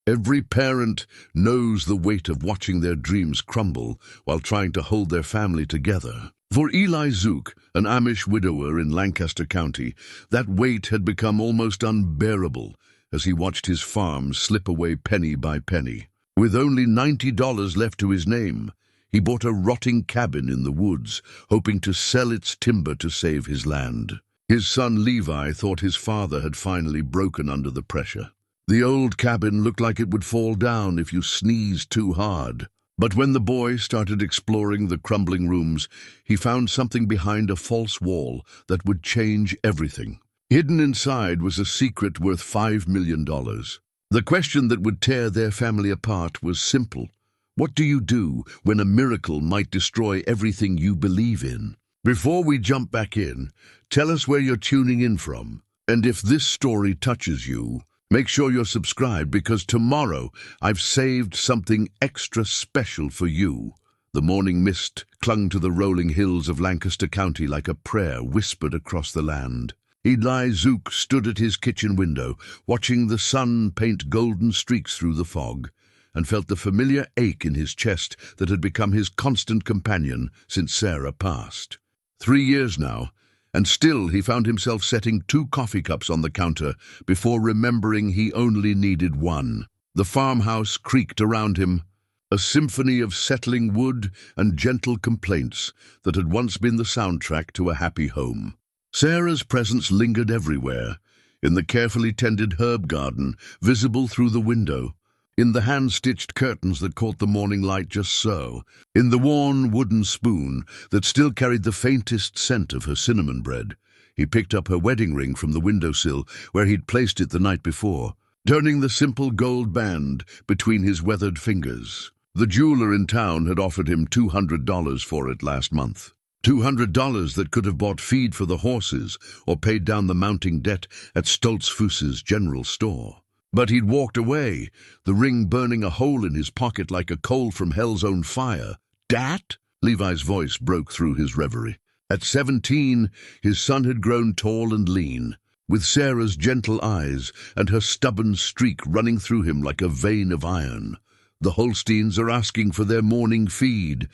Every parent knows the weight of watching their dreams crumble while trying to hold their family together. For Eli Zook, an Amish widower in Lancaster County, that weight had become almost unbearable as he watched his farm slip away penny by penny. With only $90 left to his name, he bought a rotting cabin in the woods, hoping to sell its timber to save his land. His son Levi thought his father had finally broken under the pressure. The old cabin looked like it would fall down if you sneezed too hard. But when the boy started exploring the crumbling rooms, he found something behind a false wall that would change everything. Hidden inside was a secret worth $5 million. The question that would tear their family apart was simple. What do you do when a miracle might destroy everything you believe in? Before we jump back in, tell us where you're tuning in from. And if this story touches you, make sure you're subscribed, because tomorrow I've saved something extra special for you. The morning mist clung to the rolling hills of Lancaster County like a prayer whispered across the land. Eli Zook stood at his kitchen window, watching the sun paint golden streaks through the fog, and felt the familiar ache in his chest that had become his constant companion since Sarah passed. 3 years now, and still he found himself setting 2 coffee cups on the counter before remembering he only needed 1. The farmhouse creaked around him, a symphony of settling wood and gentle complaints that had once been the soundtrack to a happy home. Sarah's presence lingered everywhere, in the carefully tended herb garden visible through the window, in the hand-stitched curtains that caught the morning light just so, in the worn wooden spoon that still carried the faintest scent of her cinnamon bread. He picked up her wedding ring from the windowsill where he'd placed it the night before, turning the simple gold band between his weathered fingers. The jeweler in town had offered him $200 for it last month. $200 that could have bought feed for the horses or paid down the mounting debt at Stoltzfus's general store. But he'd walked away, the ring burning a hole in his pocket like a coal from hell's own fire. "Dat?" Levi's voice broke through his reverie. At 17, his son had grown tall and lean, with Sarah's gentle eyes and her stubborn streak running through him like a vein of iron. "The Holsteins are asking for their morning feed."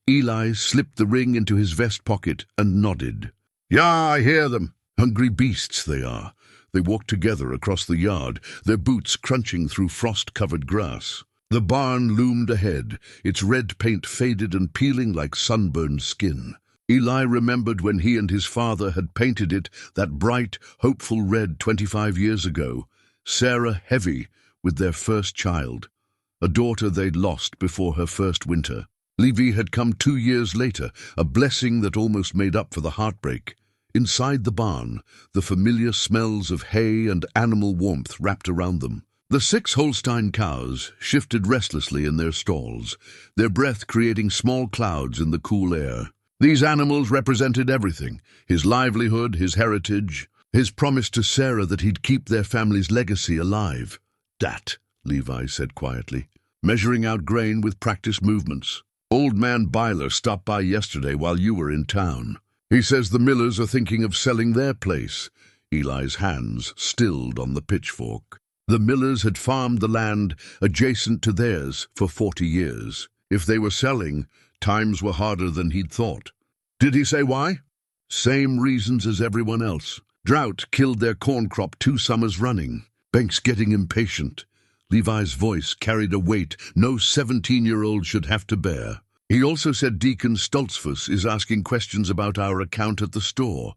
Eli slipped the ring into his vest pocket and nodded. "Yeah, I hear them. Hungry beasts they are." They walked together across the yard, their boots crunching through frost-covered grass. The barn loomed ahead, its red paint faded and peeling like sunburned skin. Eli remembered when he and his father had painted it that bright, hopeful red 25 years ago, Sarah heavy with their first child, a daughter they'd lost before her first winter. Levi had come 2 years later, a blessing that almost made up for the heartbreak. Inside the barn, the familiar smells of hay and animal warmth wrapped around them. The 6 Holstein cows shifted restlessly in their stalls, their breath creating small clouds in the cool air. These animals represented everything: his livelihood, his heritage, his promise to Sarah that he'd keep their family's legacy alive. "Dat," Levi said quietly, measuring out grain with practiced movements. "Old man Byler stopped by yesterday while you were in town. He says the Millers are thinking of selling their place." Eli's hands stilled on the pitchfork. The Millers had farmed the land adjacent to theirs for 40 years. If they were selling, times were harder than he'd thought. Did he say why? Same reasons as everyone else. Drought killed their corn crop 2 summers running. Banks getting impatient. Levi's voice carried a weight no 17-year-old should have to bear. He also said Deacon Stoltzfus is asking questions about our account at the store.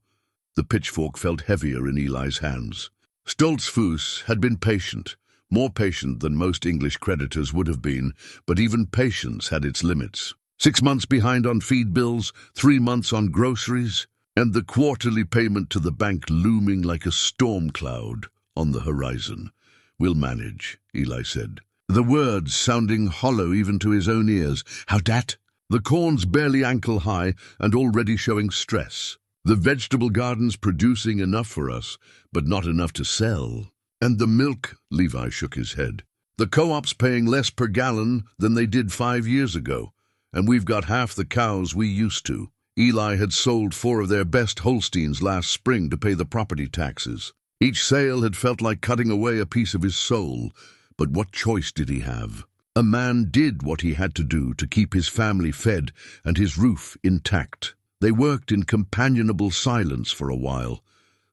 The pitchfork felt heavier in Eli's hands. Stoltzfus had been patient, more patient than most English creditors would have been, but even patience had its limits. 6 months behind on feed bills, 3 months on groceries, and the quarterly payment to the bank looming like a storm cloud on the horizon. "We'll manage," Eli said, the words sounding hollow even to his own ears. "How dat?" The corn's barely ankle-high and already showing stress. The vegetable garden's producing enough for us, but not enough to sell. "And the milk," Levi shook his head. "The co-op's paying less per gallon than they did 5 years ago, and we've got half the cows we used to." Eli had sold 4 of their best Holsteins last spring to pay the property taxes. Each sale had felt like cutting away a piece of his soul, But what choice did he have? A man did what he had to do to keep his family fed and his roof intact. They worked in companionable silence for a while,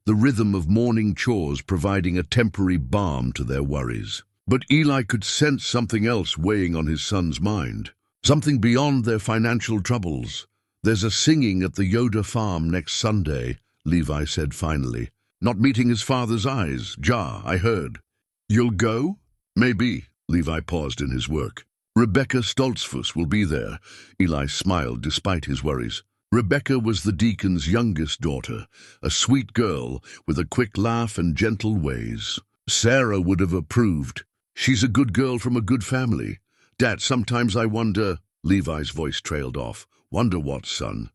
the rhythm of morning chores providing a temporary balm to their worries. But Eli could sense something else weighing on his son's mind, something beyond their financial troubles. "There's a singing at the Yoder farm next Sunday," Levi said finally, not meeting his father's eyes. I heard." "You'll go?" "Maybe." Levi paused in his work. "Rebecca Stoltzfus will be there." Eli smiled despite his worries. Rebecca was the deacon's youngest daughter, a sweet girl with a quick laugh and gentle ways. Sarah would have approved. "She's a good girl from a good family." "Dad, sometimes I wonder—" Levi's voice trailed off. "Wonder what, son?"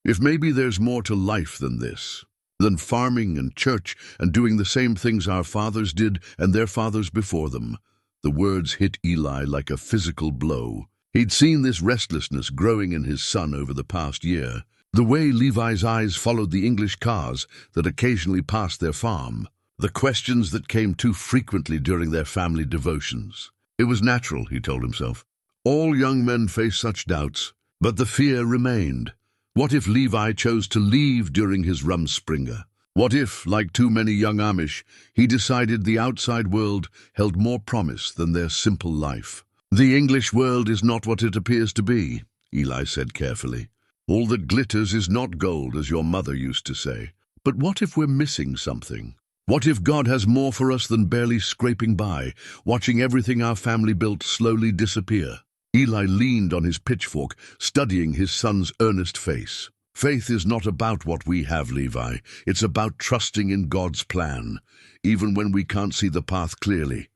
"If maybe there's more to life than this, than farming and church and doing the same things our fathers did and their fathers before them." The words hit Eli like a physical blow. He'd seen this restlessness growing in his son over the past year. The way Levi's eyes followed the English cars that occasionally passed their farm. The questions that came too frequently during their family devotions. It was natural, he told himself. All young men face such doubts, but the fear remained. What if Levi chose to leave during his Rumspringa? What if, like too many young Amish, he decided the outside world held more promise than their simple life? "The English world is not what it appears to be," Eli said carefully. "All that glitters is not gold, as your mother used to say. But what if we're missing something? What if God has more for us than barely scraping by, watching everything our family built slowly disappear?" Eli leaned on his pitchfork, studying his son's earnest face. "Faith is not about what we have, Levi. It's about trusting in God's plan, even when we can't see the path clearly."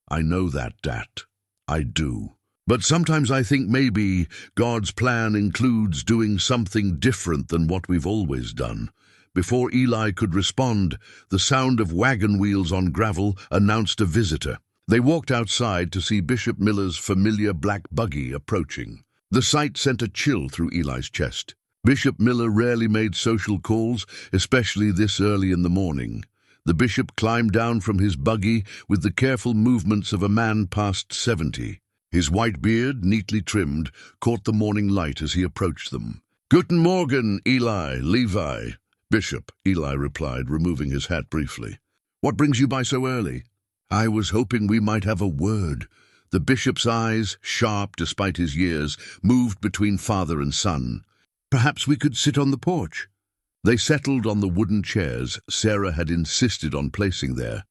"I know that, Dad. I do. But sometimes I think maybe God's plan includes doing something different than what we've always done." Before Eli could respond, the sound of wagon wheels on gravel announced a visitor. They walked outside to see Bishop Miller's familiar black buggy approaching. The sight sent a chill through Eli's chest. Bishop Miller rarely made social calls, especially this early in the morning. The bishop climbed down from his buggy with the careful movements of a man past 70. His white beard, neatly trimmed, caught the morning light as he approached them. "Guten Morgen, Eli, Levi." "Bishop," Eli replied, removing his hat briefly. "What brings you by so early?" "I was hoping we might have a word." The bishop's eyes, sharp despite his years, moved between father and son. "Perhaps we could sit on the porch." They settled on the wooden chairs Sarah had insisted on placing there,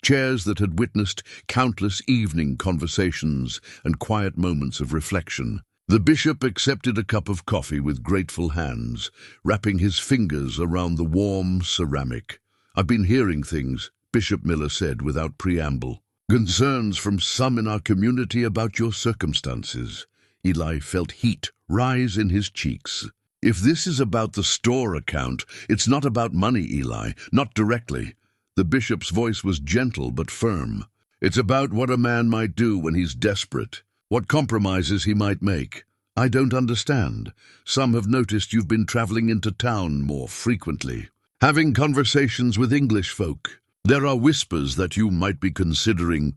chairs that had witnessed countless evening conversations and quiet moments of reflection. The bishop accepted a cup of coffee with grateful hands, wrapping his fingers around the warm ceramic. "I've been hearing things," Bishop Miller said without preamble. "Concerns from some in our community about your circumstances." Eli felt heat rise in his cheeks. "If this is about the store account, it's not about money, Eli, not directly." The bishop's voice was gentle but firm. "It's about what a man might do when he's desperate, what compromises he might make. I don't understand. Some have noticed you've been traveling into town more frequently, having conversations with English folk. There are whispers that you might be considering—"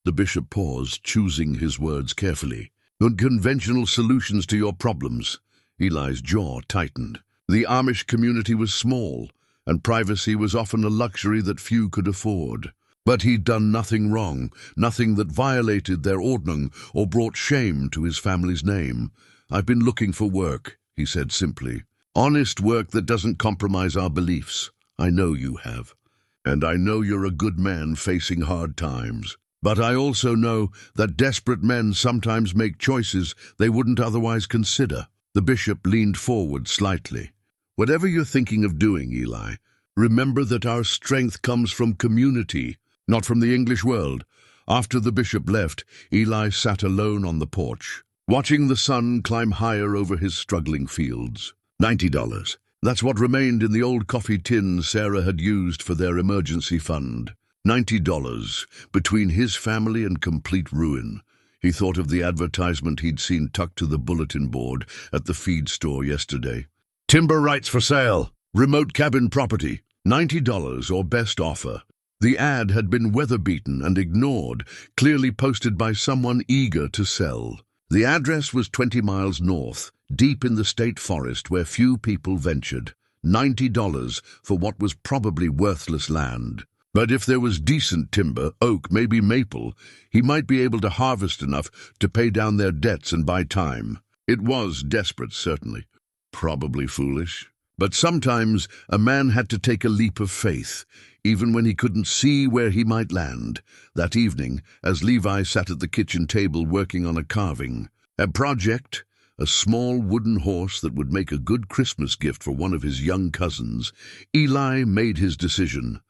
The bishop paused, choosing his words carefully. "Unconventional solutions to your problems." Eli's jaw tightened. The Amish community was small, and privacy was often a luxury that few could afford. But he'd done nothing wrong, nothing that violated their ordnung or brought shame to his family's name. "I've been looking for work," he said simply. "Honest work that doesn't compromise our beliefs. I know you have. And I know you're a good man facing hard times. But I also know that desperate men sometimes make choices they wouldn't otherwise consider." The bishop leaned forward slightly. "Whatever you're thinking of doing, Eli, remember that our strength comes from community, not from the English world." After the bishop left, Eli sat alone on the porch, watching the sun climb higher over his struggling fields. $90. That's what remained in the old coffee tin Sarah had used for their emergency fund. $90, between his family and complete ruin. He thought of the advertisement he'd seen tucked to the bulletin board at the feed store yesterday. "Timber rights for sale. Remote cabin property. $90 or best offer." The ad had been weather-beaten and ignored, clearly posted by someone eager to sell. The address was 20 miles north, deep in the state forest where few people ventured. $90 for what was probably worthless land. But if there was decent timber, oak, maybe maple, he might be able to harvest enough to pay down their debts and buy time. It was desperate, certainly. Probably foolish. But sometimes a man had to take a leap of faith, even when he couldn't see where he might land. That evening, as Levi sat at the kitchen table working on a carving, a project, a small wooden horse that would make a good Christmas gift for one of his young cousins, Eli made his decision.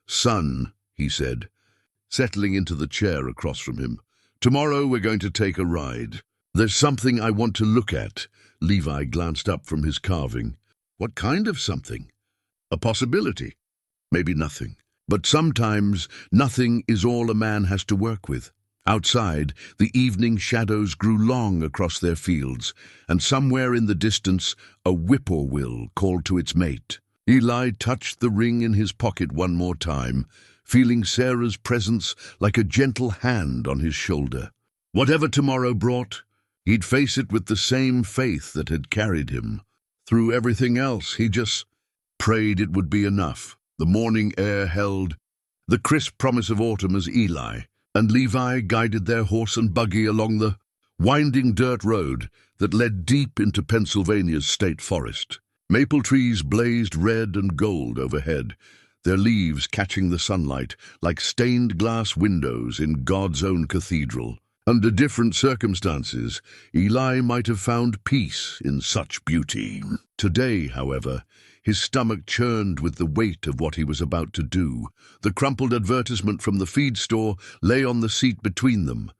"Son," he said, settling into the chair across from him, "tomorrow we're going to take a ride. There's something I want to look at." Levi glanced up from his carving. "What kind of something?" "A possibility. Maybe nothing. But sometimes nothing is all a man has to work with." Outside, the evening shadows grew long across their fields, and somewhere in the distance a whippoorwill called to its mate. Eli touched the ring in his pocket one more time, feeling Sarah's presence like a gentle hand on his shoulder. Whatever tomorrow brought, he'd face it with the same faith that had carried him. Through everything else, he just prayed it would be enough. The morning air held the crisp promise of autumn as Eli and Levi guided their horse and buggy along the winding dirt road that led deep into Pennsylvania's state forest. Maple trees blazed red and gold overhead, their leaves catching the sunlight like stained glass windows in God's own cathedral. Under different circumstances, Eli might have found peace in such beauty. Today, however, his stomach churned with the weight of what he was about to do. The crumpled advertisement from the feed store lay on the seat between them,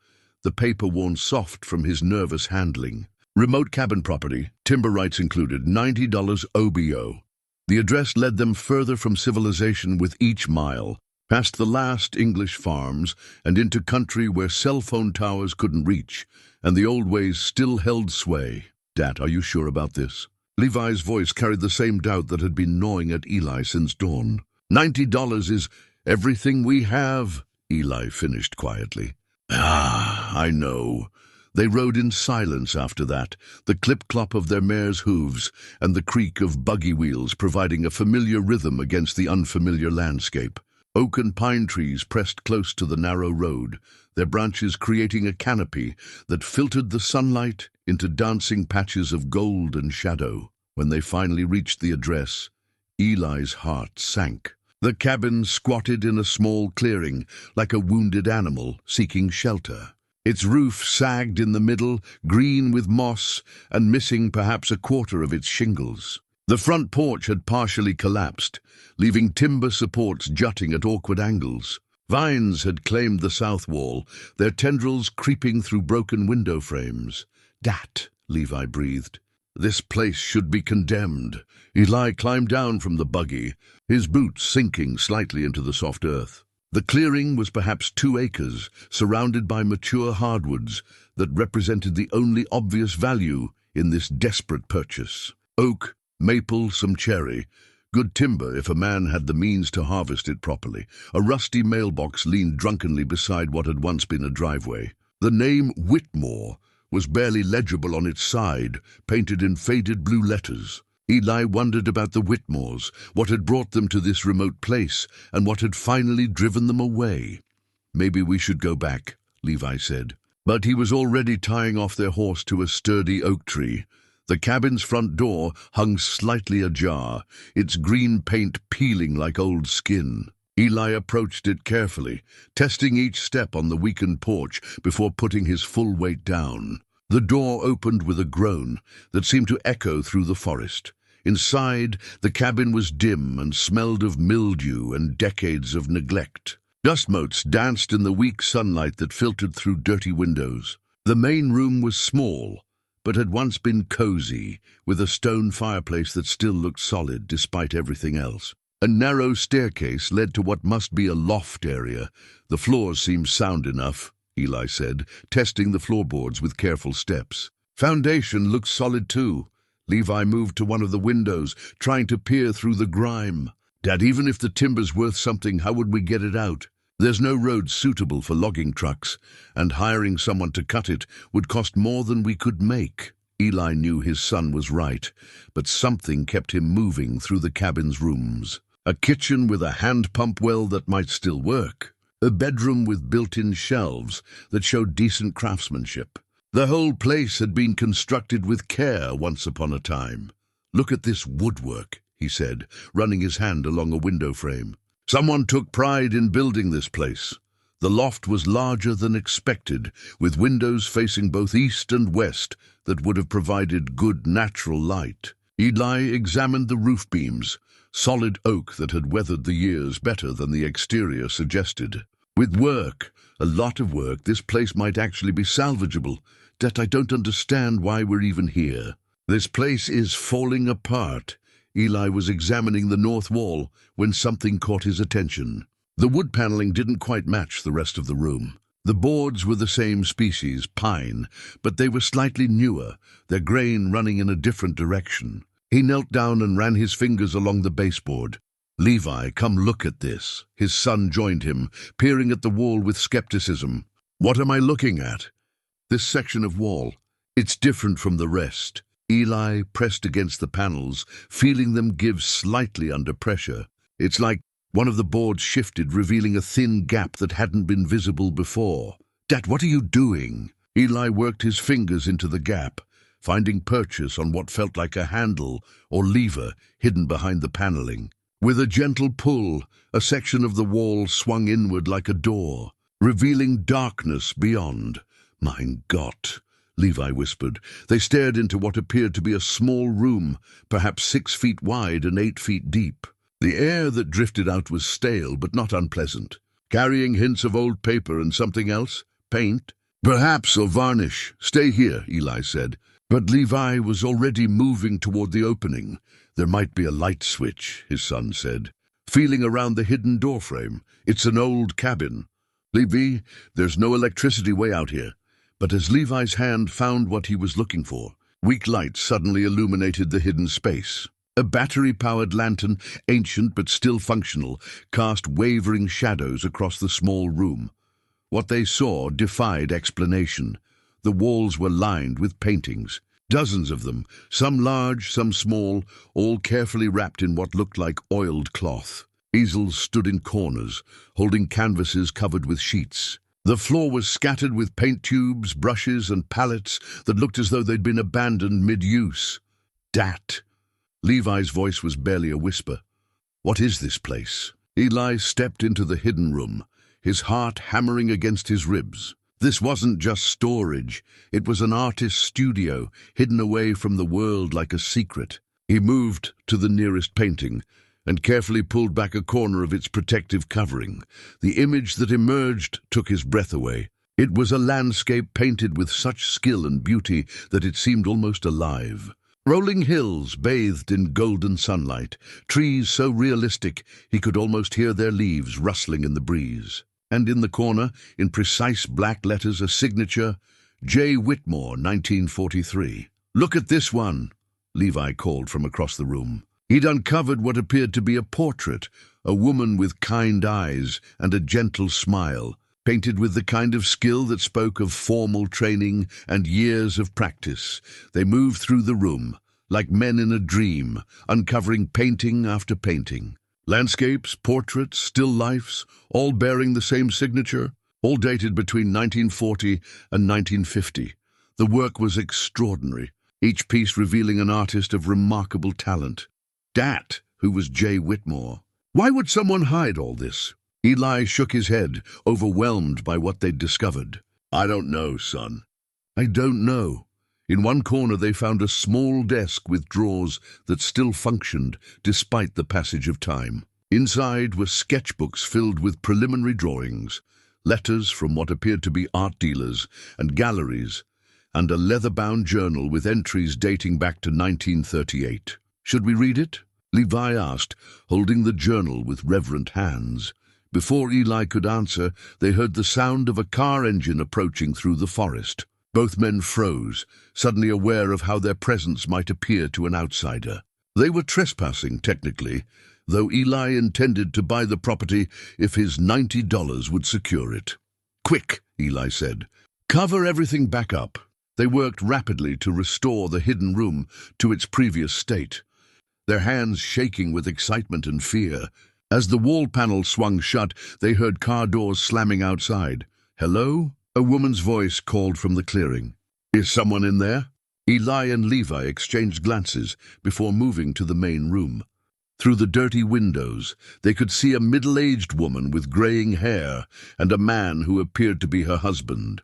the paper worn soft from his nervous handling. Remote cabin property, timber rights included, $90 OBO. The address led them further from civilization with each mile, past the last English farms and into country where cell phone towers couldn't reach, and the old ways still held sway. "Dad, are you sure about this?" Levi's voice carried the same doubt that had been gnawing at Eli since dawn. $90 is everything we have," Eli finished quietly. "Ah, I know." They rode in silence after that, the clip-clop of their mares' hooves and the creak of buggy wheels providing a familiar rhythm against the unfamiliar landscape. Oak and pine trees pressed close to the narrow road, their branches creating a canopy that filtered the sunlight into dancing patches of gold and shadow. When they finally reached the address, Eli's heart sank. The cabin squatted in a small clearing, like a wounded animal seeking shelter. Its roof sagged in the middle, green with moss, and missing perhaps a quarter of its shingles. The front porch had partially collapsed, leaving timber supports jutting at awkward angles. Vines had claimed the south wall, their tendrils creeping through broken window frames. "Dat," Levi breathed. "This place should be condemned." Eli climbed down from the buggy, his boots sinking slightly into the soft earth. The clearing was perhaps 2 acres, surrounded by mature hardwoods that represented the only obvious value in this desperate purchase. Oak, maple, some cherry. Good timber if a man had the means to harvest it properly. A rusty mailbox leaned drunkenly beside what had once been a driveway. The name Whitmore was barely legible on its side, painted in faded blue letters. Eli wondered about the Whitmores, what had brought them to this remote place, and what had finally driven them away. "Maybe we should go back," Levi said. But he was already tying off their horse to a sturdy oak tree. The cabin's front door hung slightly ajar, its green paint peeling like old skin. Eli approached it carefully, testing each step on the weakened porch before putting his full weight down. The door opened with a groan that seemed to echo through the forest. Inside, the cabin was dim and smelled of mildew and decades of neglect. Dust motes danced in the weak sunlight that filtered through dirty windows. The main room was small, but had once been cozy, with a stone fireplace that still looked solid despite everything else. A narrow staircase led to what must be a loft area. "The floors seem sound enough," Eli said, testing the floorboards with careful steps. "Foundation looks solid too." Levi moved to one of the windows, trying to peer through the grime. "Dad, even if the timber's worth something, how would we get it out? There's no road suitable for logging trucks, and hiring someone to cut it would cost more than we could make." Eli knew his son was right, but something kept him moving through the cabin's rooms. A kitchen with a hand pump well that might still work. A bedroom with built-in shelves that showed decent craftsmanship. The whole place had been constructed with care once upon a time. "Look at this woodwork," he said, running his hand along a window frame. "Someone took pride in building this place." The loft was larger than expected, with windows facing both east and west that would have provided good natural light. Eli examined the roof beams, solid oak that had weathered the years better than the exterior suggested. With work, a lot of work, this place might actually be salvageable. "Dad, I don't understand why we're even here." "This place is falling apart." Eli was examining the north wall when something caught his attention. The wood paneling didn't quite match the rest of the room. The boards were the same species, pine, but they were slightly newer, their grain running in a different direction. He knelt down and ran his fingers along the baseboard. "Levi, come look at this." His son joined him, peering at the wall with skepticism. "What am I looking at?" "This section of wall. It's different from the rest." Eli pressed against the panels, feeling them give slightly under pressure. "It's like one of the boards shifted, revealing a thin gap that hadn't been visible before." "Dad, what are you doing?" Eli worked his fingers into the gap, finding purchase on what felt like a handle or lever hidden behind the paneling. With a gentle pull, a section of the wall swung inward like a door, revealing darkness beyond. "Mein Gott," Levi whispered. They stared into what appeared to be a small room, perhaps 6 feet wide and 8 feet deep. The air that drifted out was stale but not unpleasant, carrying hints of old paper and something else. Paint? "Perhaps, or varnish. Stay here," Eli said. But Levi was already moving toward the opening. "There might be a light switch," his son said, feeling around the hidden doorframe. "It's an old cabin." "Levi, there's no electricity way out here." But as Levi's hand found what he was looking for, weak light suddenly illuminated the hidden space. A battery-powered lantern, ancient but still functional, cast wavering shadows across the small room. What they saw defied explanation. The walls were lined with paintings, dozens of them, some large, some small, all carefully wrapped in what looked like oiled cloth. Easels stood in corners, holding canvases covered with sheets. The floor was scattered with paint tubes, brushes, and palettes that looked as though they'd been abandoned mid-use. "Dat!" Levi's voice was barely a whisper. "What is this place?" Eli stepped into the hidden room, his heart hammering against his ribs. This wasn't just storage. It was an artist's studio, hidden away from the world like a secret. He moved to the nearest painting and carefully pulled back a corner of its protective covering. The image that emerged took his breath away. It was a landscape painted with such skill and beauty that it seemed almost alive. Rolling hills bathed in golden sunlight, trees so realistic he could almost hear their leaves rustling in the breeze. And in the corner, in precise black letters, a signature, J. Whitmore, 1943. "Look at this one," Levi called from across the room. He'd uncovered what appeared to be a portrait, a woman with kind eyes and a gentle smile, painted with the kind of skill that spoke of formal training and years of practice. They moved through the room, like men in a dream, uncovering painting after painting. Landscapes, portraits, still lifes, all bearing the same signature, all dated between 1940 and 1950. The work was extraordinary, each piece revealing an artist of remarkable talent. Dat, who was J. Whitmore. Why would someone hide all this? Eli shook his head, overwhelmed by what they'd discovered. "I don't know, son. I don't know." In one corner they found a small desk with drawers that still functioned despite the passage of time. Inside were sketchbooks filled with preliminary drawings, letters from what appeared to be art dealers and galleries, and a leather-bound journal with entries dating back to 1938. "Should we read it?" Levi asked, holding the journal with reverent hands. Before Eli could answer, they heard the sound of a car engine approaching through the forest. Both men froze, suddenly aware of how their presence might appear to an outsider. They were trespassing, technically, though Eli intended to buy the property if his $90 would secure it. "Quick," Eli said. "Cover everything back up." They worked rapidly to restore the hidden room to its previous state, their hands shaking with excitement and fear. As the wall panel swung shut, they heard car doors slamming outside. "Hello?" A woman's voice called from the clearing. "Is someone in there?" Eli and Levi exchanged glances before moving to the main room. Through the dirty windows, they could see a middle-aged woman with graying hair and a man who appeared to be her husband.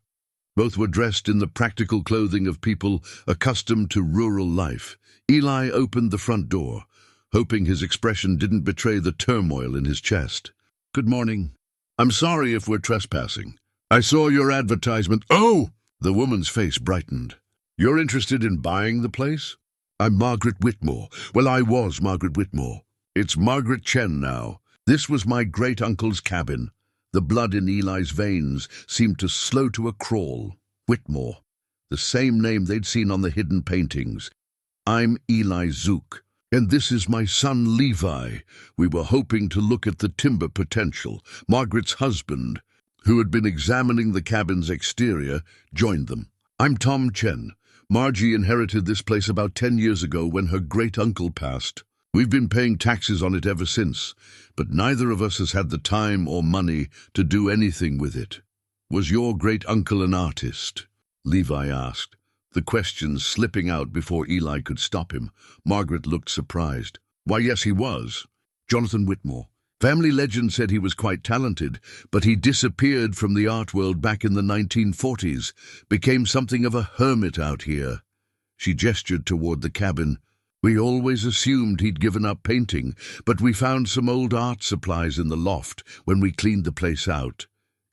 Both were dressed in the practical clothing of people accustomed to rural life. Eli opened the front door, hoping his expression didn't betray the turmoil in his chest. "Good morning. I'm sorry if we're trespassing. I saw your advertisement." "Oh!" The woman's face brightened. "You're interested in buying the place?" "I'm Margaret Whitmore. Well, I was Margaret Whitmore. It's Margaret Chen now. This was my great-uncle's cabin." The blood in Eli's veins seemed to slow to a crawl. Whitmore, the same name they'd seen on the hidden paintings. "I'm Eli Zook, and this is my son Levi. We were hoping to look at the timber potential." Margaret's husband, who had been examining the cabin's exterior, joined them. "I'm Tom Chen. Margie inherited this place about 10 years ago when her great-uncle passed. We've been paying taxes on it ever since, but neither of us has had the time or money to do anything with it." "Was your great-uncle an artist?" Levi asked, the question slipping out before Eli could stop him. Margaret looked surprised. "Why, yes, he was. Jonathan Whitmore. Family legend said he was quite talented, but he disappeared from the art world back in the 1940s, became something of a hermit out here." She gestured toward the cabin. "We always assumed he'd given up painting, but we found some old art supplies in the loft when we cleaned the place out."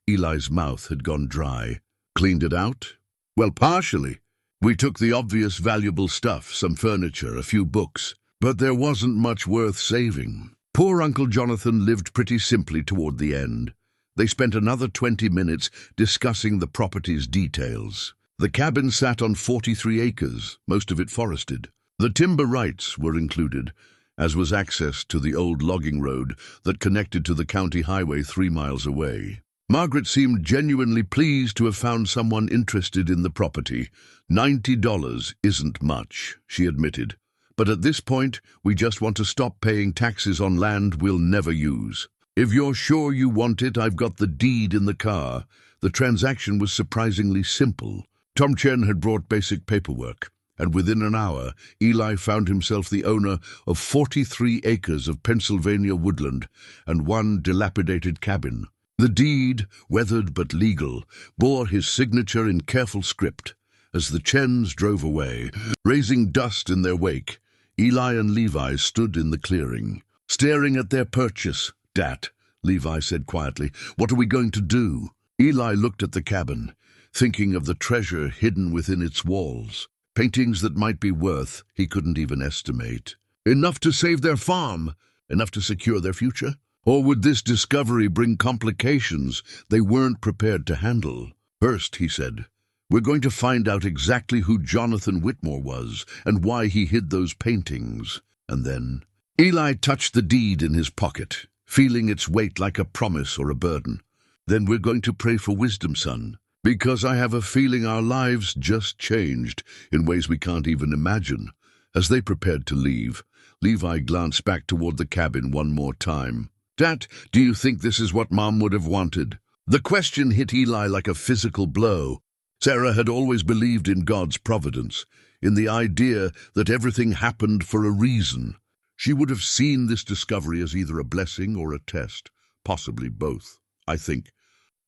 Eli's mouth had gone dry. "Cleaned it out?" "Well, partially. We took the obvious valuable stuff, some furniture, a few books, but there wasn't much worth saving. Poor Uncle Jonathan lived pretty simply toward the end." They spent another 20 minutes discussing the property's details. The cabin sat on 43 acres, most of it forested. The timber rights were included, as was access to the old logging road that connected to the county highway 3 miles away. Margaret seemed genuinely pleased to have found someone interested in the property. $90 isn't much, she admitted. "But at this point, we just want to stop paying taxes on land we'll never use. If you're sure you want it, I've got the deed in the car." The transaction was surprisingly simple. Tom Chen had brought basic paperwork, and within an hour, Eli found himself the owner of 43 acres of Pennsylvania woodland and one dilapidated cabin. The deed, weathered but legal, bore his signature in careful script. As the Chens drove away, raising dust in their wake, Eli and Levi stood in the clearing, staring at their purchase. "Dad," Levi said quietly, "what are we going to do?" Eli looked at the cabin, thinking of the treasure hidden within its walls. Paintings that might be worth, he couldn't even estimate. Enough to save their farm, enough to secure their future? Or would this discovery bring complications they weren't prepared to handle? "First," he said, "we're going to find out exactly who Jonathan Whitmore was and why he hid those paintings. And then—" Eli touched the deed in his pocket, feeling its weight like a promise or a burden. "Then we're going to pray for wisdom, son, because I have a feeling our lives just changed in ways we can't even imagine." As they prepared to leave, Levi glanced back toward the cabin one more time. "Dad, do you think this is what Mom would have wanted?" The question hit Eli like a physical blow. Sarah had always believed in God's providence, in the idea that everything happened for a reason. She would have seen this discovery as either a blessing or a test, possibly both. "I think,"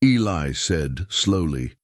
Eli said slowly,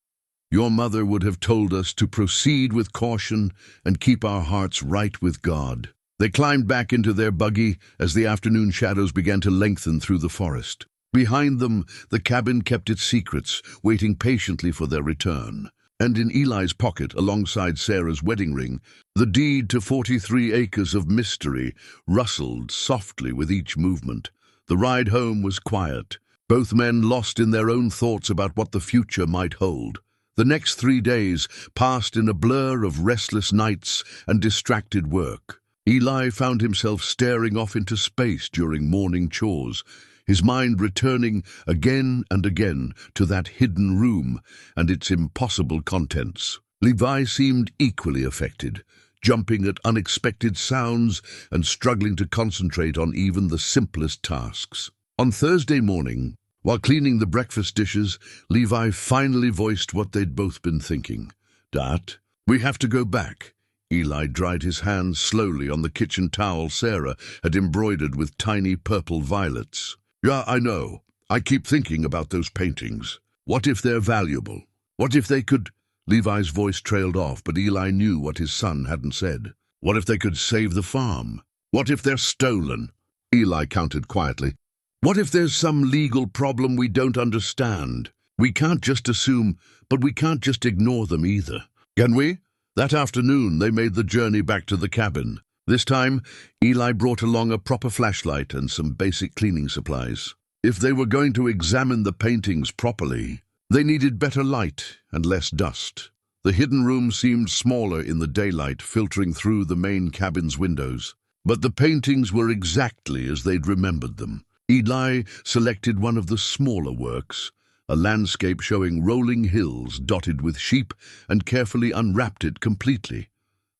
"your mother would have told us to proceed with caution and keep our hearts right with God." They climbed back into their buggy as the afternoon shadows began to lengthen through the forest. Behind them, the cabin kept its secrets, waiting patiently for their return. And in Eli's pocket, alongside Sarah's wedding ring, the deed to 43 acres of mystery rustled softly with each movement. The ride home was quiet, both men lost in their own thoughts about what the future might hold. The next 3 days passed in a blur of restless nights and distracted work. Eli found himself staring off into space during morning chores, his mind returning again and again to that hidden room and its impossible contents. Levi seemed equally affected, jumping at unexpected sounds and struggling to concentrate on even the simplest tasks. On Thursday morning, while cleaning the breakfast dishes, Levi finally voiced what they'd both been thinking. "Dad, we have to go back." Eli dried his hands slowly on the kitchen towel Sarah had embroidered with tiny purple violets. "Yeah, I know. I keep thinking about those paintings. What if they're valuable? What if they could—" Levi's voice trailed off, but Eli knew what his son hadn't said. "What if they could save the farm? What if they're stolen?" Eli countered quietly. "What if there's some legal problem we don't understand? We can't just assume, but we can't just ignore them either. Can we?" That afternoon, they made the journey back to the cabin. This time, Eli brought along a proper flashlight and some basic cleaning supplies. If they were going to examine the paintings properly, they needed better light and less dust. The hidden room seemed smaller in the daylight filtering through the main cabin's windows. But the paintings were exactly as they'd remembered them. Eli selected one of the smaller works, a landscape showing rolling hills dotted with sheep, and carefully unwrapped it completely.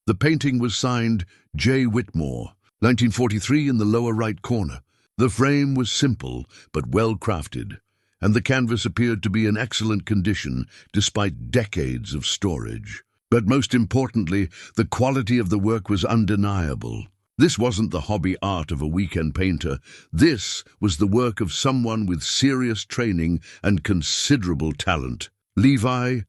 The painting was signed J. Whitmore, 1943, in the lower right corner. The frame was simple but well crafted, and the canvas appeared to be in excellent condition despite decades of storage. But most importantly, the quality of the work was undeniable. This wasn't the hobby art of a weekend painter. This was the work of someone with serious training and considerable talent. "Levi,"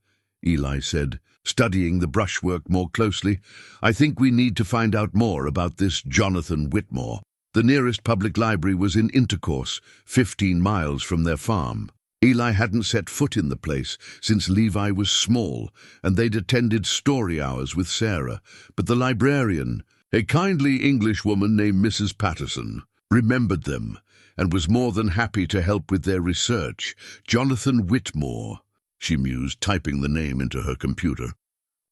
Eli said, studying the brushwork more closely, "I think we need to find out more about this Jonathan Whitmore." The nearest public library was in Intercourse, 15 miles from their farm. Eli hadn't set foot in the place since Levi was small, and they'd attended story hours with Sarah, but the librarian, a kindly English woman named Mrs. Patterson, remembered them and was more than happy to help with their research. "Jonathan Whitmore," she mused, typing the name into her computer.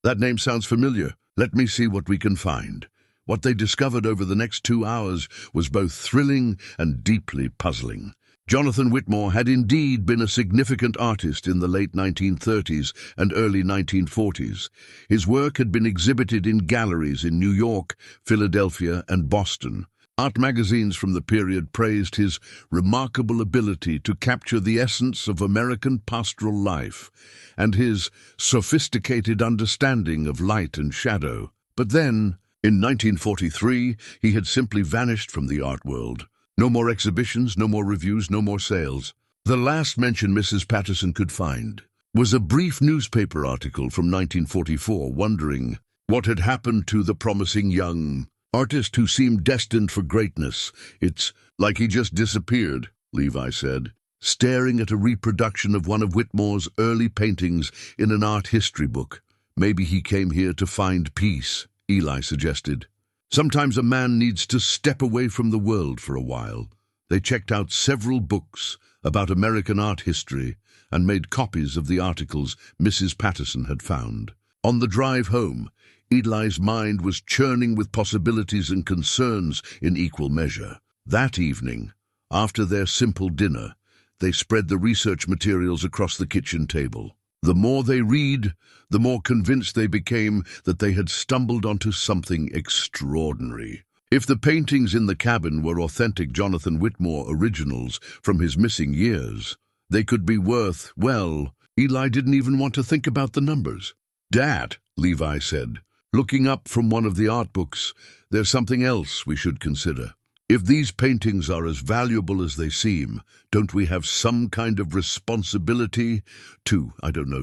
"That name sounds familiar. Let me see what we can find." What they discovered over the next 2 hours was both thrilling and deeply puzzling. Jonathan Whitmore had indeed been a significant artist in the late 1930s and early 1940s. His work had been exhibited in galleries in New York, Philadelphia, and Boston. Art magazines from the period praised his remarkable ability to capture the essence of American pastoral life and his sophisticated understanding of light and shadow. But then, in 1943, he had simply vanished from the art world. No more exhibitions, no more reviews, no more sales. The last mention Mrs. Patterson could find was a brief newspaper article from 1944 wondering what had happened to the promising young artist who seemed destined for greatness. "It's like he just disappeared," Levi said, staring at a reproduction of one of Whitmore's early paintings in an art history book. "Maybe he came here to find peace," Eli suggested. "Sometimes a man needs to step away from the world for a while." They checked out several books about American art history and made copies of the articles Mrs. Patterson had found. On the drive home, Eli's mind was churning with possibilities and concerns in equal measure. That evening, after their simple dinner, they spread the research materials across the kitchen table. The more they read, the more convinced they became that they had stumbled onto something extraordinary. If the paintings in the cabin were authentic Jonathan Whitmore originals from his missing years, they could be worth, well, Eli didn't even want to think about the numbers. "Dad," Levi said, looking up from one of the art books, "there's something else we should consider. If these paintings are as valuable as they seem, don't we have some kind of responsibility to,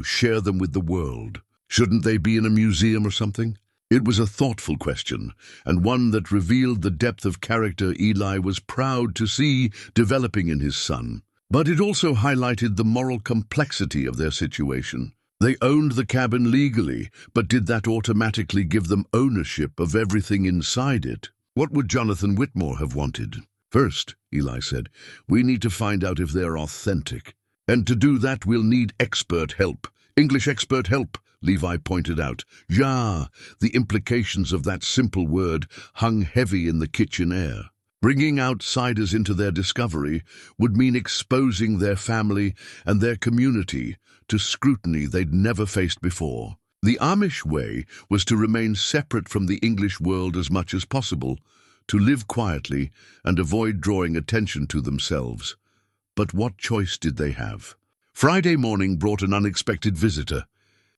share them with the world? Shouldn't they be in a museum or something?" It was a thoughtful question, and one that revealed the depth of character Eli was proud to see developing in his son. But it also highlighted the moral complexity of their situation. They owned the cabin legally, but did that automatically give them ownership of everything inside it? What would Jonathan Whitmore have wanted? "First," Eli said, "we need to find out if they're authentic. And to do that, we'll need expert help. English expert help. Levi pointed out. Ja, the implications of that simple word hung heavy in the kitchen air. Bringing outsiders into their discovery would mean exposing their family and their community to scrutiny they'd never faced before. The Amish way was to remain separate from the English world as much as possible, to live quietly and avoid drawing attention to themselves. But what choice did they have? Friday morning brought an unexpected visitor.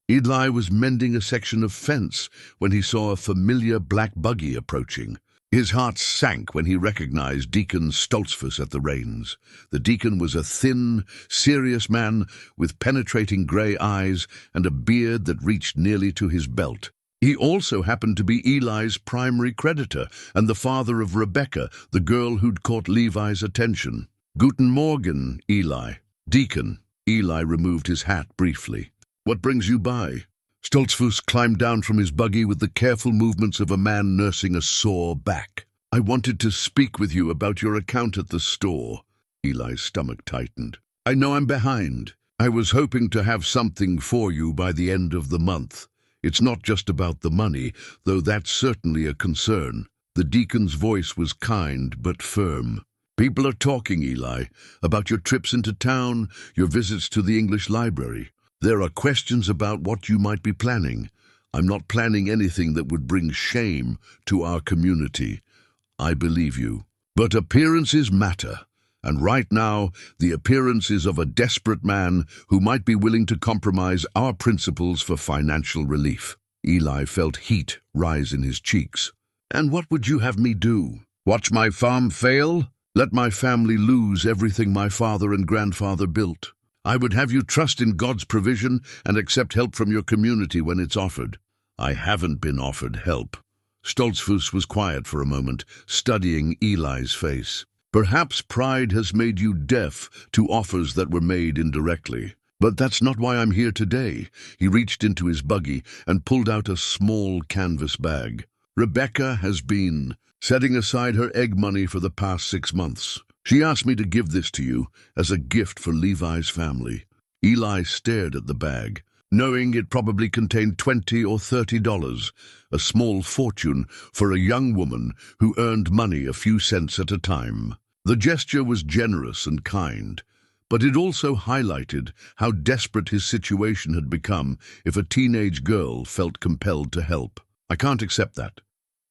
Eli was mending a section of fence when he saw a familiar black buggy approaching. His heart sank when he recognized Deacon Stoltzfus at the reins. The deacon was a thin, serious man with penetrating grey eyes and a beard that reached nearly to his belt. He also happened to be Eli's primary creditor and the father of Rebecca, the girl who'd caught Levi's attention. "Guten Morgen, Eli." "Deacon." Eli removed his hat briefly. "What brings you by?" Stoltzfus climbed down from his buggy with the careful movements of a man nursing a sore back. "I wanted to speak with you about your account at the store." Eli's stomach tightened. "I know I'm behind. I was hoping to have something for you by the end of the month. It's not just about the money, though that's certainly a concern." The deacon's voice was kind but firm. "People are talking, Eli, about your trips into town, your visits to the English library. There are questions about what you might be planning. I'm not planning anything that would bring shame to our community. I believe you. But appearances matter, and right now the appearance is of a desperate man who might be willing to compromise our principles for financial relief." Eli felt heat rise in his cheeks. "And what would you have me do? Watch my farm fail? Let my family lose everything my father and grandfather built? I would have you trust in God's provision and accept help from your community when it's offered." "I haven't been offered help." Stoltzfus was quiet for a moment, studying Eli's face. "Perhaps pride has made you deaf to offers that were made indirectly. But that's not why I'm here today." He reached into his buggy and pulled out a small canvas bag. "Rebecca has been setting aside her egg money for the past 6 months. She asked me to give this to you as a gift for Levi's family." Eli stared at the bag, knowing it probably contained $20 or $30, a small fortune for a young woman who earned money a few cents at a time. The gesture was generous and kind, but it also highlighted how desperate his situation had become if a teenage girl felt compelled to help. "I can't accept that."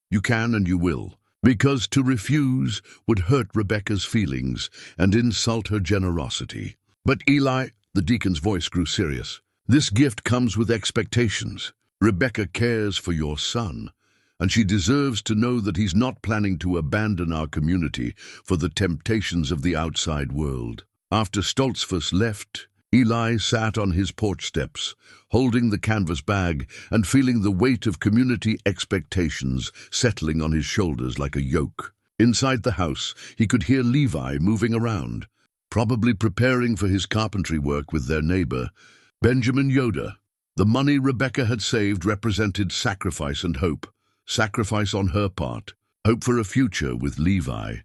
"You can and you will. Because to refuse would hurt Rebecca's feelings and insult her generosity." "But Eli," the deacon's voice grew serious, "this gift comes with expectations. Rebecca cares for your son, and she deserves to know that he's not planning to abandon our community for the temptations of the outside world." After Stoltzfus left, Eli sat on his porch steps, holding the canvas bag and feeling the weight of community expectations settling on his shoulders like a yoke. Inside the house, he could hear Levi moving around, probably preparing for his carpentry work with their neighbor, Benjamin Yoder. The money Rebecca had saved represented sacrifice and hope. Sacrifice on her part, hope for a future with Levi.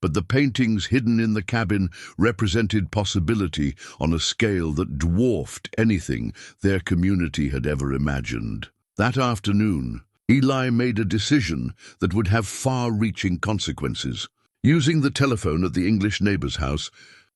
But the paintings hidden in the cabin represented possibility on a scale that dwarfed anything their community had ever imagined. That afternoon, Eli made a decision that would have far-reaching consequences. Using the telephone at the English neighbor's house,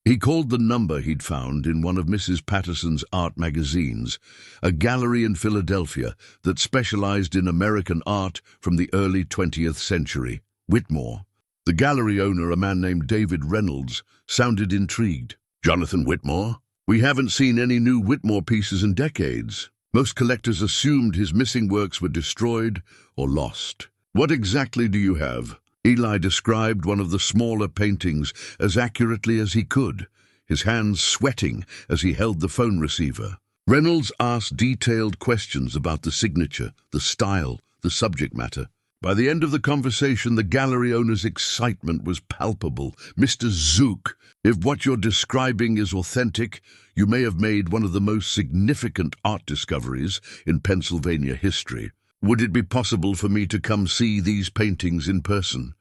he called the number he'd found in one of Mrs. Patterson's art magazines, a gallery in Philadelphia that specialized in American art from the early 20th century. Whitmore. The gallery owner, a man named David Reynolds, sounded intrigued. "Jonathan Whitmore? We haven't seen any new Whitmore pieces in decades. Most collectors assumed his missing works were destroyed or lost. What exactly do you have?" Eli described one of the smaller paintings as accurately as he could, his hands sweating as he held the phone receiver. Reynolds asked detailed questions about the signature, the style, the subject matter. By the end of the conversation, the gallery owner's excitement was palpable. "Mr. Zook, if what you're describing is authentic, you may have made one of the most significant art discoveries in Pennsylvania history. Would it be possible for me to come see these paintings in person?"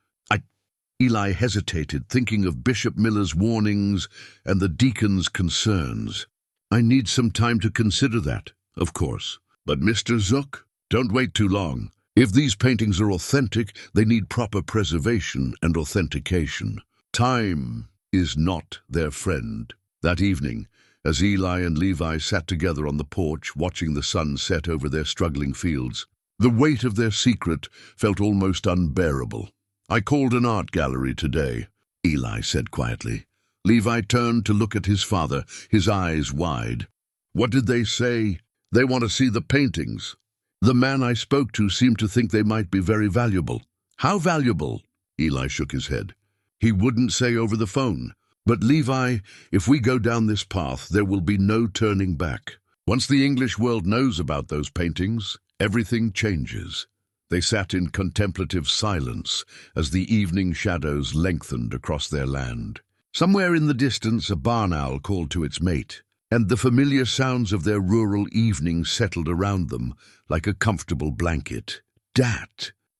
Eli hesitated, thinking of Bishop Miller's warnings and the deacon's concerns. "I need some time to consider that, of course. But Mr. Zook, don't wait too long. If these paintings are authentic, they need proper preservation and authentication. Time is not their friend. That evening, as Eli and Levi sat together on the porch watching the sun set over their struggling fields, the weight of their secret felt almost unbearable. "I called an art gallery today," Eli said quietly. Levi turned to look at his father, his eyes wide. "What did they say?" "They want to see the paintings. The man I spoke to seemed to think they might be very valuable." "How valuable?" Eli shook his head. "He wouldn't say over the phone. But Levi, if we go down this path, there will be no turning back. Once the English world knows about those paintings, everything changes." They sat in contemplative silence as the evening shadows lengthened across their land. Somewhere in the distance, a barn owl called to its mate, and the familiar sounds of their rural evening settled around them like a comfortable blanket. "Dad,"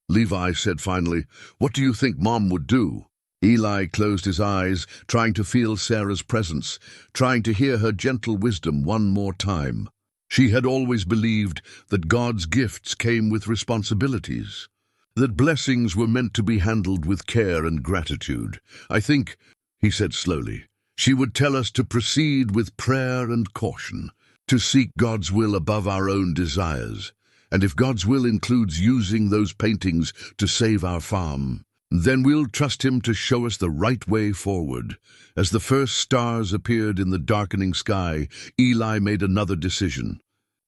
Levi said finally, "what do you think Mom would do?" Eli closed his eyes, trying to feel Sarah's presence, trying to hear her gentle wisdom one more time. She had always believed that God's gifts came with responsibilities, that blessings were meant to be handled with care and gratitude. "I think," he said slowly, "she would tell us to proceed with prayer and caution, to seek God's will above our own desires. And if God's will includes using those paintings to save our farm, then we'll trust him to show us the right way forward." As the first stars appeared in the darkening sky, Eli made another decision.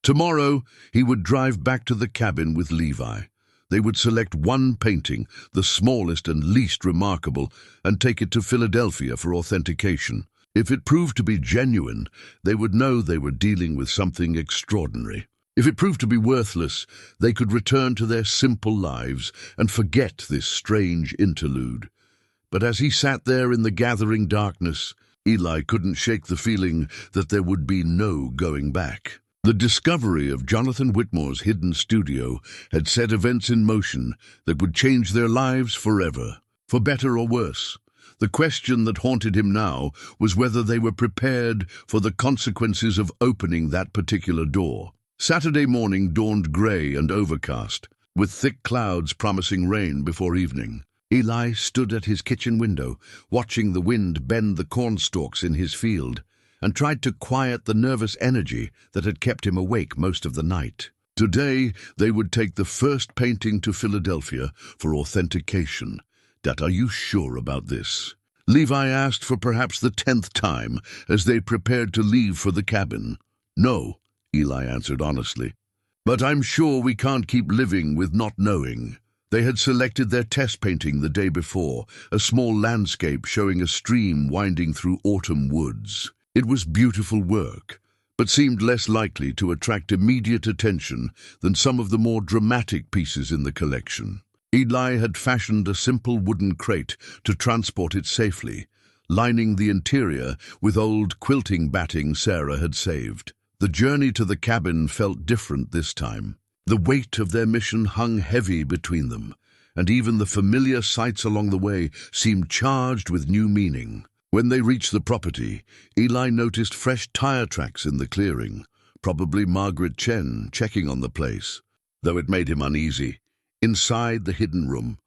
Tomorrow, he would drive back to the cabin with Levi. They would select one painting, the smallest and least remarkable, and take it to Philadelphia for authentication. If it proved to be genuine, they would know they were dealing with something extraordinary. If it proved to be worthless, they could return to their simple lives and forget this strange interlude. But as he sat there in the gathering darkness, Eli couldn't shake the feeling that there would be no going back. The discovery of Jonathan Whitmore's hidden studio had set events in motion that would change their lives forever, for better or worse. The question that haunted him now was whether they were prepared for the consequences of opening that particular door. Saturday morning dawned grey and overcast, with thick clouds promising rain before evening. Eli stood at his kitchen window, watching the wind bend the cornstalks in his field, and tried to quiet the nervous energy that had kept him awake most of the night. Today, they would take the first painting to Philadelphia for authentication. "Dad, are you sure about this?" Levi asked for perhaps the 10th time as they prepared to leave for the cabin. "No," Eli answered honestly. "But I'm sure we can't keep living with not knowing." They had selected their test painting the day before, a small landscape showing a stream winding through autumn woods. It was beautiful work, but seemed less likely to attract immediate attention than some of the more dramatic pieces in the collection. Eli had fashioned a simple wooden crate to transport it safely, lining the interior with old quilting batting Sarah had saved. The journey to the cabin felt different this time. The weight of their mission hung heavy between them, and even the familiar sights along the way seemed charged with new meaning. When they reached the property, Eli noticed fresh tire tracks in the clearing, probably Margaret Chen checking on the place, though it made him uneasy. Inside the hidden room,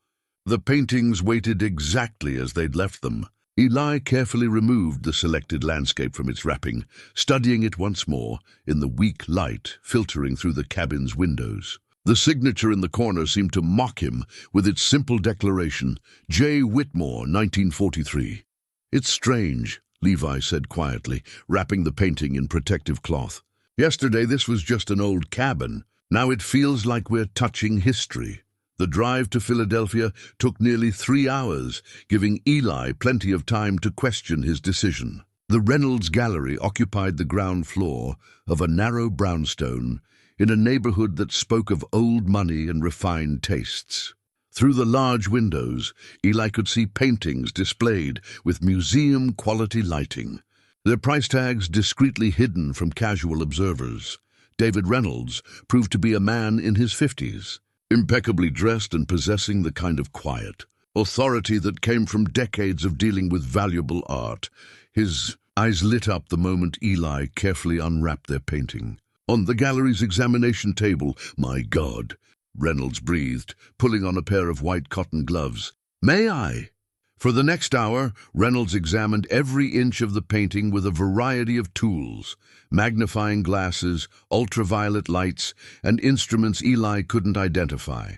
the paintings waited exactly as they'd left them. Eli carefully removed the selected landscape from its wrapping, studying it once more in the weak light filtering through the cabin's windows. The signature in the corner seemed to mock him with its simple declaration, "J. Whitmore, 1943. "It's strange," Levi said quietly, wrapping the painting in protective cloth. "Yesterday this was just an old cabin. Now it feels like we're touching history." The drive to Philadelphia took nearly 3 hours, giving Eli plenty of time to question his decision. The Reynolds Gallery occupied the ground floor of a narrow brownstone in a neighborhood that spoke of old money and refined tastes. Through the large windows, Eli could see paintings displayed with museum-quality lighting, their price tags discreetly hidden from casual observers. David Reynolds proved to be a man in his 50s, impeccably dressed and possessing the kind of quiet, authority that came from decades of dealing with valuable art. His eyes lit up the moment Eli carefully unwrapped their painting. On the gallery's examination table. My God, Reynolds breathed, pulling on a pair of white cotton gloves. May I? For the next hour, Reynolds examined every inch of the painting with a variety of tools, magnifying glasses, ultraviolet lights, and instruments Eli couldn't identify.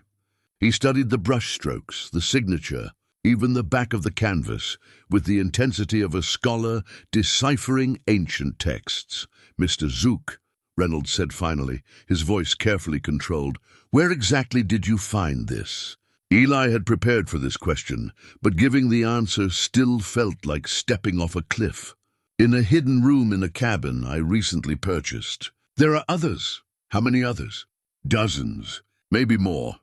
He studied the brushstrokes, the signature, even the back of the canvas, with the intensity of a scholar deciphering ancient texts. Mr. Zook, Reynolds said finally, his voice carefully controlled, where exactly did you find this? Eli had prepared for this question, but giving the answer still felt like stepping off a cliff. In a hidden room in a cabin I recently purchased. There are others. How many others? Dozens, maybe more.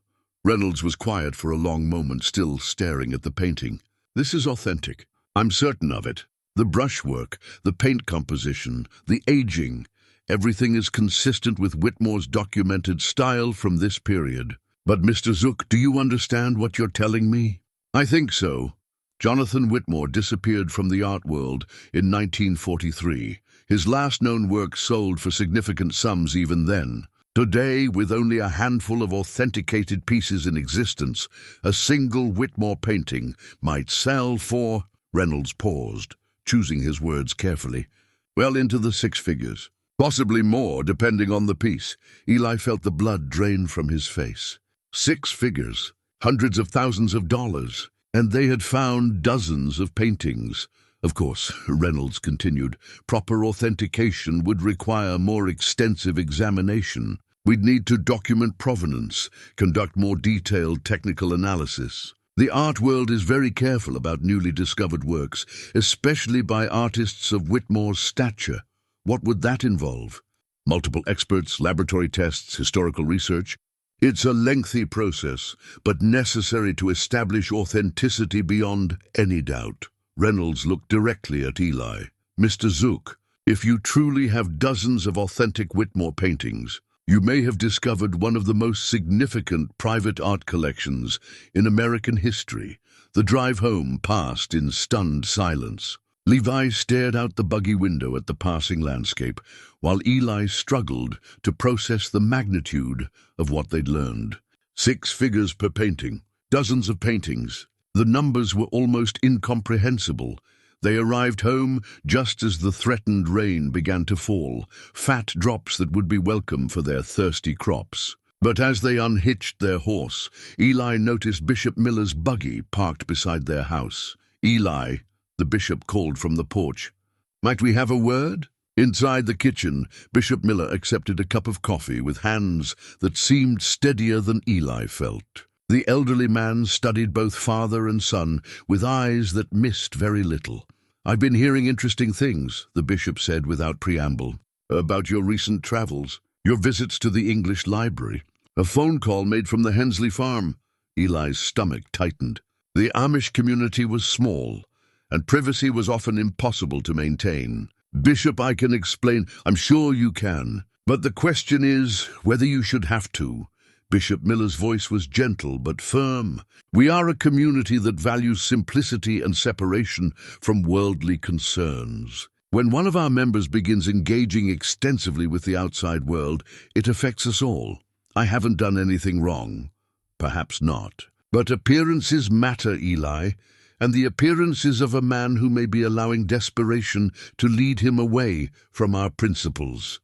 Reynolds was quiet for a long moment, still staring at the painting. This is authentic. I'm certain of it. The brushwork, the paint composition, the aging, everything is consistent with Whitmore's documented style from this period. But Mr. Zook, do you understand what you're telling me? I think so. Jonathan Whitmore disappeared from the art world in 1943. His last known work sold for significant sums even then. Today, with only a handful of authenticated pieces in existence, a single Whitmore painting might sell for... Reynolds paused, choosing his words carefully. Well into the six figures. Possibly more, depending on the piece. Eli felt the blood drain from his face. 6 figures, hundreds of thousands of dollars, and they had found dozens of paintings. Of course, Reynolds continued, proper authentication would require more extensive examination. We'd need to document provenance, conduct more detailed technical analysis. The art world is very careful about newly discovered works, especially by artists of Whitmore's stature. What would that involve? Multiple experts, laboratory tests, historical research? It's a lengthy process, but necessary to establish authenticity beyond any doubt. Reynolds looked directly at Eli. Mr. Zook, if you truly have dozens of authentic Whitmore paintings, you may have discovered one of the most significant private art collections in American history. The drive home passed in stunned silence. Levi stared out the buggy window at the passing landscape, while Eli struggled to process the magnitude of what they'd learned. 6 figures per painting, dozens of paintings. The numbers were almost incomprehensible. They arrived home just as the threatened rain began to fall, fat drops that would be welcome for their thirsty crops. But as they unhitched their horse, Eli noticed Bishop Miller's buggy parked beside their house. Eli, the bishop called from the porch. Might we have a word? Inside the kitchen, Bishop Miller accepted a cup of coffee with hands that seemed steadier than Eli felt. The elderly man studied both father and son with eyes that missed very little. I've been hearing interesting things, the bishop said without preamble, about your recent travels, your visits to the English library. A phone call made from the Hensley farm. Eli's stomach tightened. The Amish community was small, and privacy was often impossible to maintain. Bishop, I can explain. I'm sure you can. But the question is whether you should have to. Bishop Miller's voice was gentle but firm. We are a community that values simplicity and separation from worldly concerns. When one of our members begins engaging extensively with the outside world, it affects us all. I haven't done anything wrong. Perhaps not. But appearances matter, Eli, and the appearances of a man who may be allowing desperation to lead him away from our principles.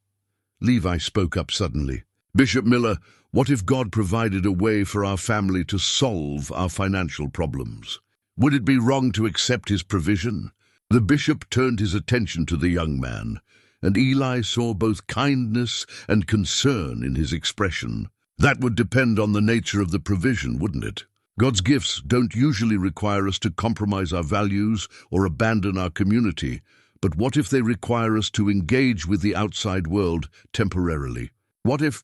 Levi spoke up suddenly. Bishop Miller, what if God provided a way for our family to solve our financial problems? Would it be wrong to accept his provision? The bishop turned his attention to the young man, and Eli saw both kindness and concern in his expression. That would depend on the nature of the provision, wouldn't it? God's gifts don't usually require us to compromise our values or abandon our community, but what if they require us to engage with the outside world temporarily? What if...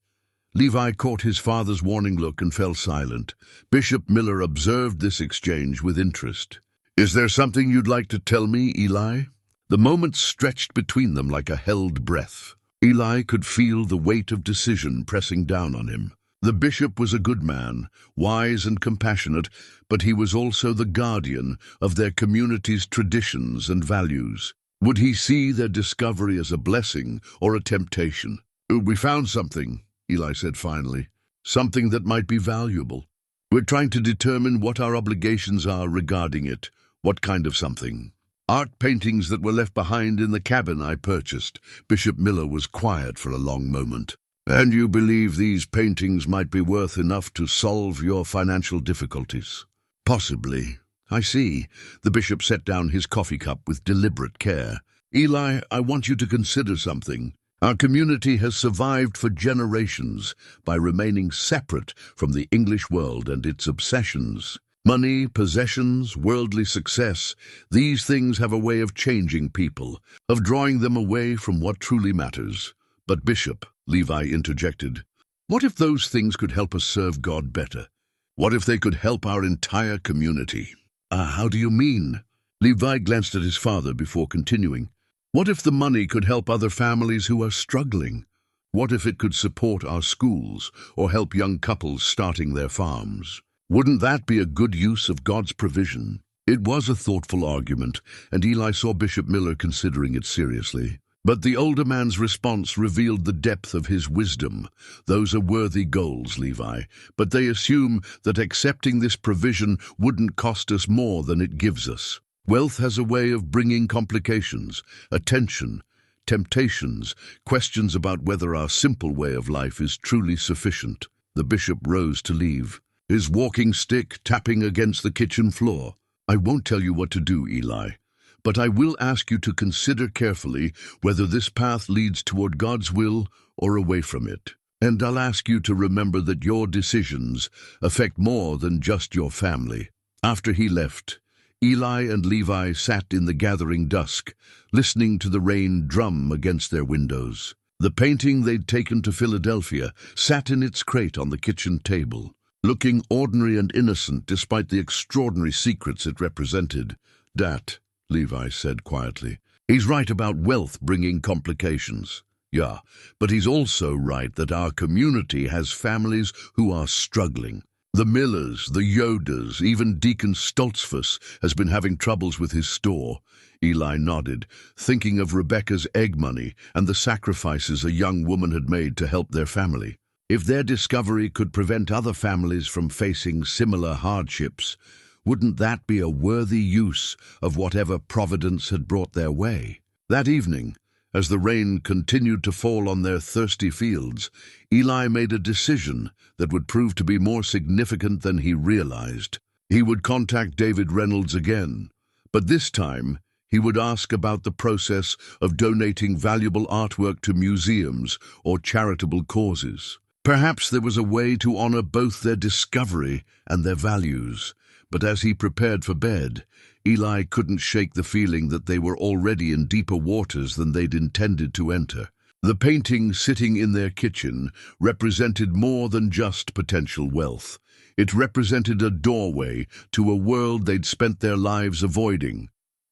Levi caught his father's warning look and fell silent. Bishop Miller observed this exchange with interest. Is there something you'd like to tell me, Eli? The moments stretched between them like a held breath. Eli could feel the weight of decision pressing down on him. The bishop was a good man, wise and compassionate, but he was also the guardian of their community's traditions and values. Would he see their discovery as a blessing or a temptation? We found something, Eli said finally. Something that might be valuable. We're trying to determine what our obligations are regarding it. What kind of something? Art paintings that were left behind in the cabin I purchased. Bishop Miller was quiet for a long moment. And you believe these paintings might be worth enough to solve your financial difficulties? Possibly. I see. The bishop set down his coffee cup with deliberate care. Eli, I want you to consider something. Our community has survived for generations by remaining separate from the English world and its obsessions. Money, possessions, worldly success, these things have a way of changing people, of drawing them away from what truly matters. But Bishop, Levi interjected, what if those things could help us serve God better? What if they could help our entire community? How do you mean? Levi glanced at his father before continuing. What if the money could help other families who are struggling? What if it could support our schools or help young couples starting their farms? Wouldn't that be a good use of God's provision? It was a thoughtful argument, and Eli saw Bishop Miller considering it seriously. But the older man's response revealed the depth of his wisdom. Those are worthy goals, Levi, but they assume that accepting this provision wouldn't cost us more than it gives us. Wealth has a way of bringing complications, attention, temptations, questions about whether our simple way of life is truly sufficient. The bishop rose to leave, his walking stick tapping against the kitchen floor. I won't tell you what to do, Eli, but I will ask you to consider carefully whether this path leads toward God's will or away from it. And I'll ask you to remember that your decisions affect more than just your family. After he left, Eli and Levi sat in the gathering dusk, listening to the rain drum against their windows. The painting they'd taken to Philadelphia sat in its crate on the kitchen table, looking ordinary and innocent despite the extraordinary secrets it represented. "That," Levi said quietly. "He's right about wealth bringing complications. Yeah, but he's also right that our community has families who are struggling. The Millers, the Yoders, even Deacon Stoltzfus has been having troubles with his store." Eli nodded, thinking of Rebecca's egg money and the sacrifices a young woman had made to help their family. If their discovery could prevent other families from facing similar hardships, wouldn't that be a worthy use of whatever Providence had brought their way? That evening, as the rain continued to fall on their thirsty fields, Eli made a decision that would prove to be more significant than he realized. He would contact David Reynolds again, but this time he would ask about the process of donating valuable artwork to museums or charitable causes. Perhaps there was a way to honor both their discovery and their values, but as he prepared for bed, Eli couldn't shake the feeling that they were already in deeper waters than they'd intended to enter. The painting sitting in their kitchen represented more than just potential wealth. It represented a doorway to a world they'd spent their lives avoiding.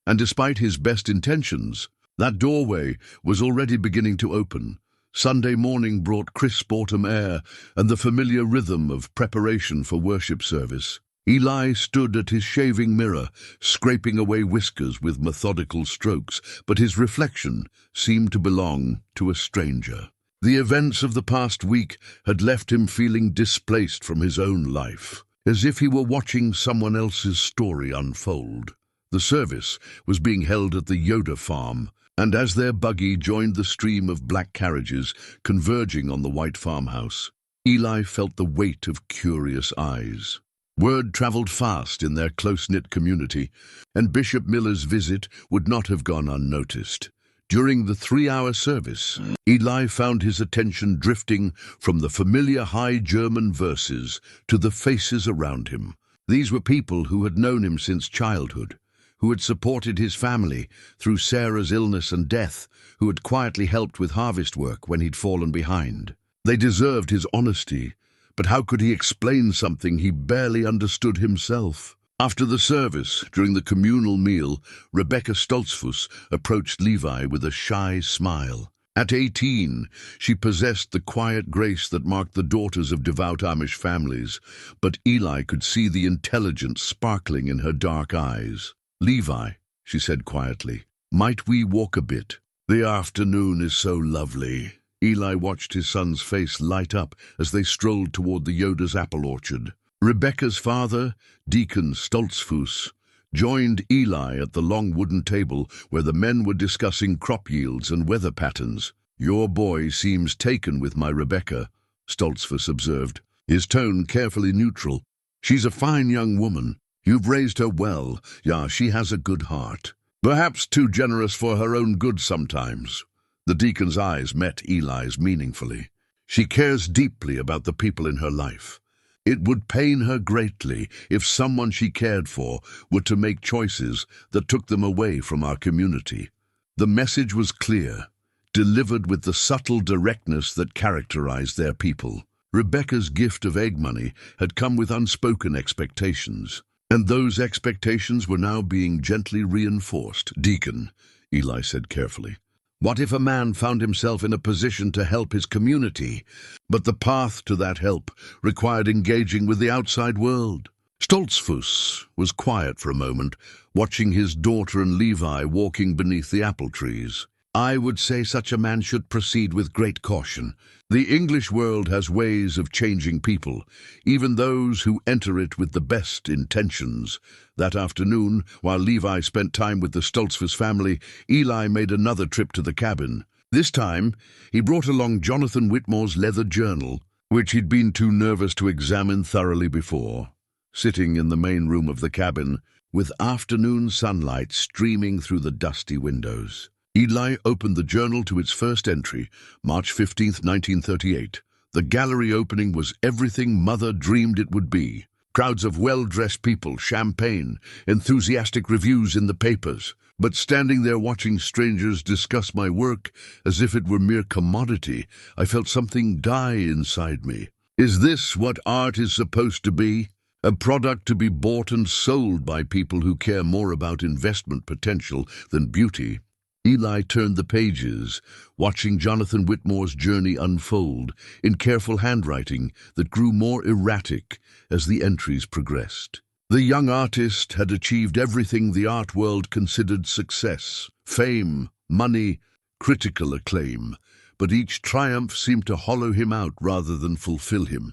And despite his best intentions, that doorway was already beginning to open. Sunday morning brought crisp autumn air and the familiar rhythm of preparation for worship service. Eli stood at his shaving mirror, scraping away whiskers with methodical strokes, but his reflection seemed to belong to a stranger. The events of the past week had left him feeling displaced from his own life, as if he were watching someone else's story unfold. The service was being held at the Yoder farm, and as their buggy joined the stream of black carriages converging on the white farmhouse, Eli felt the weight of curious eyes. Word traveled fast in their close-knit community, and Bishop Miller's visit would not have gone unnoticed. During the 3-hour service, Eli found his attention drifting from the familiar High German verses to the faces around him. These were people who had known him since childhood, who had supported his family through Sarah's illness and death, who had quietly helped with harvest work when he'd fallen behind. They deserved his honesty, but how could he explain something he barely understood himself? After the service, during the communal meal, Rebecca Stoltzfus approached Levi with a shy smile. At 18, she possessed the quiet grace that marked the daughters of devout Amish families, but Eli could see the intelligence sparkling in her dark eyes. "Levi," she said quietly, "might we walk a bit? The afternoon is so lovely." Eli watched his son's face light up as they strolled toward the Yoda's apple orchard. Rebecca's father, Deacon Stoltzfus, joined Eli at the long wooden table where the men were discussing crop yields and weather patterns. "Your boy seems taken with my Rebecca," Stoltzfus observed, his tone carefully neutral. "She's a fine young woman. You've raised her well. Yeah, she has a good heart. Perhaps too generous for her own good sometimes." The deacon's eyes met Eli's meaningfully. "She cares deeply about the people in her life. It would pain her greatly if someone she cared for were to make choices that took them away from our community." The message was clear, delivered with the subtle directness that characterized their people. Rebecca's gift of egg money had come with unspoken expectations, and those expectations were now being gently reinforced. "Deacon," Eli said carefully, "what if a man found himself in a position to help his community, but the path to that help required engaging with the outside world?" Stoltzfus was quiet for a moment, watching his daughter and Levi walking beneath the apple trees. "I would say such a man should proceed with great caution. The English world has ways of changing people, even those who enter it with the best intentions." That afternoon, while Levi spent time with the Stoltzfus family, Eli made another trip to the cabin. This time, he brought along Jonathan Whitmore's leather journal, which he'd been too nervous to examine thoroughly before. Sitting in the main room of the cabin, with afternoon sunlight streaming through the dusty windows, Eli opened the journal to its first entry, March 15th, 1938. The gallery opening was everything Mother dreamed it would be. Crowds of well-dressed people, champagne, enthusiastic reviews in the papers. But standing there watching strangers discuss my work as if it were mere commodity, I felt something die inside me. Is this what art is supposed to be? A product to be bought and sold by people who care more about investment potential than beauty? Eli turned the pages, watching Jonathan Whitmore's journey unfold in careful handwriting that grew more erratic as the entries progressed. The young artist had achieved everything the art world considered success: fame, money, critical acclaim. But each triumph seemed to hollow him out rather than fulfill him.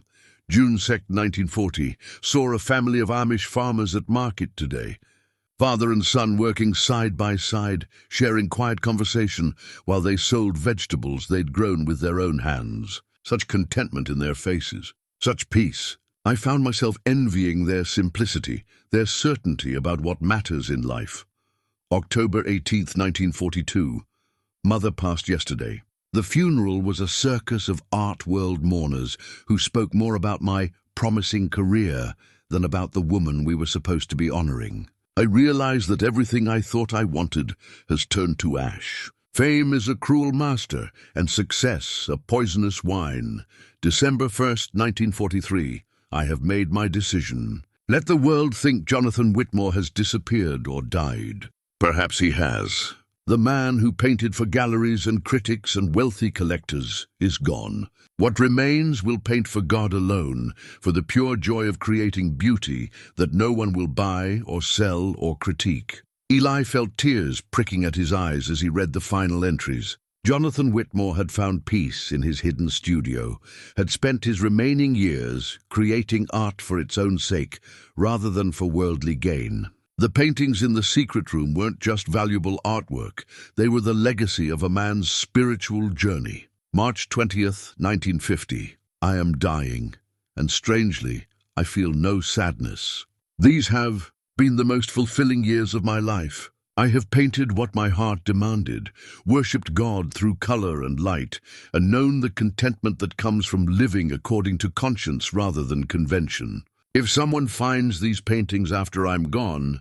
June 2nd, 1940, saw a family of Amish farmers at market today. Father and son working side by side, sharing quiet conversation while they sold vegetables they'd grown with their own hands. Such contentment in their faces, such peace. I found myself envying their simplicity, their certainty about what matters in life. October 18th, 1942. Mother passed yesterday. The funeral was a circus of art world mourners who spoke more about my promising career than about the woman we were supposed to be honoring. I realized that everything I thought I wanted has turned to ash. Fame is a cruel master, and success a poisonous wine. December 1st, 1943. I have made my decision. Let the world think Jonathan Whitmore has disappeared or died. Perhaps he has. The man who painted for galleries and critics and wealthy collectors is gone. What remains will paint for God alone, for the pure joy of creating beauty that no one will buy or sell or critique. Eli felt tears pricking at his eyes as he read the final entries. Jonathan Whitmore had found peace in his hidden studio, had spent his remaining years creating art for its own sake rather than for worldly gain. The paintings in the secret room weren't just valuable artwork, they were the legacy of a man's spiritual journey. March 20th, 1950. I am dying, and strangely, I feel no sadness. These have been the most fulfilling years of my life. I have painted what my heart demanded, worshipped God through color and light, and known the contentment that comes from living according to conscience rather than convention. If someone finds these paintings after I'm gone,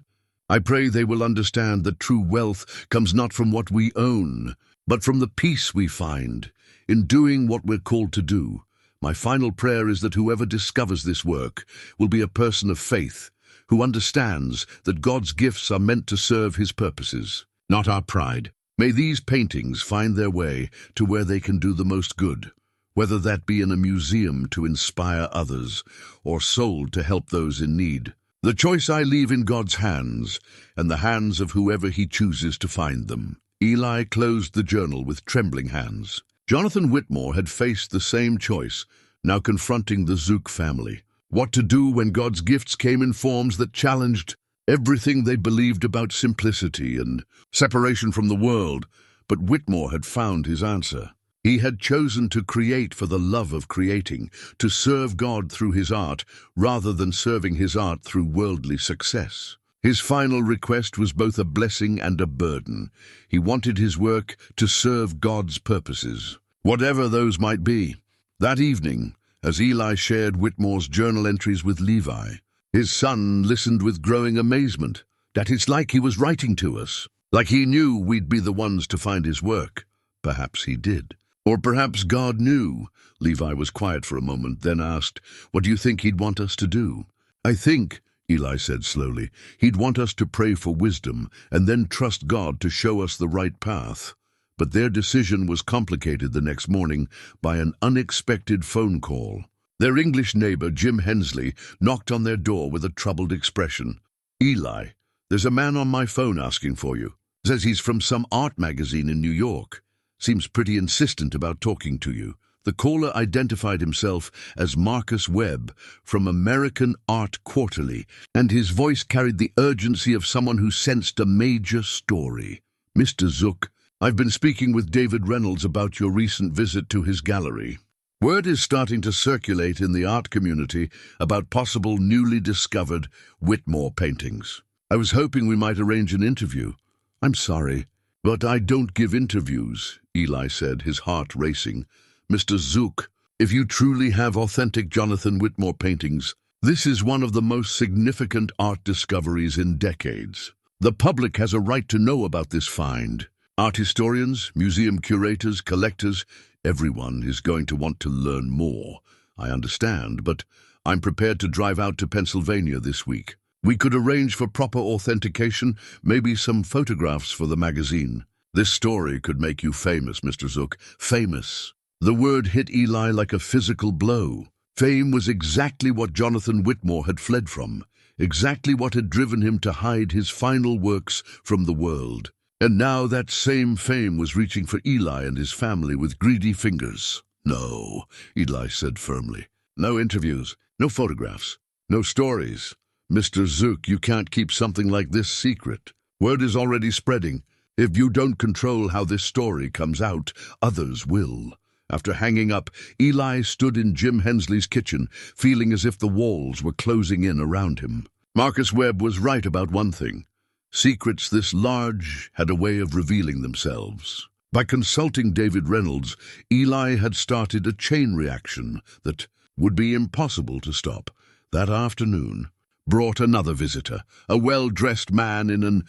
I pray they will understand that true wealth comes not from what we own, but from the peace we find in doing what we're called to do. My final prayer is that whoever discovers this work will be a person of faith, who understands that God's gifts are meant to serve his purposes, not our pride. May these paintings find their way to where they can do the most good, whether that be in a museum to inspire others or sold to help those in need. The choice I leave in God's hands and the hands of whoever he chooses to find them. Eli closed the journal with trembling hands. Jonathan Whitmore had faced the same choice, now confronting the Zook family. What to do when God's gifts came in forms that challenged everything they believed about simplicity and separation from the world. But Whitmore had found his answer. He had chosen to create for the love of creating, to serve God through his art, rather than serving his art through worldly success. His final request was both a blessing and a burden. He wanted his work to serve God's purposes, whatever those might be. That evening, as Eli shared Whitmore's journal entries with Levi, his son listened with growing amazement. That it's like he was writing to us, like he knew we'd be the ones to find his work. Perhaps he did. Or perhaps God knew. Levi was quiet for a moment, then asked, "What do you think he'd want us to do?" "I think," Eli said slowly, "he'd want us to pray for wisdom and then trust God to show us the right path." But their decision was complicated the next morning by an unexpected phone call. Their English neighbor, Jim Hensley, knocked on their door with a troubled expression. "Eli, there's a man on my phone asking for you. Says he's from some art magazine in New York. Seems pretty insistent about talking to you." The caller identified himself as Marcus Webb from American Art Quarterly, and his voice carried the urgency of someone who sensed a major story. "Mr. Zook, I've been speaking with David Reynolds about your recent visit to his gallery. Word is starting to circulate in the art community about possible newly discovered Whitmore paintings. I was hoping we might arrange an interview." "I'm sorry, but I don't give interviews," Eli said, his heart racing. "Mr. Zook, if you truly have authentic Jonathan Whitmore paintings, this is one of the most significant art discoveries in decades. The public has a right to know about this find. Art historians, museum curators, collectors, everyone is going to want to learn more. I understand, but I'm prepared to drive out to Pennsylvania this week. We could arrange for proper authentication, maybe some photographs for the magazine. This story could make you famous, Mr. Zook. Famous." The word hit Eli like a physical blow. Fame was exactly what Jonathan Whitmore had fled from, exactly what had driven him to hide his final works from the world. And now that same fame was reaching for Eli and his family with greedy fingers. "No," Eli said firmly. "No interviews, no photographs, no stories. Mr. Zook, you can't keep something like this secret. Word is already spreading. If you don't control how this story comes out, others will." After hanging up, Eli stood in Jim Hensley's kitchen, feeling as if the walls were closing in around him. Marcus Webb was right about one thing. Secrets this large had a way of revealing themselves. By consulting David Reynolds, Eli had started a chain reaction that would be impossible to stop. That afternoon brought another visitor, a well-dressed man in an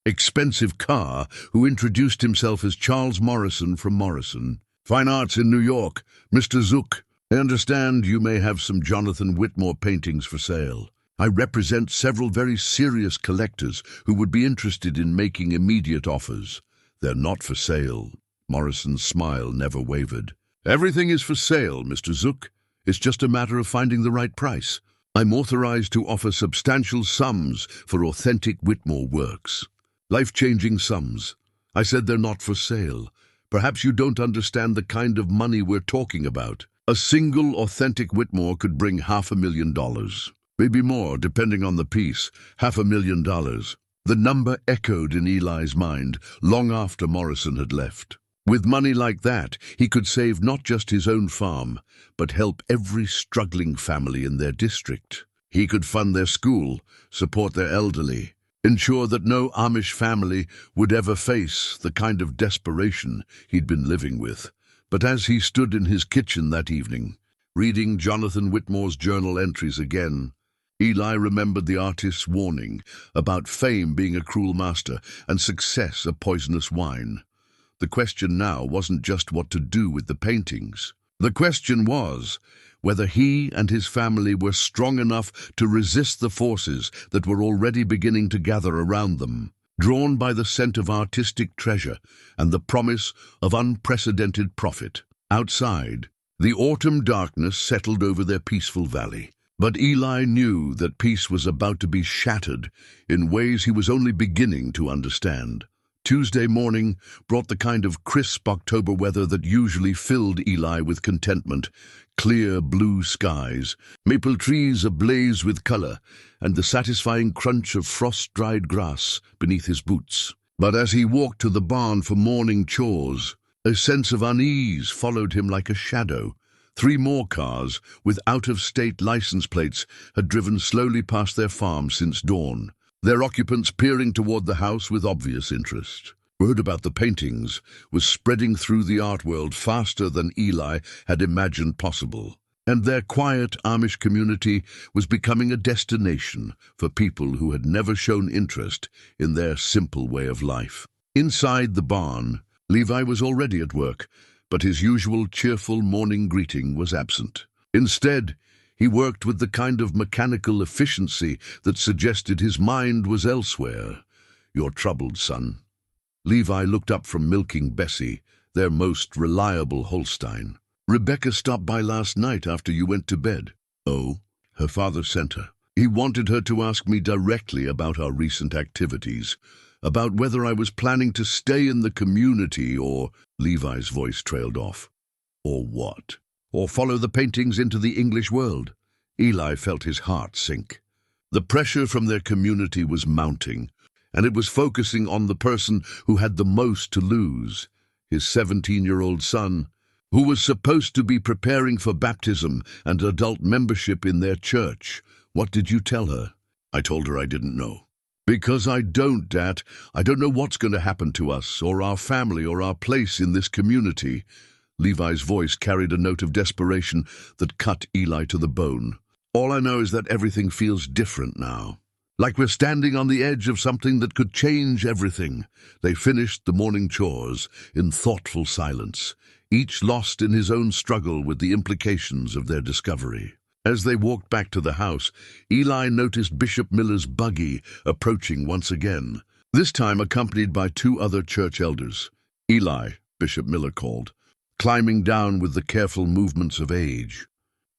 expensive car who introduced himself as Charles Morrison from Morrison. "Fine Arts in New York, Mr. Zook. I understand you may have some Jonathan Whitmore paintings for sale. I represent several very serious collectors who would be interested in making immediate offers. They're not for sale." Morrison's smile never wavered. "Everything is for sale, Mr. Zook. It's just a matter of finding the right price. I'm authorized to offer substantial sums for authentic Whitmore works. Life-changing sums. I said they're not for sale. Perhaps you don't understand the kind of money we're talking about. A single authentic Whitmore could bring $500,000. Maybe more, depending on the piece. $500,000. The number echoed in Eli's mind long after Morrison had left. With money like that, he could save not just his own farm, but help every struggling family in their district. He could fund their school, support their elderly, ensure that no Amish family would ever face the kind of desperation he'd been living with. But as he stood in his kitchen that evening, reading Jonathan Whitmore's journal entries again, Eli remembered the artist's warning about fame being a cruel master and success a poisonous wine. The question now wasn't just what to do with the paintings. The question was whether he and his family were strong enough to resist the forces that were already beginning to gather around them, drawn by the scent of artistic treasure and the promise of unprecedented profit. Outside, the autumn darkness settled over their peaceful valley. But Eli knew that peace was about to be shattered in ways he was only beginning to understand. Tuesday morning brought the kind of crisp October weather that usually filled Eli with contentment. Clear blue skies, maple trees ablaze with color, and the satisfying crunch of frost-dried grass beneath his boots. But as he walked to the barn for morning chores, a sense of unease followed him like a shadow. 3 more cars with out-of-state license plates had driven slowly past their farm since dawn, their occupants peering toward the house with obvious interest. Word about the paintings was spreading through the art world faster than Eli had imagined possible, and their quiet Amish community was becoming a destination for people who had never shown interest in their simple way of life. Inside the barn, Levi was already at work, but his usual cheerful morning greeting was absent. Instead, he worked with the kind of mechanical efficiency that suggested his mind was elsewhere. "You're troubled, son." Levi looked up from milking Bessie, their most reliable Holstein. "Rebecca stopped by last night after you went to bed." "Oh?" "Her father sent her. He wanted her to ask me directly about our recent activities, about whether I was planning to stay in the community or—" Levi's voice trailed off. "Or what? Or follow the paintings into the English world?" Eli felt his heart sink. The pressure from their community was mounting, and it was focusing on the person who had the most to lose, his 17-year-old son, who was supposed to be preparing for baptism and adult membership in their church. "What did you tell her?" "I told her I didn't know." "Because I don't, Dad. I don't know what's going to happen to us, or our family, or our place in this community." Levi's voice carried a note of desperation that cut Eli to the bone. "All I know is that everything feels different now. Like we're standing on the edge of something that could change everything." They finished the morning chores in thoughtful silence, each lost in his own struggle with the implications of their discovery. As they walked back to the house, Eli noticed Bishop Miller's buggy approaching once again, this time accompanied by 2 other church elders. "Eli," Bishop Miller called, climbing down with the careful movements of age.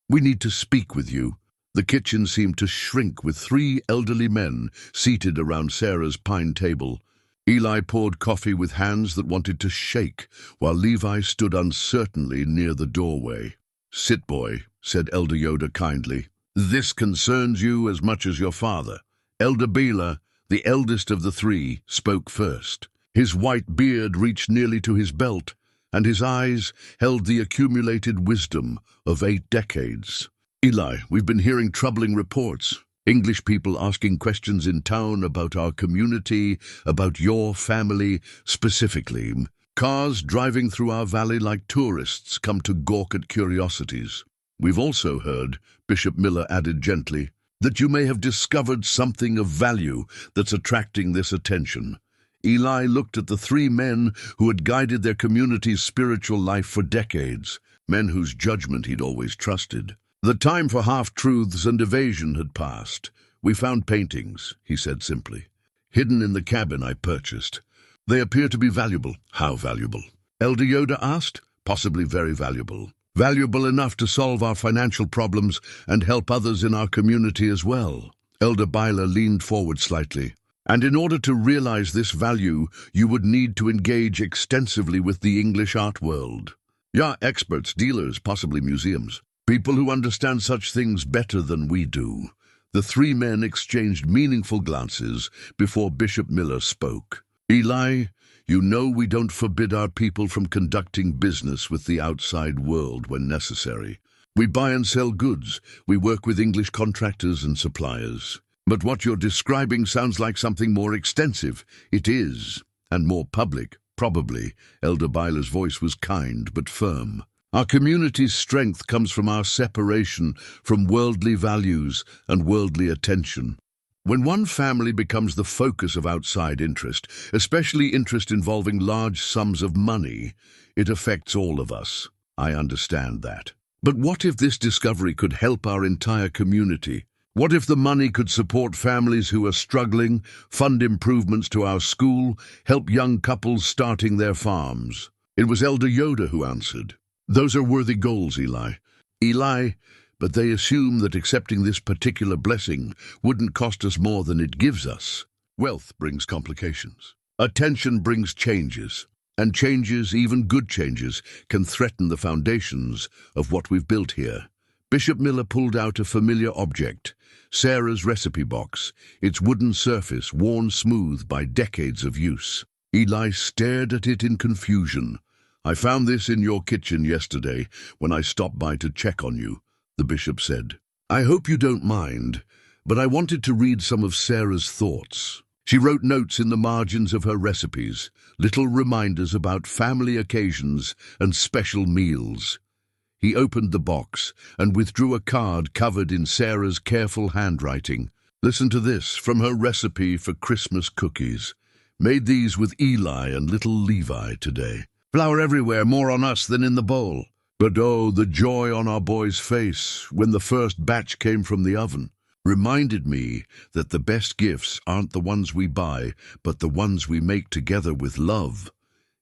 "We need to speak with you." The kitchen seemed to shrink with 3 elderly men seated around Sarah's pine table. Eli poured coffee with hands that wanted to shake, while Levi stood uncertainly near the doorway. "Sit, boy," said Elder Yoda kindly. "This concerns you as much as your father." Elder Bela, the eldest of the 3, spoke first. His white beard reached nearly to his belt, and his eyes held the accumulated wisdom of 8 decades. "Eli, we've been hearing troubling reports. English people asking questions in town about our community, about your family specifically. Cars driving through our valley like tourists come to gawk at curiosities. We've also heard," Bishop Miller added gently, "that you may have discovered something of value that's attracting this attention." Eli looked at the 3 men who had guided their community's spiritual life for decades, men whose judgment he'd always trusted. The time for half-truths and evasion had passed. "We found paintings," he said simply, "hidden in the cabin I purchased. They appear to be valuable." "How valuable?" Elder Yoda asked. "Possibly very valuable. Valuable enough to solve our financial problems and help others in our community as well." Elder Bela leaned forward slightly. "And in order to realize this value, you would need to engage extensively with the English art world. Yeah, experts, dealers, possibly museums. People who understand such things better than we do." The 3 men exchanged meaningful glances before Bishop Miller spoke. "Eli, you know we don't forbid our people from conducting business with the outside world when necessary. We buy and sell goods. We work with English contractors and suppliers. But what you're describing sounds like something more extensive." "It is, and more public, probably." Elder Byler's voice was kind but firm. "Our community's strength comes from our separation from worldly values and worldly attention. When one family becomes the focus of outside interest, especially interest involving large sums of money, it affects all of us. I understand that. But what if this discovery could help our entire community? What if the money could support families who are struggling, fund improvements to our school, help young couples starting their farms?" It was Elder Yoda who answered. "Those are worthy goals, Eli. But they assume that accepting this particular blessing wouldn't cost us more than it gives us. Wealth brings complications. Attention brings changes, and changes, even good changes, can threaten the foundations of what we've built here. Bishop Miller pulled out a familiar object, Sarah's recipe box, its wooden surface worn smooth by decades of use. Eli stared at it in confusion. "I found this in your kitchen yesterday when I stopped by to check on you," the bishop said. "I hope you don't mind, but I wanted to read some of Sarah's thoughts." She wrote notes in the margins of her recipes, little reminders about family occasions and special meals. He opened the box and withdrew a card covered in Sarah's careful handwriting. "Listen to this from her recipe for Christmas cookies. Made these with Eli and little Levi today. Flour everywhere, more on us than in the bowl. But oh, the joy on our boy's face when the first batch came from the oven. Reminded me that the best gifts aren't the ones we buy, but the ones we make together with love."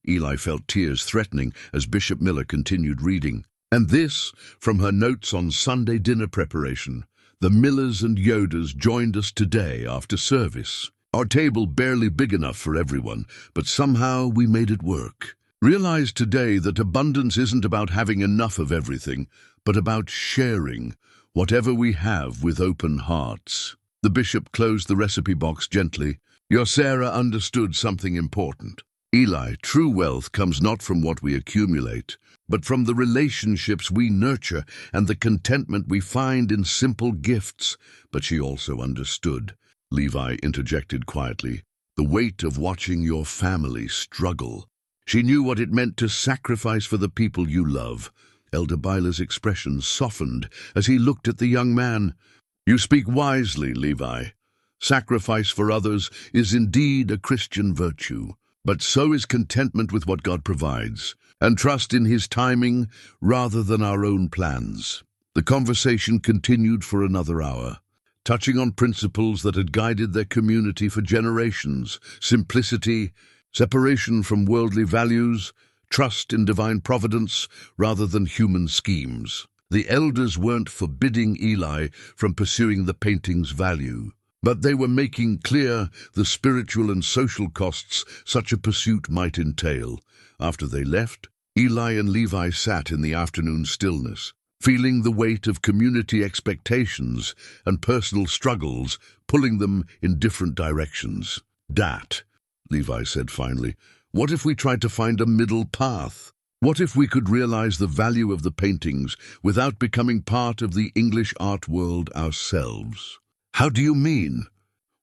Eli felt tears threatening as Bishop Miller continued reading. And this from her notes on Sunday dinner preparation. "The Millers and Yoders joined us today after service. Our table barely big enough for everyone, but somehow we made it work. Realize today that abundance isn't about having enough of everything, but about sharing whatever we have with open hearts." The bishop closed the recipe box gently. "Your Sarah understood something important. Eli, true wealth comes not from what we accumulate, but from the relationships we nurture and the contentment we find in simple gifts." But she also understood, Levi interjected quietly, "the weight of watching your family struggle. She knew what it meant to sacrifice for the people you love." Elder Byler's expression softened as he looked at the young man. "You speak wisely, Levi. Sacrifice for others is indeed a Christian virtue, but so is contentment with what God provides, and trust in His timing rather than our own plans." The conversation continued for another hour, touching on principles that had guided their community for generations: simplicity, separation from worldly values, trust in divine providence rather than human schemes. The elders weren't forbidding Eli from pursuing the painting's value, but they were making clear the spiritual and social costs such a pursuit might entail. After they left, Eli and Levi sat in the afternoon stillness, feeling the weight of community expectations and personal struggles pulling them in different directions. "Dat," Levi said finally, "what if we tried to find a middle path? What if we could realize the value of the paintings without becoming part of the English art world ourselves?" "How do you mean?"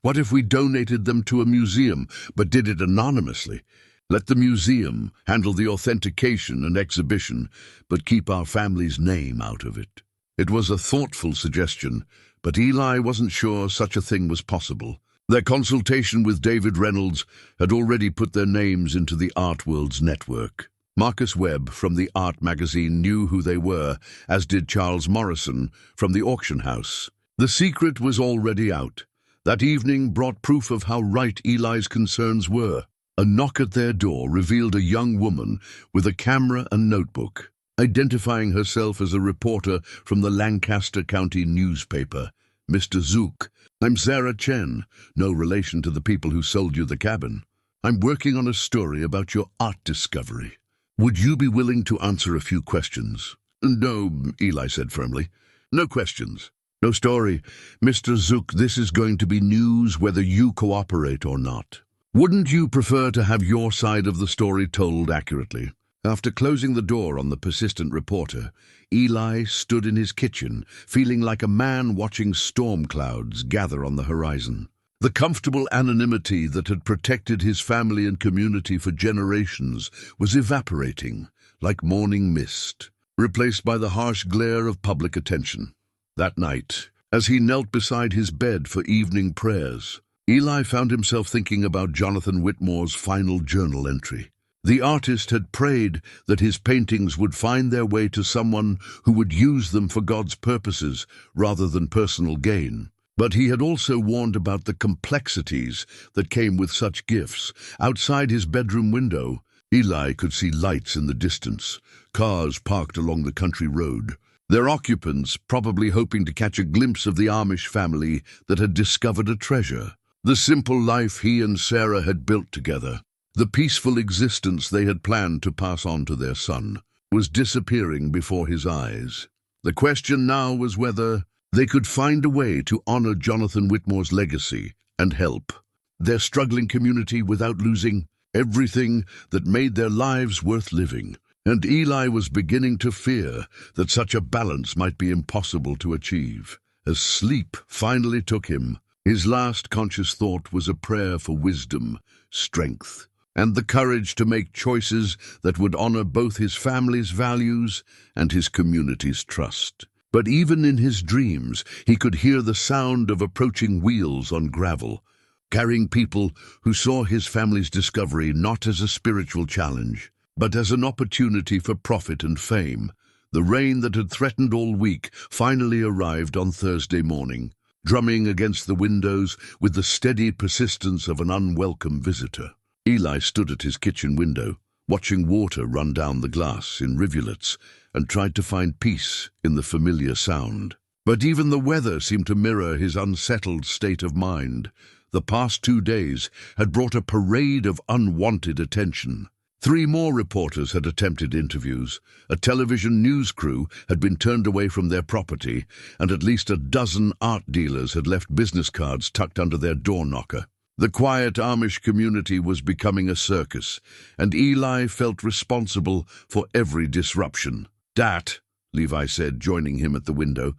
"What if we donated them to a museum, but did it anonymously? Let the museum handle the authentication and exhibition, but keep our family's name out of it." It was a thoughtful suggestion, but Eli wasn't sure such a thing was possible. Their consultation with David Reynolds had already put their names into the art world's network. Marcus Webb from the art magazine knew who they were, as did Charles Morrison from the auction house. The secret was already out. That evening brought proof of how right Eli's concerns were. A knock at their door revealed a young woman with a camera and notebook, identifying herself as a reporter from the Lancaster County newspaper. "Mr. Zook, I'm Sarah Chen, no relation to the people who sold you the cabin. I'm working on a story about your art discovery. Would you be willing to answer a few questions?" "No," Eli said firmly. "No questions. No story. Mr. Zook, this is going to be news whether you cooperate or not. Wouldn't you prefer to have your side of the story told accurately?" After closing the door on the persistent reporter, Eli stood in his kitchen, feeling like a man watching storm clouds gather on the horizon. The comfortable anonymity that had protected his family and community for generations was evaporating, like morning mist, replaced by the harsh glare of public attention. That night, as he knelt beside his bed for evening prayers, Eli found himself thinking about Jonathan Whitmore's final journal entry. The artist had prayed that his paintings would find their way to someone who would use them for God's purposes rather than personal gain. But he had also warned about the complexities that came with such gifts. Outside his bedroom window, Eli could see lights in the distance, cars parked along the country road, their occupants probably hoping to catch a glimpse of the Amish family that had discovered a treasure. The simple life he and Sarah had built together, the peaceful existence they had planned to pass on to their son, was disappearing before his eyes. The question now was whether they could find a way to honor Jonathan Whitmore's legacy and help their struggling community without losing everything that made their lives worth living. And Eli was beginning to fear that such a balance might be impossible to achieve. As sleep finally took him, his last conscious thought was a prayer for wisdom, strength, and the courage to make choices that would honor both his family's values and his community's trust. But even in his dreams, he could hear the sound of approaching wheels on gravel, carrying people who saw his family's discovery not as a spiritual challenge, but as an opportunity for profit and fame. The rain that had threatened all week finally arrived on Thursday morning, drumming against the windows with the steady persistence of an unwelcome visitor. Eli stood at his kitchen window, watching water run down the glass in rivulets, and tried to find peace in the familiar sound. But even the weather seemed to mirror his unsettled state of mind. The past 2 days had brought a parade of unwanted attention. 3 more reporters had attempted interviews, a television news crew had been turned away from their property, and at least a dozen art dealers had left business cards tucked under their door knocker. The quiet Amish community was becoming a circus, and Eli felt responsible for every disruption. "Dad," Levi said, joining him at the window,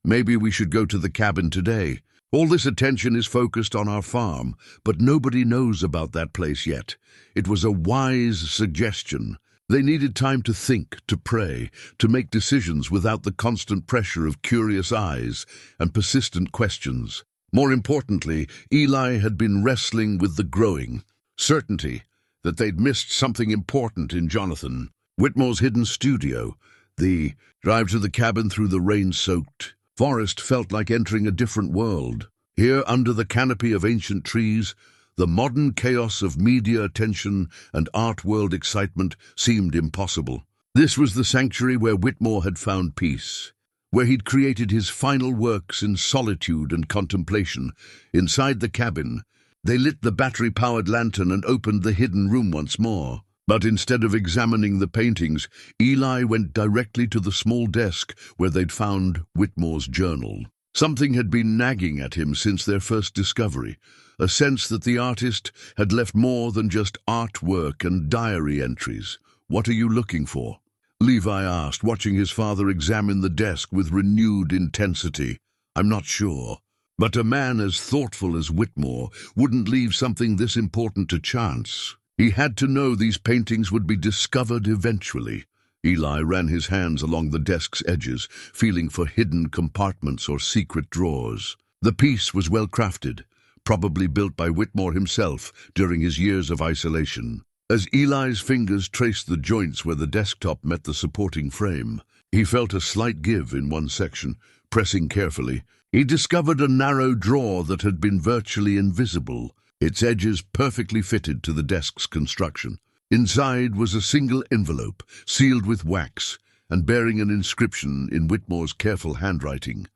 "maybe we should go to the cabin today. All this attention is focused on our farm, but nobody knows about that place yet." It was a wise suggestion. They needed time to think, to pray, to make decisions without the constant pressure of curious eyes and persistent questions. More importantly, Eli had been wrestling with the growing certainty that they'd missed something important in Jonathan Whitmore's hidden studio. The drive to the cabin through the rain-soaked forest felt like entering a different world. Here, under the canopy of ancient trees, the modern chaos of media attention and art world excitement seemed impossible. This was the sanctuary where Whitmore had found peace, where he'd created his final works in solitude and contemplation. Inside the cabin, they lit the battery-powered lantern and opened the hidden room once more. But instead of examining the paintings, Eli went directly to the small desk where they'd found Whitmore's journal. Something had been nagging at him since their first discovery, a sense that the artist had left more than just artwork and diary entries. "What are you looking for?" Levi asked, watching his father examine the desk with renewed intensity. "I'm not sure. But a man as thoughtful as Whitmore wouldn't leave something this important to chance. He had to know these paintings would be discovered eventually." Eli ran his hands along the desk's edges, feeling for hidden compartments or secret drawers. The piece was well crafted, probably built by Whitmore himself during his years of isolation. As Eli's fingers traced the joints where the desktop met the supporting frame, he felt a slight give in one section. Pressing carefully, he discovered a narrow drawer that had been virtually invisible, its edges perfectly fitted to the desk's construction. Inside was a single envelope, sealed with wax, and bearing an inscription in Whitmore's careful handwriting.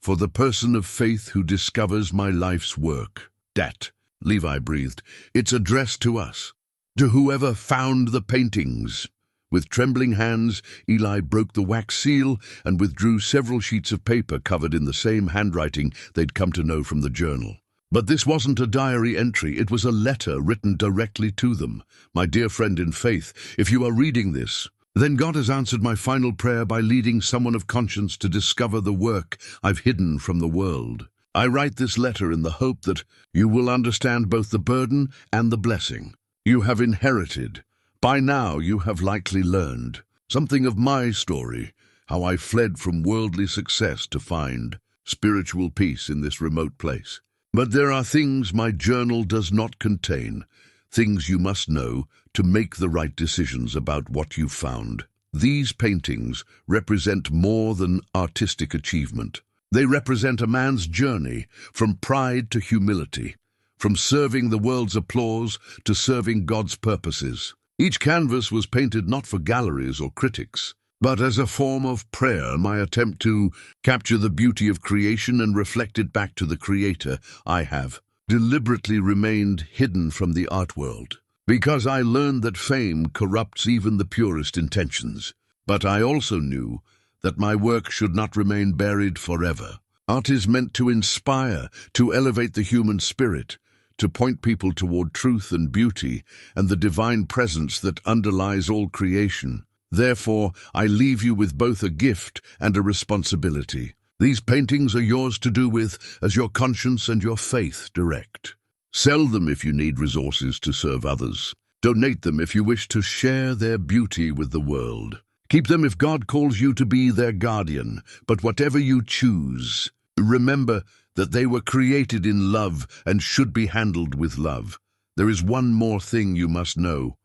"For the person of faith who discovers my life's work." "Dat," Levi breathed. "It's addressed to us, to whoever found the paintings." With trembling hands, Eli broke the wax seal and withdrew several sheets of paper covered in the same handwriting they'd come to know from the journal. But this wasn't a diary entry, it was a letter written directly to them. "My dear friend in faith, if you are reading this, then God has answered my final prayer by leading someone of conscience to discover the work I've hidden from the world. I write this letter in the hope that you will understand both the burden and the blessing you have inherited. By now you have likely learned something of my story, how I fled from worldly success to find spiritual peace in this remote place. But there are things my journal does not contain, things you must know to make the right decisions about what you've found. These paintings represent more than artistic achievement. They represent a man's journey from pride to humility, from serving the world's applause to serving God's purposes. Each canvas was painted not for galleries or critics, but as a form of prayer, my attempt to capture the beauty of creation and reflect it back to the Creator. I have deliberately remained hidden from the art world, because I learned that fame corrupts even the purest intentions. But I also knew that my work should not remain buried forever. Art is meant to inspire, to elevate the human spirit, to point people toward truth and beauty and the divine presence that underlies all creation. Therefore, I leave you with both a gift and a responsibility. These paintings are yours to do with as your conscience and your faith direct. Sell them if you need resources to serve others. Donate them if you wish to share their beauty with the world. Keep them if God calls you to be their guardian. But whatever you choose, remember that they were created in love and should be handled with love. There is one more thing you must know.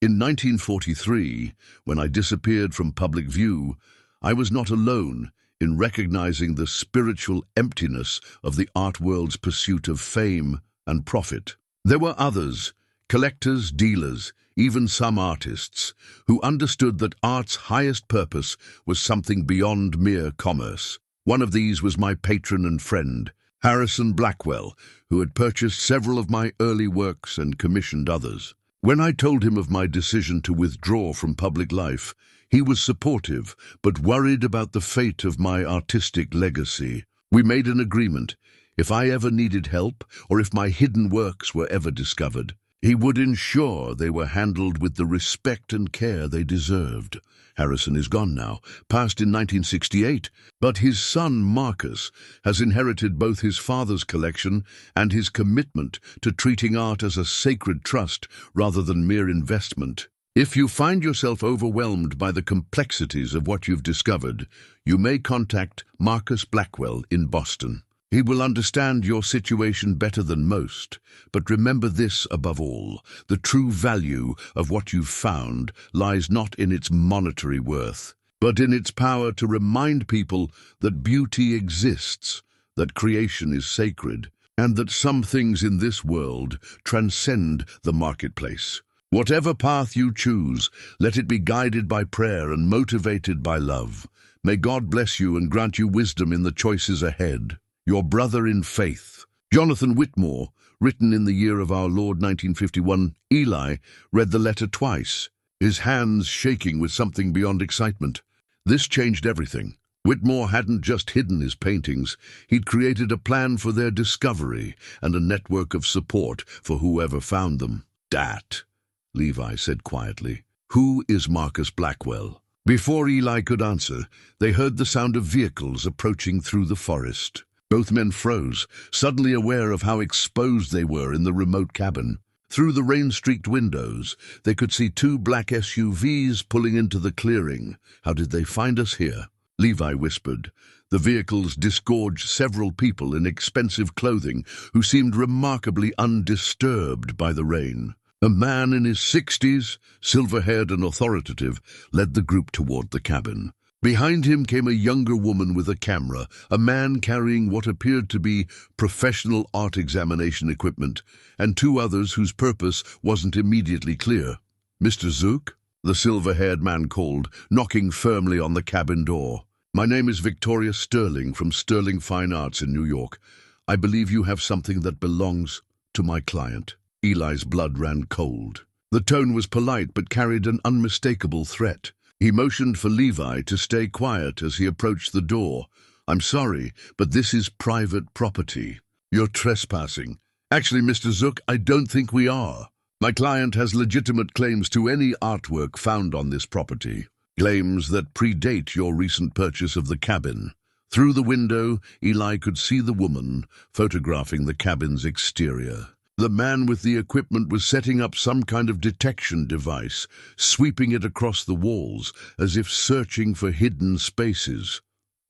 In 1943, when I disappeared from public view, I was not alone in recognizing the spiritual emptiness of the art world's pursuit of fame and profit. There were others, collectors, dealers, even some artists, who understood that art's highest purpose was something beyond mere commerce. One of these was my patron and friend, Harrison Blackwell, who had purchased several of my early works and commissioned others. When I told him of my decision to withdraw from public life, he was supportive, but worried about the fate of my artistic legacy. We made an agreement. If I ever needed help, or if my hidden works were ever discovered, he would ensure they were handled with the respect and care they deserved. Harrison is gone now, passed in 1968, but his son Marcus has inherited both his father's collection and his commitment to treating art as a sacred trust rather than mere investment. If you find yourself overwhelmed by the complexities of what you've discovered, you may contact Marcus Blackwell in Boston. He will understand your situation better than most, but remember this above all: the true value of what you've found lies not in its monetary worth, but in its power to remind people that beauty exists, that creation is sacred, and that some things in this world transcend the marketplace. Whatever path you choose, let it be guided by prayer and motivated by love. May God bless you and grant you wisdom in the choices ahead. Your brother in faith, Jonathan Whitmore, written in the year of our Lord 1951. Eli read the letter twice, his hands shaking with something beyond excitement. This changed everything. Whitmore hadn't just hidden his paintings, he'd created a plan for their discovery and a network of support for whoever found them. "Dat," Levi said quietly. "Who is Marcus Blackwell?" Before Eli could answer, they heard the sound of vehicles approaching through the forest. Both men froze, suddenly aware of how exposed they were in the remote cabin. Through the rain-streaked windows, they could see two black SUVs pulling into the clearing. "How did they find us here?" Levi whispered. The vehicles disgorged several people in expensive clothing who seemed remarkably undisturbed by the rain. A man in his 60s, silver-haired and authoritative, led the group toward the cabin. Behind him came a younger woman with a camera, a man carrying what appeared to be professional art examination equipment, and two others whose purpose wasn't immediately clear. "Mr. Zook?" the silver-haired man called, knocking firmly on the cabin door. "My name is Victoria Sterling from Sterling Fine Arts in New York. I believe you have something that belongs to my client." Eli's blood ran cold. The tone was polite but carried an unmistakable threat. He motioned for Levi to stay quiet as he approached the door. "I'm sorry, but this is private property. You're trespassing." "Actually, Mr. Zook, I don't think we are. My client has legitimate claims to any artwork found on this property, claims that predate your recent purchase of the cabin." Through the window, Eli could see the woman photographing the cabin's exterior. The man with the equipment was setting up some kind of detection device, sweeping it across the walls, as if searching for hidden spaces.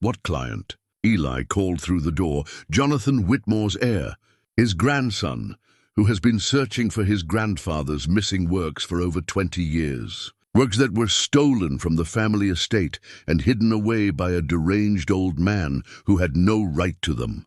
"What client?" Eli called through the door. "Jonathan Whitmore's heir, his grandson, who has been searching for his grandfather's missing works for over 20 years. Works that were stolen from the family estate and hidden away by a deranged old man who had no right to them."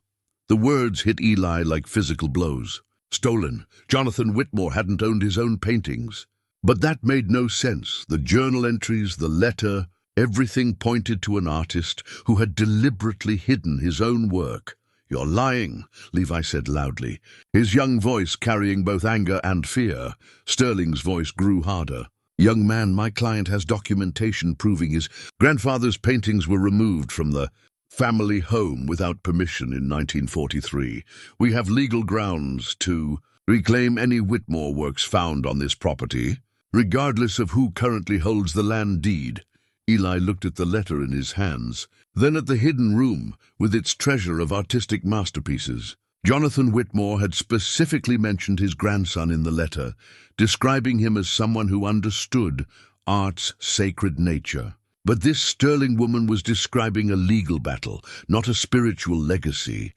The words hit Eli like physical blows. Stolen. Jonathan Whitmore hadn't owned his own paintings. But that made no sense. The journal entries, the letter, everything pointed to an artist who had deliberately hidden his own work. "You're lying," Levi said loudly, his young voice carrying both anger and fear. Sterling's voice grew harder. "Young man, my client has documentation proving his grandfather's paintings were removed from the family home without permission in 1943. We have legal grounds to reclaim any Whitmore works found on this property, regardless of who currently holds the land deed." Eli looked at the letter in his hands, then at the hidden room with its treasure of artistic masterpieces. Jonathan Whitmore had specifically mentioned his grandson in the letter, describing him as someone who understood art's sacred nature. But this Sterling woman was describing a legal battle, not a spiritual legacy.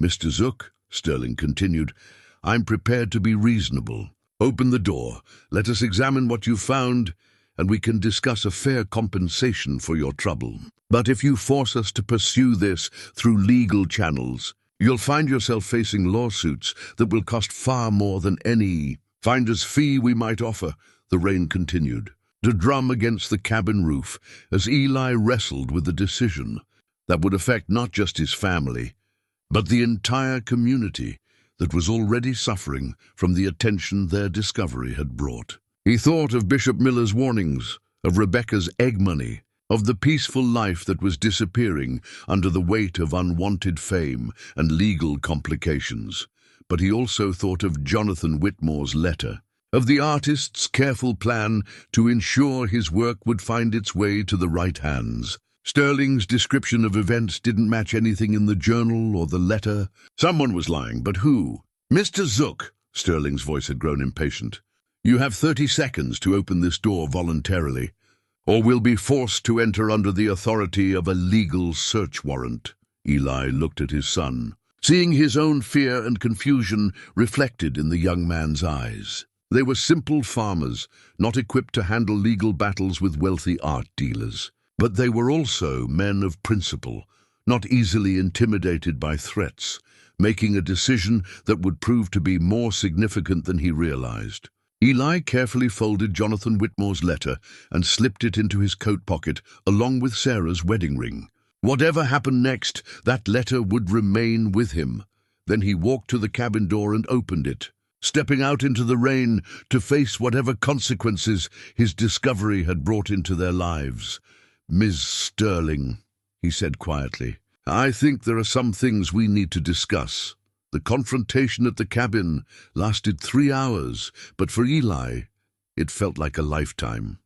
"Mr. Zook," Sterling continued, "I'm prepared to be reasonable. Open the door, let us examine what you found, and we can discuss a fair compensation for your trouble. But if you force us to pursue this through legal channels, you'll find yourself facing lawsuits that will cost far more than any finder's fee we might offer," the rain continued to drum against the cabin roof as Eli wrestled with the decision that would affect not just his family, but the entire community that was already suffering from the attention their discovery had brought. He thought of Bishop Miller's warnings, of Rebecca's egg money, of the peaceful life that was disappearing under the weight of unwanted fame and legal complications. But he also thought of Jonathan Whitmore's letter, of the artist's careful plan to ensure his work would find its way to the right hands. Sterling's description of events didn't match anything in the journal or the letter. Someone was lying, but who? "Mr. Zook," Sterling's voice had grown impatient, "you have 30 seconds to open this door voluntarily, or we'll be forced to enter under the authority of a legal search warrant." Eli looked at his son, seeing his own fear and confusion reflected in the young man's eyes. They were simple farmers, not equipped to handle legal battles with wealthy art dealers. But they were also men of principle, not easily intimidated by threats, making a decision that would prove to be more significant than he realized. Eli carefully folded Jonathan Whitmore's letter and slipped it into his coat pocket along with Sarah's wedding ring. Whatever happened next, that letter would remain with him. Then he walked to the cabin door and opened it, stepping out into the rain to face whatever consequences his discovery had brought into their lives. "Ms. Sterling," he said quietly, "I think there are some things we need to discuss." The confrontation at the cabin lasted 3 hours, but for Eli, it felt like a lifetime.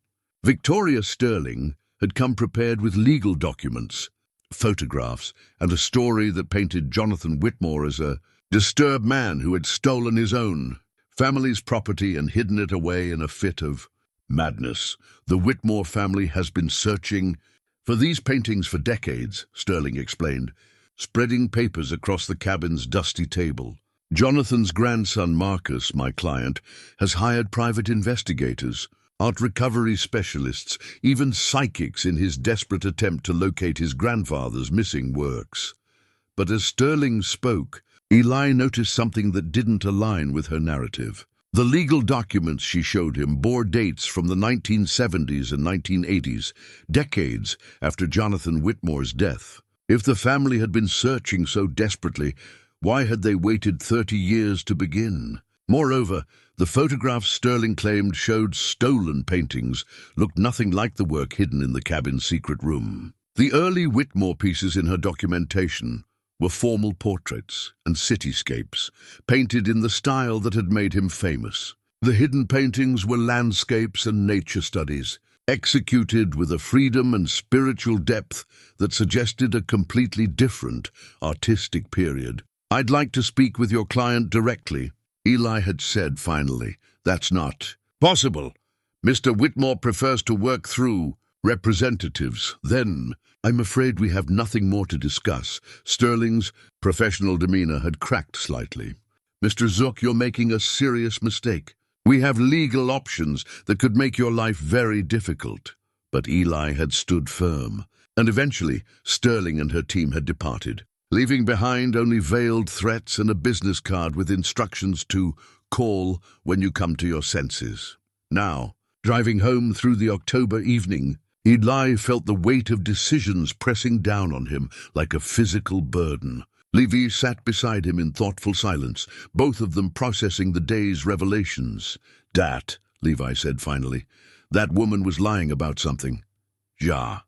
Victoria Sterling had come prepared with legal documents, photographs, and a story that painted Jonathan Whitmore as a disturbed man who had stolen his own family's property and hidden it away in a fit of madness. "The Whitmore family has been searching for these paintings for decades," Sterling explained, spreading papers across the cabin's dusty table. "Jonathan's grandson Marcus, my client, has hired private investigators, art recovery specialists, even psychics in his desperate attempt to locate his grandfather's missing works." But as Sterling spoke, Eli noticed something that didn't align with her narrative. The legal documents she showed him bore dates from the 1970s and 1980s, decades after Jonathan Whitmore's death. If the family had been searching so desperately, why had they waited 30 years to begin? Moreover, the photographs Sterling claimed showed stolen paintings looked nothing like the work hidden in the cabin's secret room. The early Whitmore pieces in her documentation were formal portraits and cityscapes, painted in the style that had made him famous. The hidden paintings were landscapes and nature studies, executed with a freedom and spiritual depth that suggested a completely different artistic period. "I'd like to speak with your client directly," Eli had said finally. "That's not possible. Mr. Whitmore prefers to work through representatives." "Then I'm afraid we have nothing more to discuss." Sterling's professional demeanor had cracked slightly. "Mr. Zook, you're making a serious mistake. We have legal options that could make your life very difficult." But Eli had stood firm, and eventually Sterling and her team had departed, leaving behind only veiled threats and a business card with instructions to call when you come to your senses. Now, driving home through the October evening, Eli felt the weight of decisions pressing down on him like a physical burden. Levi sat beside him in thoughtful silence, both of them processing the day's revelations. "Dat," Levi said finally. "That woman was lying about something." "Ja,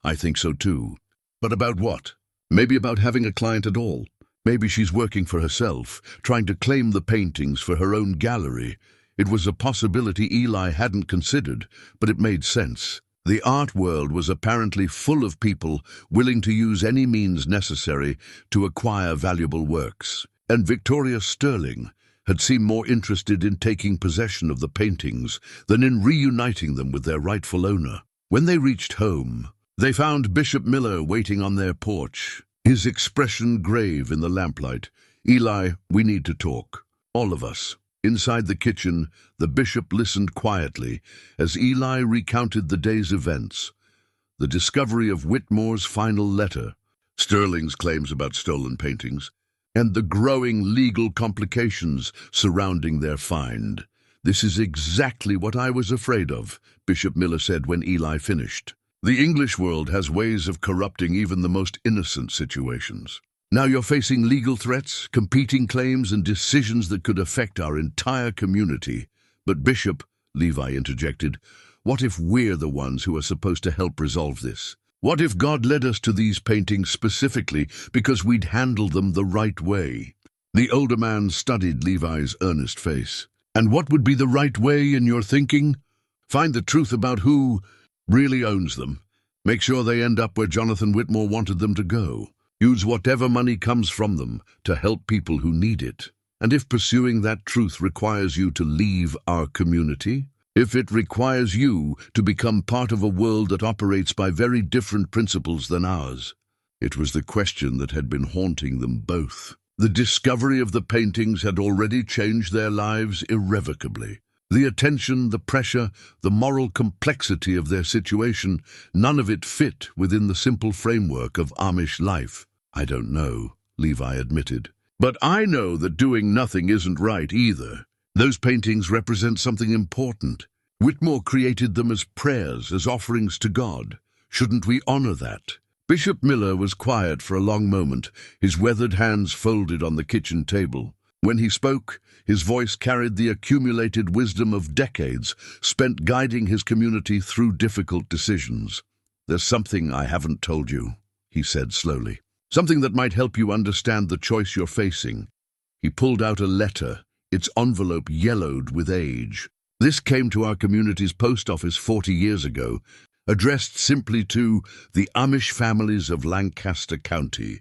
I think so too. But about what? Maybe about having a client at all. Maybe she's working for herself, trying to claim the paintings for her own gallery." It was a possibility Eli hadn't considered, but it made sense. The art world was apparently full of people willing to use any means necessary to acquire valuable works. And Victoria Sterling had seemed more interested in taking possession of the paintings than in reuniting them with their rightful owner. When they reached home, they found Bishop Miller waiting on their porch, his expression grave in the lamplight. "Eli, we need to talk. All of us." Inside the kitchen, the bishop listened quietly as Eli recounted the day's events. The discovery of Whitmore's final letter, Sterling's claims about stolen paintings, and the growing legal complications surrounding their find. "This is exactly what I was afraid of," Bishop Miller said when Eli finished. "The English world has ways of corrupting even the most innocent situations. Now you're facing legal threats, competing claims, and decisions that could affect our entire community." "But Bishop," Levi interjected, "what if we're the ones who are supposed to help resolve this? What if God led us to these paintings specifically because we'd handled them the right way?" The older man studied Levi's earnest face. "And what would be the right way in your thinking? Find the truth about who really owns them. Make sure they end up where Jonathan Whitmore wanted them to go. Use whatever money comes from them to help people who need it. And if pursuing that truth requires you to leave our community, if it requires you to become part of a world that operates by very different principles than ours." It was the question that had been haunting them both. The discovery of the paintings had already changed their lives irrevocably. The attention, the pressure, the moral complexity of their situation, none of it fit within the simple framework of Amish life. "I don't know," Levi admitted. "But I know that doing nothing isn't right either. Those paintings represent something important. Whitmore created them as prayers, as offerings to God. Shouldn't we honor that?" Bishop Miller was quiet for a long moment, his weathered hands folded on the kitchen table. When he spoke, his voice carried the accumulated wisdom of decades spent guiding his community through difficult decisions. "There's something I haven't told you," he said slowly. "Something that might help you understand the choice you're facing." He pulled out a letter, its envelope yellowed with age. "This came to our community's post office 40 years ago, addressed simply to the Amish families of Lancaster County.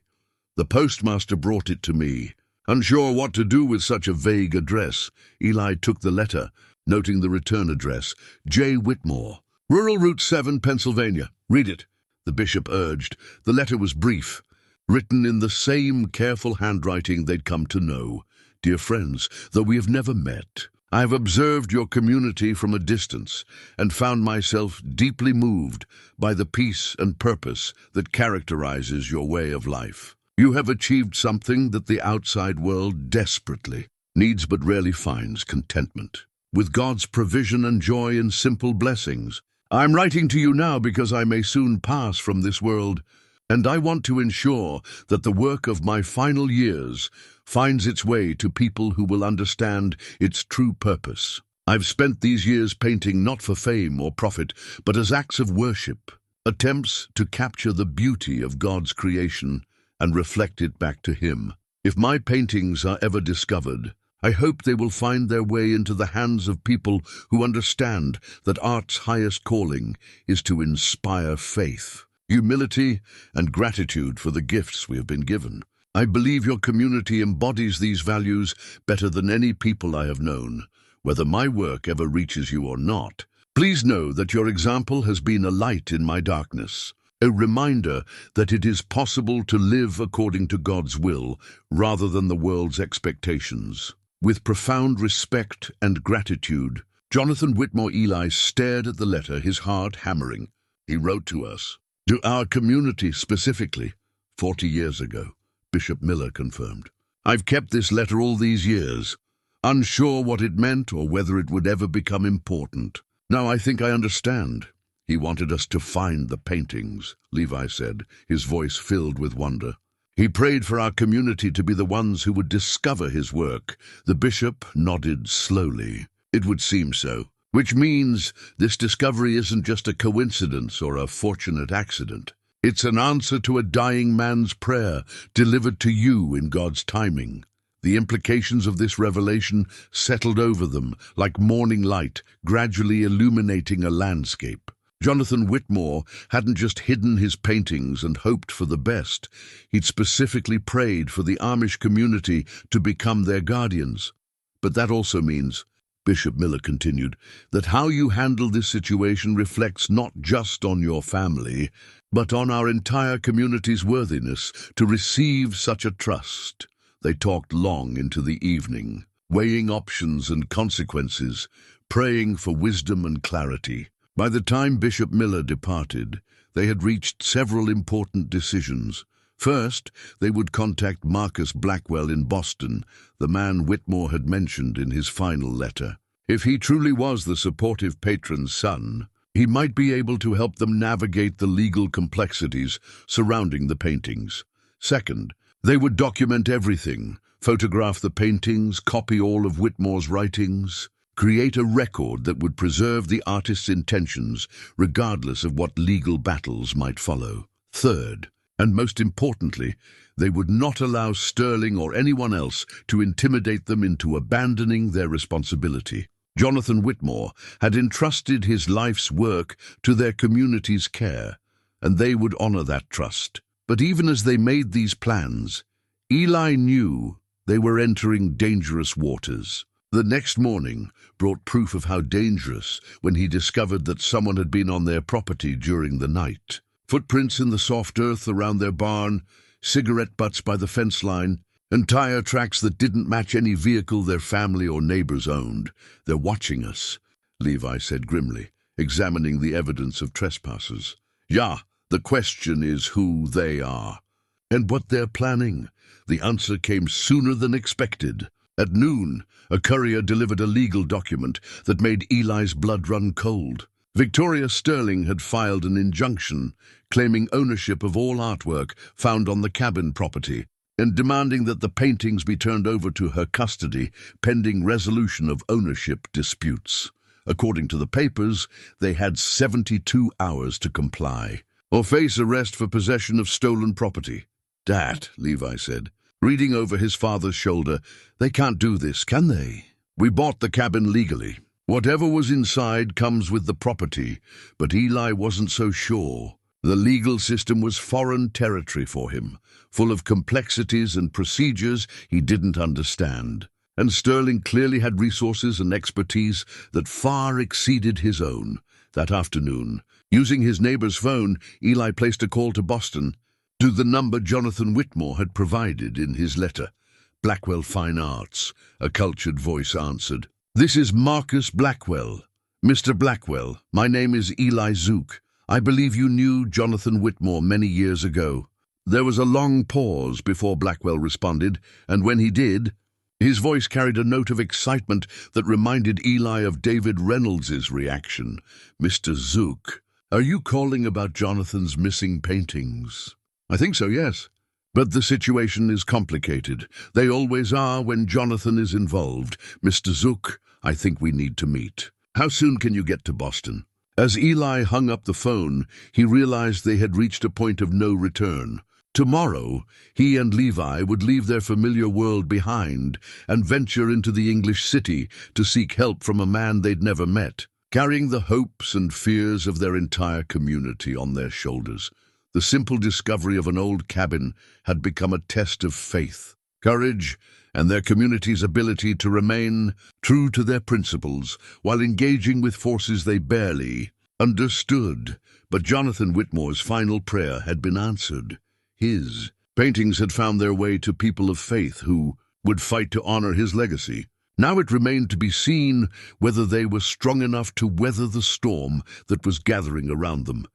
The postmaster brought it to me. Unsure what to do with such a vague address, Eli took the letter, noting the return address, J. Whitmore, Rural Route 7, Pennsylvania. Read it," the bishop urged. The letter was brief, written in the same careful handwriting they'd come to know. "Dear friends, though we have never met, I have observed your community from a distance and found myself deeply moved by the peace and purpose that characterizes your way of life. You have achieved something that the outside world desperately needs but rarely finds: contentment, with God's provision and joy in simple blessings. I'm writing to you now because I may soon pass from this world, and I want to ensure that the work of my final years finds its way to people who will understand its true purpose. I've spent these years painting not for fame or profit, but as acts of worship, attempts to capture the beauty of God's creation and reflect it back to Him. If my paintings are ever discovered, I hope they will find their way into the hands of people who understand that art's highest calling is to inspire faith, humility, and gratitude for the gifts we have been given. I believe your community embodies these values better than any people I have known, whether my work ever reaches you or not. Please know that your example has been a light in my darkness, a reminder that it is possible to live according to God's will rather than the world's expectations." With profound respect and gratitude, Jonathan Whitmore Eli stared at the letter, his heart hammering. He wrote to us, "To our community specifically, 40 years ago," Bishop Miller confirmed. "I've kept this letter all these years, unsure what it meant or whether it would ever become important. Now I think I understand. He wanted us to find the paintings," Levi said, his voice filled with wonder. He prayed for our community to be the ones who would discover his work. The bishop nodded slowly. It would seem so. Which means this discovery isn't just a coincidence or a fortunate accident. It's an answer to a dying man's prayer, delivered to you in God's timing. The implications of this revelation settled over them like morning light, gradually illuminating a landscape. Jonathan Whitmore hadn't just hidden his paintings and hoped for the best. He'd specifically prayed for the Amish community to become their guardians. But that also means, Bishop Miller continued, that how you handle this situation reflects not just on your family, but on our entire community's worthiness to receive such a trust. They talked long into the evening, weighing options and consequences, praying for wisdom and clarity. By the time Bishop Miller departed, they had reached several important decisions. First, they would contact Marcus Blackwell in Boston, the man Whitmore had mentioned in his final letter. If he truly was the supportive patron's son, he might be able to help them navigate the legal complexities surrounding the paintings. Second, they would document everything, photograph the paintings, copy all of Whitmore's writings, create a record that would preserve the artist's intentions regardless of what legal battles might follow. Third, and most importantly, they would not allow Sterling or anyone else to intimidate them into abandoning their responsibility. Jonathan Whitmore had entrusted his life's work to their community's care, and they would honor that trust. But even as they made these plans, Eli knew they were entering dangerous waters. The next morning brought proof of how dangerous when he discovered that someone had been on their property during the night. Footprints in the soft earth around their barn, cigarette butts by the fence line, and tire tracks that didn't match any vehicle their family or neighbors owned. "They're watching us," Levi said grimly, examining the evidence of trespassers. "Yeah, the question is who they are. And what they're planning." The answer came sooner than expected. At noon, a courier delivered a legal document that made Eli's blood run cold. Victoria Sterling had filed an injunction claiming ownership of all artwork found on the cabin property and demanding that the paintings be turned over to her custody pending resolution of ownership disputes. According to the papers, they had 72 hours to comply, or face arrest for possession of stolen property. "Dad," Levi said, reading over his father's shoulder, "they can't do this, can they? We bought the cabin legally. Whatever was inside comes with the property," but Eli wasn't so sure. The legal system was foreign territory for him, full of complexities and procedures he didn't understand. And Sterling clearly had resources and expertise that far exceeded his own. That afternoon, using his neighbor's phone, Eli placed a call to Boston, to the number Jonathan Whitmore had provided in his letter. "Blackwell Fine Arts," a cultured voice answered. "This is Marcus Blackwell. Mr. Blackwell, my name is Eli Zook. I believe you knew Jonathan Whitmore many years ago." There was a long pause before Blackwell responded, and when he did, his voice carried a note of excitement that reminded Eli of David Reynolds's reaction. "Mr. Zook, are you calling about Jonathan's missing paintings?" "I think so, yes. But the situation is complicated. They always are when Jonathan is involved. Mr. Zook, I think we need to meet. How soon can you get to Boston?" As Eli hung up the phone, he realized they had reached a point of no return. Tomorrow, he and Levi would leave their familiar world behind and venture into the English city to seek help from a man they'd never met, carrying the hopes and fears of their entire community on their shoulders. The simple discovery of an old cabin had become a test of faith, courage, and their community's ability to remain true to their principles while engaging with forces they barely understood. But Jonathan Whitmore's final prayer had been answered. His paintings had found their way to people of faith who would fight to honor his legacy. Now it remained to be seen whether they were strong enough to weather the storm that was gathering around them.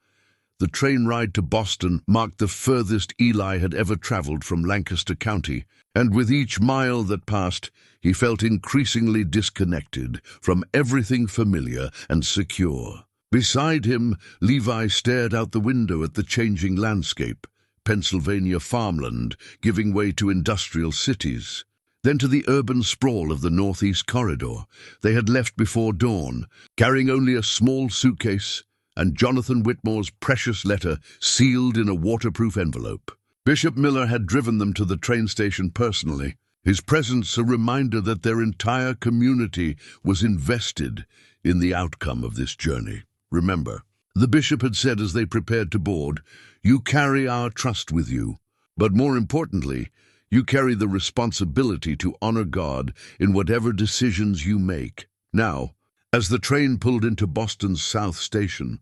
The train ride to Boston marked the furthest Eli had ever traveled from Lancaster County, and with each mile that passed, he felt increasingly disconnected from everything familiar and secure. Beside him, Levi stared out the window at the changing landscape. Pennsylvania farmland, giving way to industrial cities. Then to the urban sprawl of the Northeast Corridor. They had left before dawn, carrying only a small suitcase and Jonathan Whitmore's precious letter sealed in a waterproof envelope. Bishop Miller had driven them to the train station personally, his presence a reminder that their entire community was invested in the outcome of this journey. Remember, the bishop had said as they prepared to board, "You carry our trust with you, but more importantly, you carry the responsibility to honor God in whatever decisions you make." Now, as the train pulled into Boston's South Station,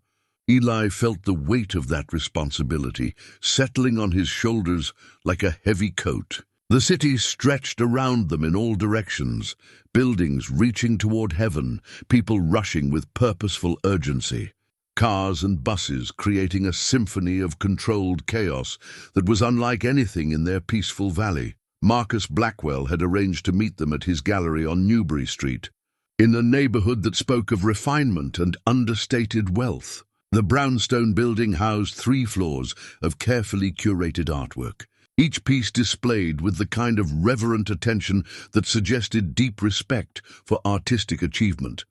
Eli felt the weight of that responsibility settling on his shoulders like a heavy coat. The city stretched around them in all directions, buildings reaching toward heaven, people rushing with purposeful urgency. Cars and buses creating a symphony of controlled chaos that was unlike anything in their peaceful valley. Marcus Blackwell had arranged to meet them at his gallery on Newbury Street, in a neighborhood that spoke of refinement and understated wealth. The brownstone building housed 3 floors of carefully curated artwork, each piece displayed with the kind of reverent attention that suggested deep respect for artistic achievement.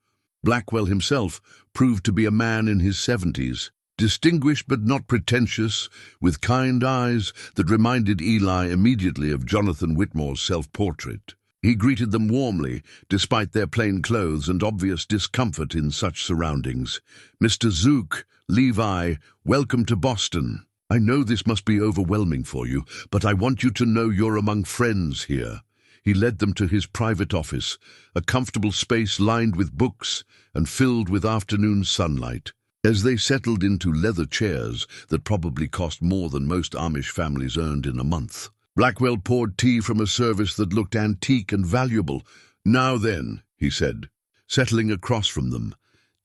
Blackwell himself proved to be a man in his 70s, distinguished but not pretentious, with kind eyes that reminded Eli immediately of Jonathan Whitmore's self-portrait. He greeted them warmly, despite their plain clothes and obvious discomfort in such surroundings. "Mr. Zook, Levi, welcome to Boston. I know this must be overwhelming for you, but I want you to know you're among friends here." He led them to his private office, a comfortable space lined with books and filled with afternoon sunlight. As they settled into leather chairs that probably cost more than most Amish families earned in a month, Blackwell poured tea from a service that looked antique and valuable. "Now then," he said, settling across from them,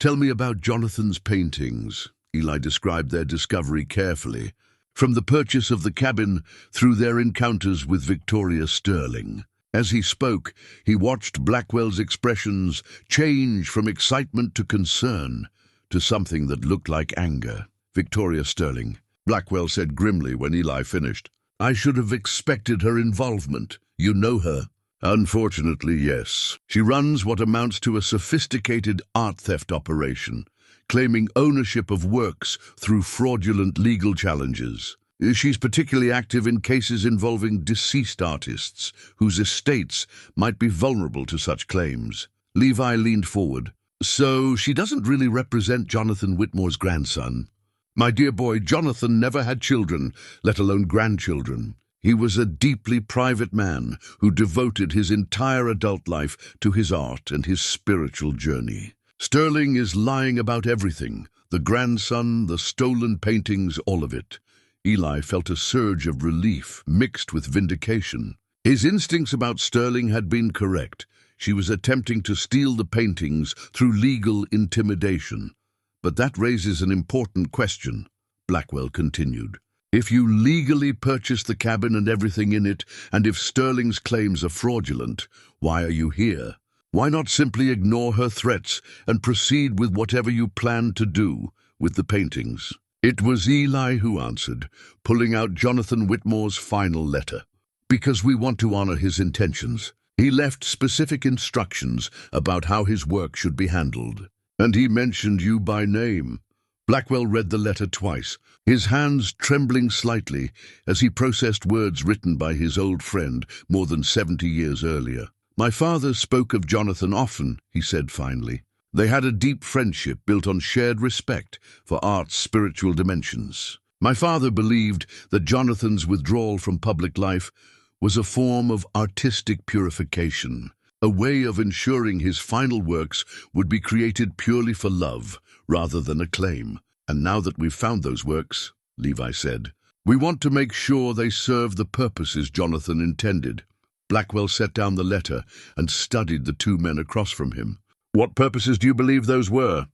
"tell me about Jonathan's paintings." Eli described their discovery carefully, from the purchase of the cabin through their encounters with Victoria Sterling. As he spoke, he watched Blackwell's expressions change from excitement to concern, to something that looked like anger. "Victoria Sterling," Blackwell said grimly when Eli finished. "I should have expected her involvement. You know her?" "Unfortunately, yes. She runs what amounts to a sophisticated art theft operation, claiming ownership of works through fraudulent legal challenges. She's particularly active in cases involving deceased artists, whose estates might be vulnerable to such claims." Levi leaned forward. "So she doesn't really represent Jonathan Whitmore's grandson?" "My dear boy, Jonathan never had children, let alone grandchildren. He was a deeply private man who devoted his entire adult life to his art and his spiritual journey. Sterling is lying about everything, the grandson, the stolen paintings, all of it." Eli felt a surge of relief mixed with vindication. His instincts about Sterling had been correct. She was attempting to steal the paintings through legal intimidation. "But that raises an important question," Blackwell continued. "If you legally purchase the cabin and everything in it, and if Sterling's claims are fraudulent, why are you here? Why not simply ignore her threats and proceed with whatever you plan to do with the paintings?" It was Eli who answered, pulling out Jonathan Whitmore's final letter. "Because we want to honor his intentions. He left specific instructions about how his work should be handled. And he mentioned you by name." Blackwell read the letter twice, his hands trembling slightly as he processed words written by his old friend more than 70 years earlier. "My father spoke of Jonathan often," he said finally. "They had a deep friendship built on shared respect for art's spiritual dimensions. My father believed that Jonathan's withdrawal from public life was a form of artistic purification, a way of ensuring his final works would be created purely for love rather than acclaim. And now that we've found those works," Levi said, "we want to make sure they serve the purposes Jonathan intended." Blackwell set down the letter and studied the 2 men across from him. "What purposes do you believe those were?"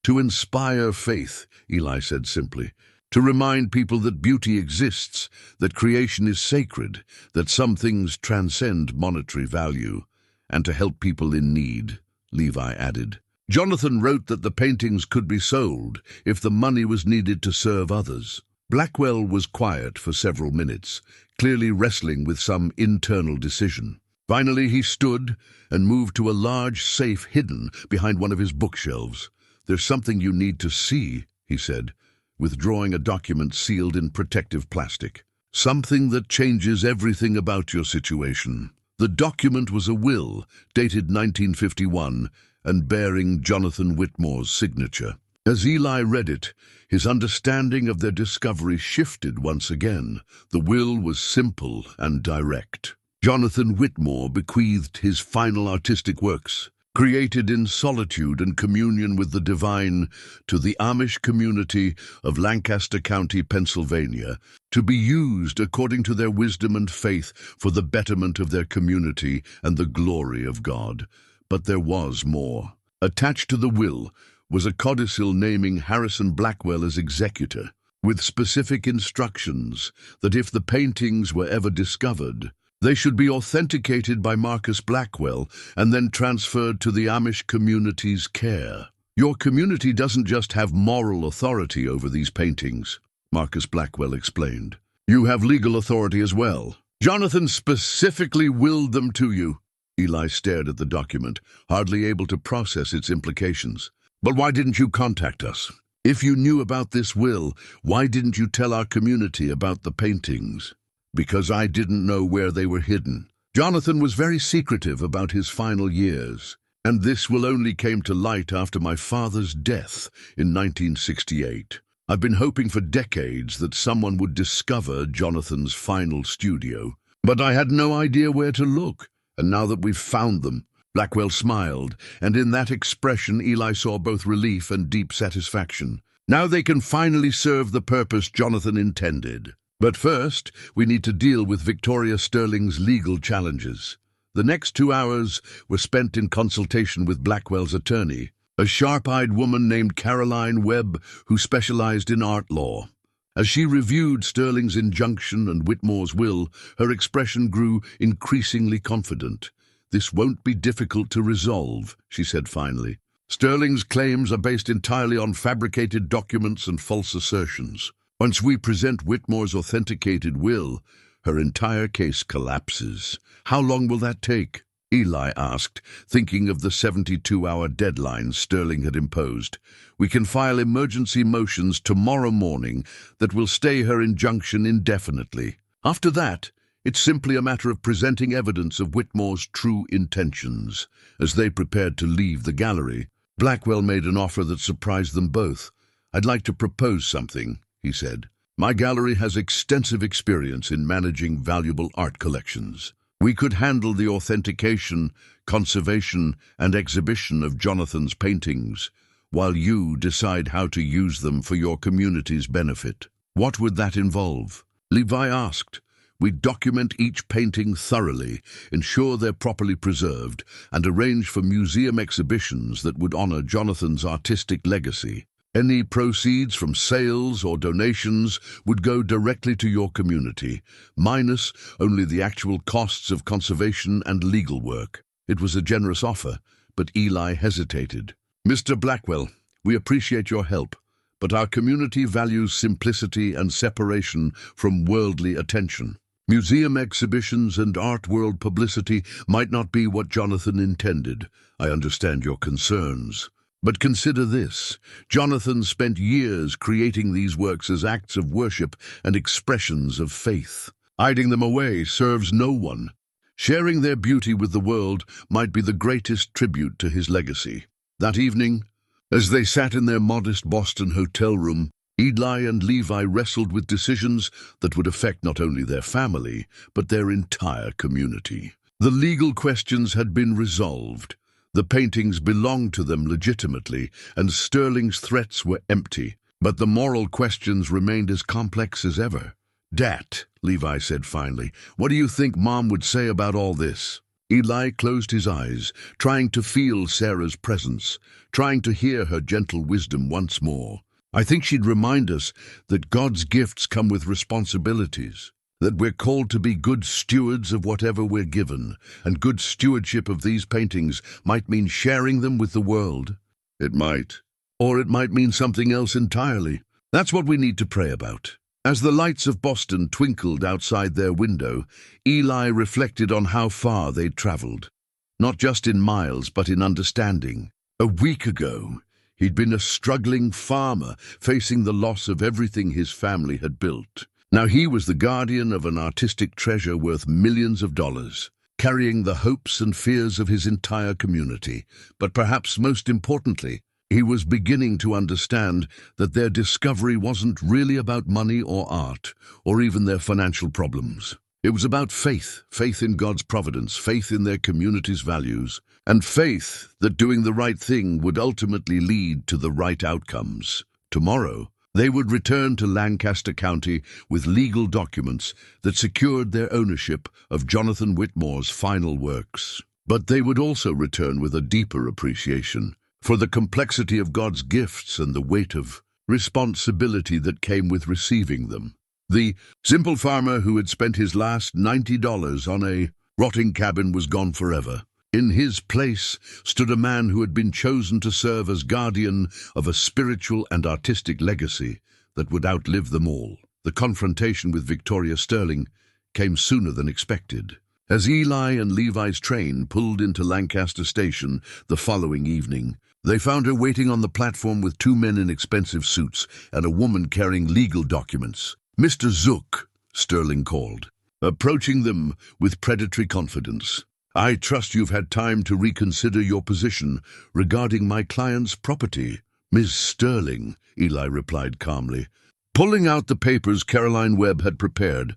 "To inspire faith," Eli said simply. "To remind people that beauty exists, that creation is sacred, that some things transcend monetary value, and to help people in need," Levi added. "Jonathan wrote that the paintings could be sold if the money was needed to serve others." Blackwell was quiet for several minutes, clearly wrestling with some internal decision. Finally, he stood and moved to a large safe hidden behind one of his bookshelves. "There's something you need to see," he said, withdrawing a document sealed in protective plastic. "Something that changes everything about your situation." The document was a will, dated 1951, and bearing Jonathan Whitmore's signature. As Eli read it, his understanding of their discovery shifted once again. The will was simple and direct. Jonathan Whitmore bequeathed his final artistic works, created in solitude and communion with the divine, to the Amish community of Lancaster County, Pennsylvania, to be used according to their wisdom and faith for the betterment of their community and the glory of God. But there was more. Attached to the will was a codicil naming Harrison Blackwell as executor, with specific instructions that if the paintings were ever discovered, they should be authenticated by Marcus Blackwell and then transferred to the Amish community's care. "Your community doesn't just have moral authority over these paintings," Marcus Blackwell explained. "You have legal authority as well. Jonathan specifically willed them to you." Eli stared at the document, hardly able to process its implications. "But why didn't you contact us? If you knew about this will, why didn't you tell our community about the paintings?" "Because I didn't know where they were hidden. Jonathan was very secretive about his final years, and this will only came to light after my father's death in 1968. I've been hoping for decades that someone would discover Jonathan's final studio, but I had no idea where to look, and now that we've found them." Blackwell smiled, and in that expression Eli saw both relief and deep satisfaction. Now they can finally serve the purpose Jonathan intended. But first, we need to deal with Victoria Sterling's legal challenges. The next 2 hours were spent in consultation with Blackwell's attorney, a sharp-eyed woman named Caroline Webb who specialized in art law. As she reviewed Sterling's injunction and Whitmore's will, her expression grew increasingly confident. "This won't be difficult to resolve," she said finally. "Sterling's claims are based entirely on fabricated documents and false assertions. Once we present Whitmore's authenticated will, her entire case collapses." "How long will that take?" Eli asked, thinking of the 72-hour deadline Sterling had imposed. "We can file emergency motions tomorrow morning that will stay her injunction indefinitely. After that, it's simply a matter of presenting evidence of Whitmore's true intentions." As they prepared to leave the gallery, Blackwell made an offer that surprised them both. "I'd like to propose something," he said. "My gallery has extensive experience in managing valuable art collections. We could handle the authentication, conservation, and exhibition of Jonathan's paintings, while you decide how to use them for your community's benefit." "What would that involve?" Levi asked. "We'd document each painting thoroughly, ensure they're properly preserved, and arrange for museum exhibitions that would honor Jonathan's artistic legacy. Any proceeds from sales or donations would go directly to your community, minus only the actual costs of conservation and legal work." It was a generous offer, but Eli hesitated. "Mr. Blackwell, we appreciate your help, but our community values simplicity and separation from worldly attention. Museum exhibitions and art world publicity might not be what Jonathan intended. I understand your concerns. But consider this. Jonathan spent years creating these works as acts of worship and expressions of faith. Hiding them away serves no one. Sharing their beauty with the world might be the greatest tribute to his legacy." That evening, as they sat in their modest Boston hotel room, Eli and Levi wrestled with decisions that would affect not only their family, but their entire community. The legal questions had been resolved. The paintings belonged to them legitimately, and Sterling's threats were empty. But the moral questions remained as complex as ever. "Dad," Levi said finally, "what do you think Mom would say about all this?" Eli closed his eyes, trying to feel Sarah's presence, trying to hear her gentle wisdom once more. "I think she'd remind us that God's gifts come with responsibilities, that we're called to be good stewards of whatever we're given, and good stewardship of these paintings might mean sharing them with the world. It might. Or it might mean something else entirely. That's what we need to pray about." As the lights of Boston twinkled outside their window, Eli reflected on how far they'd traveled. Not just in miles, but in understanding. A week ago, he'd been a struggling farmer, facing the loss of everything his family had built. Now he was the guardian of an artistic treasure worth millions of dollars, carrying the hopes and fears of his entire community. But perhaps most importantly, he was beginning to understand that their discovery wasn't really about money or art, or even their financial problems. It was about faith, faith in God's providence, faith in their community's values, and faith that doing the right thing would ultimately lead to the right outcomes. Tomorrow, they would return to Lancaster County with legal documents that secured their ownership of Jonathan Whitmore's final works. But they would also return with a deeper appreciation for the complexity of God's gifts and the weight of responsibility that came with receiving them. The simple farmer who had spent his last $90 on a rotting cabin was gone forever. In his place stood a man who had been chosen to serve as guardian of a spiritual and artistic legacy that would outlive them all. The confrontation with Victoria Sterling came sooner than expected. As Eli and Levi's train pulled into Lancaster Station the following evening, they found her waiting on the platform with two men in expensive suits and a woman carrying legal documents. "Mr. Zook," Sterling called, approaching them with predatory confidence. "I trust you've had time to reconsider your position regarding my client's property." "Ms. Sterling," Eli replied calmly, pulling out the papers Caroline Webb had prepared,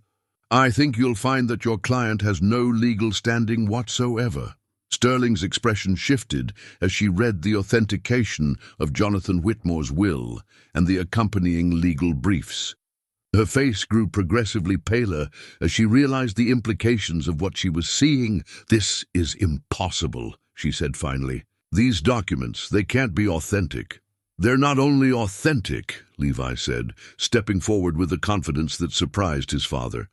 "I think you'll find that your client has no legal standing whatsoever." Sterling's expression shifted as she read the authentication of Jonathan Whitmore's will and the accompanying legal briefs. Her face grew progressively paler as she realized the implications of what she was seeing. "This is impossible," she said finally. "These documents, they can't be authentic." "They're not only authentic," Levi said, stepping forward with a confidence that surprised his father.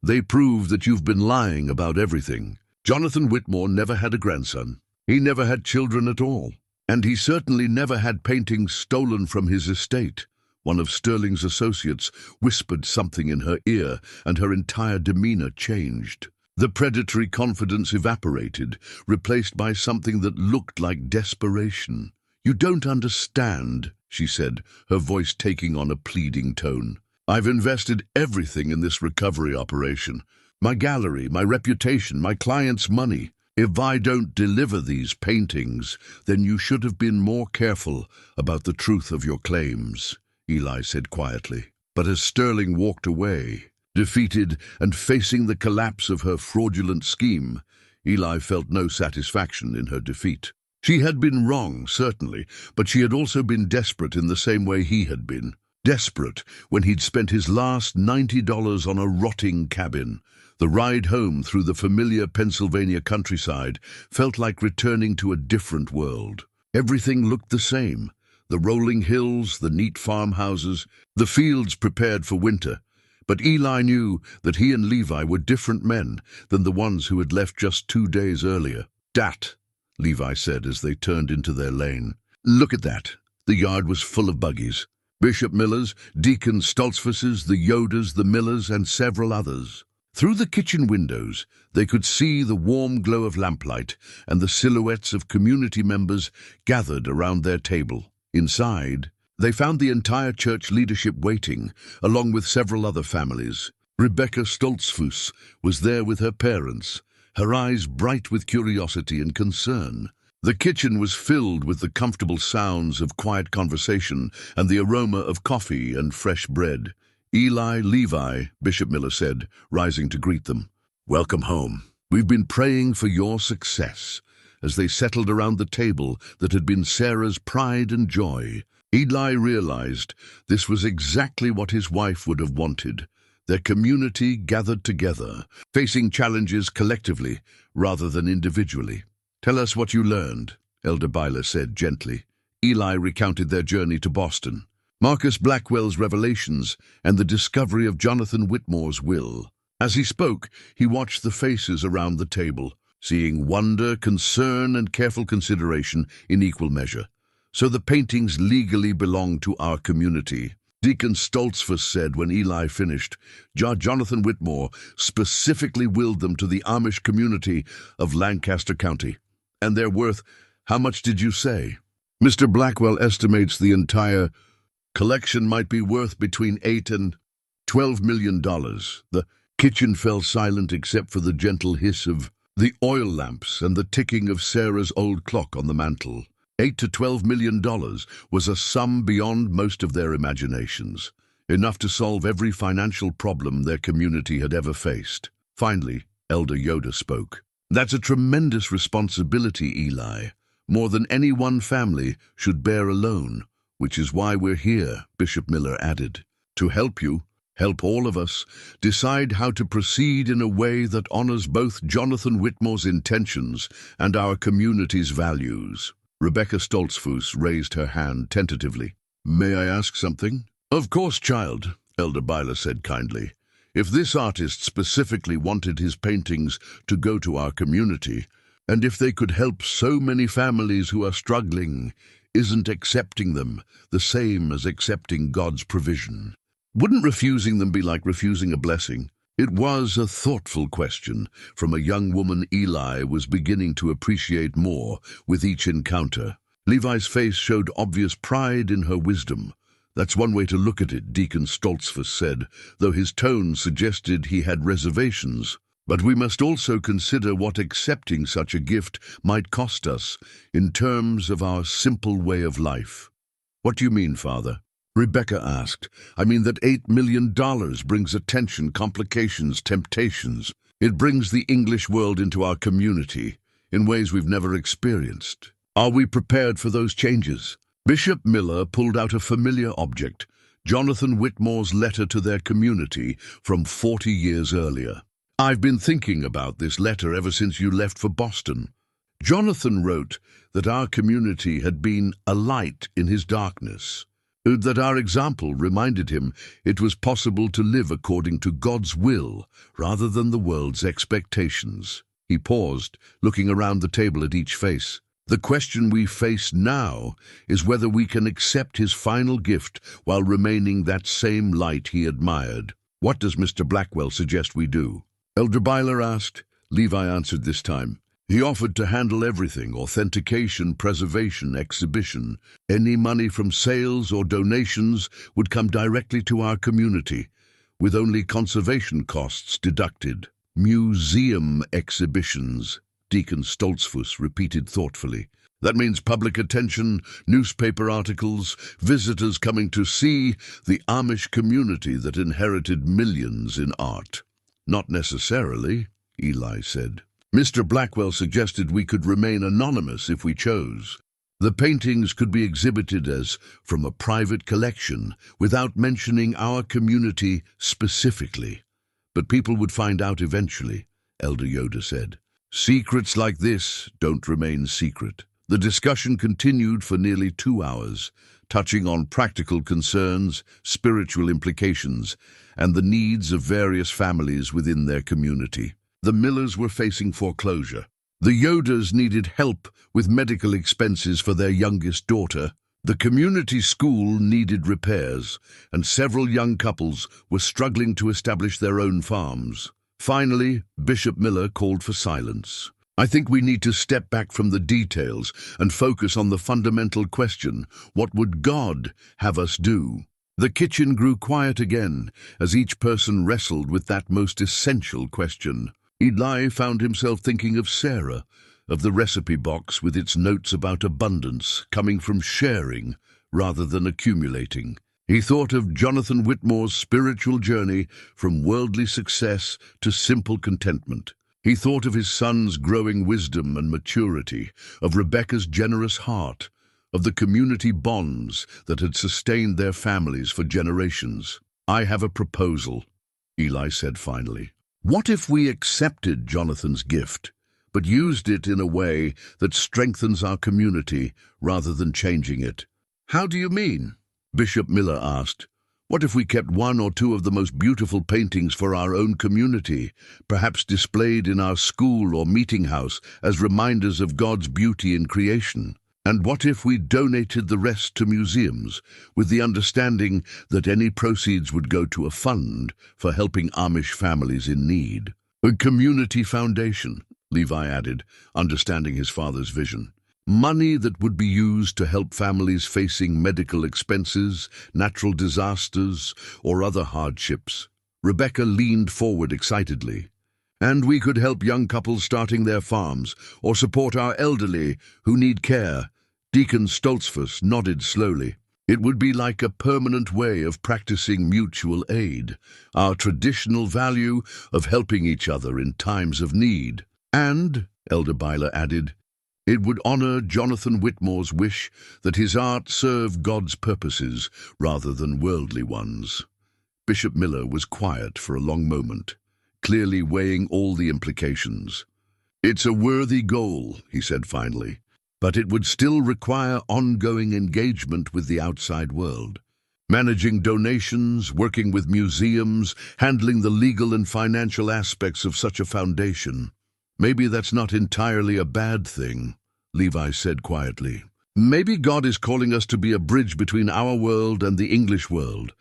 "They prove that you've been lying about everything. Jonathan Whitmore never had a grandson. He never had children at all. And he certainly never had paintings stolen from his estate." One of Sterling's associates whispered something in her ear, and her entire demeanor changed. The predatory confidence evaporated, replaced by something that looked like desperation. "You don't understand," she said, her voice taking on a pleading tone. "I've invested everything in this recovery operation. My gallery, my reputation, my client's money. If I don't deliver these paintings, then you should have been more careful about the truth of your claims," Eli said quietly. But as Sterling walked away, defeated and facing the collapse of her fraudulent scheme, Eli felt no satisfaction in her defeat. She had been wrong, certainly, but she had also been desperate in the same way he had been. Desperate when he'd spent his last $90 on a rotting cabin. The ride home through the familiar Pennsylvania countryside felt like returning to a different world. Everything looked the same. The rolling hills, the neat farmhouses, the fields prepared for winter. But Eli knew that he and Levi were different men than the ones who had left just 2 days earlier. "Dat," Levi said as they turned into their lane. "Look at that." The yard was full of buggies. Bishop Miller's, Deacon Stoltzfus's, the Yoders, the Millers, and several others. Through the kitchen windows, they could see the warm glow of lamplight and the silhouettes of community members gathered around their table. Inside, they found the entire church leadership waiting, along with several other families. Rebecca Stoltzfus was there with her parents, her eyes bright with curiosity and concern. The kitchen was filled with the comfortable sounds of quiet conversation and the aroma of coffee and fresh bread. "Eli, Levi," Bishop Miller said, rising to greet them. "Welcome home. We've been praying for your success," as they settled around the table that had been Sarah's pride and joy. Eli realized this was exactly what his wife would have wanted. Their community gathered together, facing challenges collectively rather than individually. "Tell us what you learned," Elder Byler said gently. Eli recounted their journey to Boston, Marcus Blackwell's revelations, and the discovery of Jonathan Whitmore's will. As he spoke, he watched the faces around the table, seeing wonder, concern, and careful consideration in equal measure. "So the paintings legally belong to our community. Deacon Stoltzfus said when Eli finished. Jonathan Whitmore specifically willed them to the Amish community of Lancaster County. And they're worth, how much did you say? Mr. Blackwell estimates the entire collection might be worth between $8 and $12 million. The kitchen fell silent except for the gentle hiss of the oil lamps and the ticking of Sarah's old clock on the mantel. $8 to $12 million was a sum beyond most of their imaginations, enough to solve every financial problem their community had ever faced. Finally, Elder Yoda spoke. That's a tremendous responsibility, Eli. More than any one family should bear alone, which is why we're here, Bishop Miller added. To help you, help all of us, decide how to proceed in a way that honors both Jonathan Whitmore's intentions and our community's values. Rebecca Stoltzfus raised her hand tentatively. May I ask something? Of course, child, Elder Byler said kindly. If this artist specifically wanted his paintings to go to our community, and if they could help so many families who are struggling, isn't accepting them the same as accepting God's provision? Wouldn't refusing them be like refusing a blessing? It was a thoughtful question from a young woman Eli was beginning to appreciate more with each encounter. Levi's face showed obvious pride in her wisdom. That's one way to look at it, Deacon Stoltzfus said, though his tone suggested he had reservations. But we must also consider what accepting such a gift might cost us in terms of our simple way of life. What do you mean, Father? Rebecca asked. I mean that $8 million brings attention, complications, temptations. It brings the English world into our community in ways we've never experienced. Are we prepared for those changes? Bishop Miller pulled out a familiar object, Jonathan Whitmore's letter to their community from 40 years earlier. I've been thinking about this letter ever since you left for Boston. Jonathan wrote that our community had been a light in his darkness, that our example reminded him it was possible to live according to God's will rather than the world's expectations. He paused, looking around the table at each face. The question we face now is whether we can accept his final gift while remaining that same light he admired. What does Mr. Blackwell suggest we do? Elder Byler asked. Levi answered this time. He offered to handle everything, authentication, preservation, exhibition. Any money from sales or donations would come directly to our community, with only conservation costs deducted. Museum exhibitions, Deacon Stoltzfus repeated thoughtfully. That means public attention, newspaper articles, visitors coming to see the Amish community that inherited millions in art. Not necessarily, Eli said. Mr. Blackwell suggested we could remain anonymous if we chose. The paintings could be exhibited as from a private collection without mentioning our community specifically. But people would find out eventually, Elder Yoda said. Secrets like this don't remain secret. The discussion continued for nearly 2 hours, touching on practical concerns, spiritual implications, and the needs of various families within their community. The Millers were facing foreclosure. The Yodas needed help with medical expenses for their youngest daughter. The community school needed repairs, and several young couples were struggling to establish their own farms. Finally, Bishop Miller called for silence. I think we need to step back from the details and focus on the fundamental question, what would God have us do? The kitchen grew quiet again as each person wrestled with that most essential question. Eli found himself thinking of Sarah, of the recipe box with its notes about abundance coming from sharing rather than accumulating. He thought of Jonathan Whitmore's spiritual journey from worldly success to simple contentment. He thought of his son's growing wisdom and maturity, of Rebecca's generous heart, of the community bonds that had sustained their families for generations. I have a proposal, Eli said finally. What if we accepted Jonathan's gift, but used it in a way that strengthens our community rather than changing it? How do you mean? Bishop Miller asked. What if we kept 1 or 2 of the most beautiful paintings for our own community, perhaps displayed in our school or meeting house as reminders of God's beauty in creation? And what if we donated the rest to museums, with the understanding that any proceeds would go to a fund for helping Amish families in need? A community foundation, Levi added, understanding his father's vision. Money that would be used to help families facing medical expenses, natural disasters, or other hardships. Rebecca leaned forward excitedly. And we could help young couples starting their farms, or support our elderly who need care. Deacon Stoltzfus nodded slowly. It would be like a permanent way of practicing mutual aid, our traditional value of helping each other in times of need. And, Elder Byler added, it would honor Jonathan Whitmore's wish that his art serve God's purposes rather than worldly ones. Bishop Miller was quiet for a long moment, clearly weighing all the implications. It's a worthy goal, he said finally, but it would still require ongoing engagement with the outside world. Managing donations, working with museums, handling the legal and financial aspects of such a foundation. Maybe that's not entirely a bad thing, Levi said quietly. Maybe God is calling us to be a bridge between our world and the English world,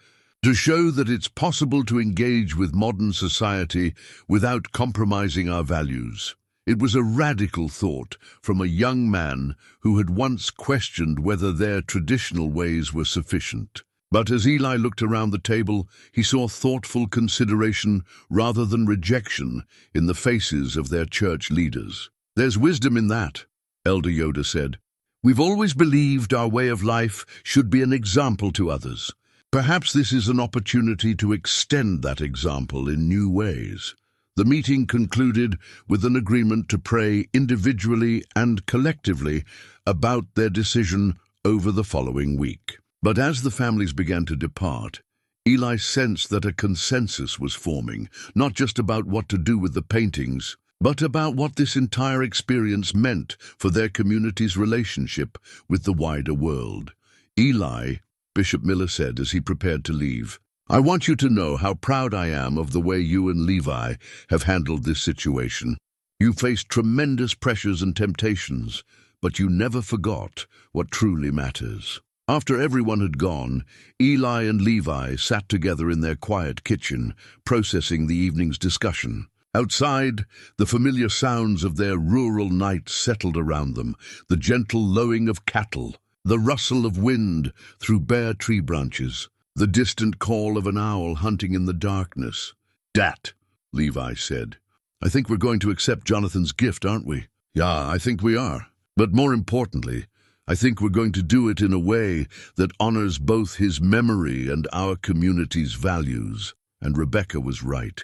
to show that it's possible to engage with modern society without compromising our values. It was a radical thought from a young man who had once questioned whether their traditional ways were sufficient. But as Eli looked around the table, he saw thoughtful consideration rather than rejection in the faces of their church leaders. There's wisdom in that, Elder Yoda said. We've always believed our way of life should be an example to others. Perhaps this is an opportunity to extend that example in new ways. The meeting concluded with an agreement to pray individually and collectively about their decision over the following week. But as the families began to depart, Eli sensed that a consensus was forming, not just about what to do with the paintings, but about what this entire experience meant for their community's relationship with the wider world. Eli, Bishop Miller said as he prepared to leave, I want you to know how proud I am of the way you and Levi have handled this situation. You faced tremendous pressures and temptations, but you never forgot what truly matters. After everyone had gone, Eli and Levi sat together in their quiet kitchen, processing the evening's discussion. Outside, the familiar sounds of their rural night settled around them, the gentle lowing of cattle, the rustle of wind through bare tree branches, the distant call of an owl hunting in the darkness. "Dat," Levi said. "I think we're going to accept Jonathan's gift, aren't we?" "Yeah, I think we are. But more importantly, I think we're going to do it in a way that honors both his memory and our community's values." And Rebecca was right.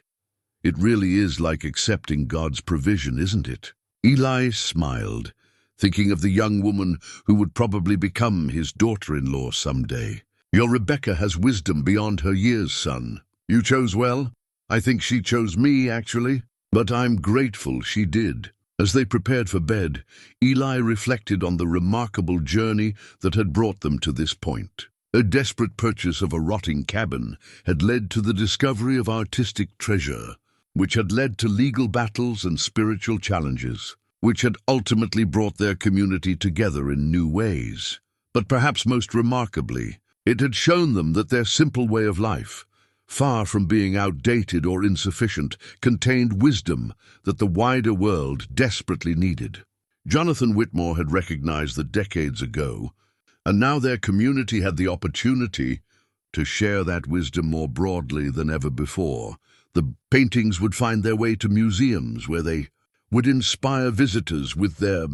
It really is like accepting God's provision, isn't it? Eli smiled, thinking of the young woman who would probably become his daughter-in-law someday. "Your Rebecca has wisdom beyond her years, son. You chose well. I think she chose me, actually. But I'm grateful she did." As they prepared for bed, Eli reflected on the remarkable journey that had brought them to this point. A desperate purchase of a rotting cabin had led to the discovery of artistic treasure, which had led to legal battles and spiritual challenges, which had ultimately brought their community together in new ways. But perhaps most remarkably, it had shown them that their simple way of life, far from being outdated or insufficient, contained wisdom that the wider world desperately needed. Jonathan Whitmore had recognized that decades ago, and now their community had the opportunity to share that wisdom more broadly than ever before. The paintings would find their way to museums where they would inspire visitors with their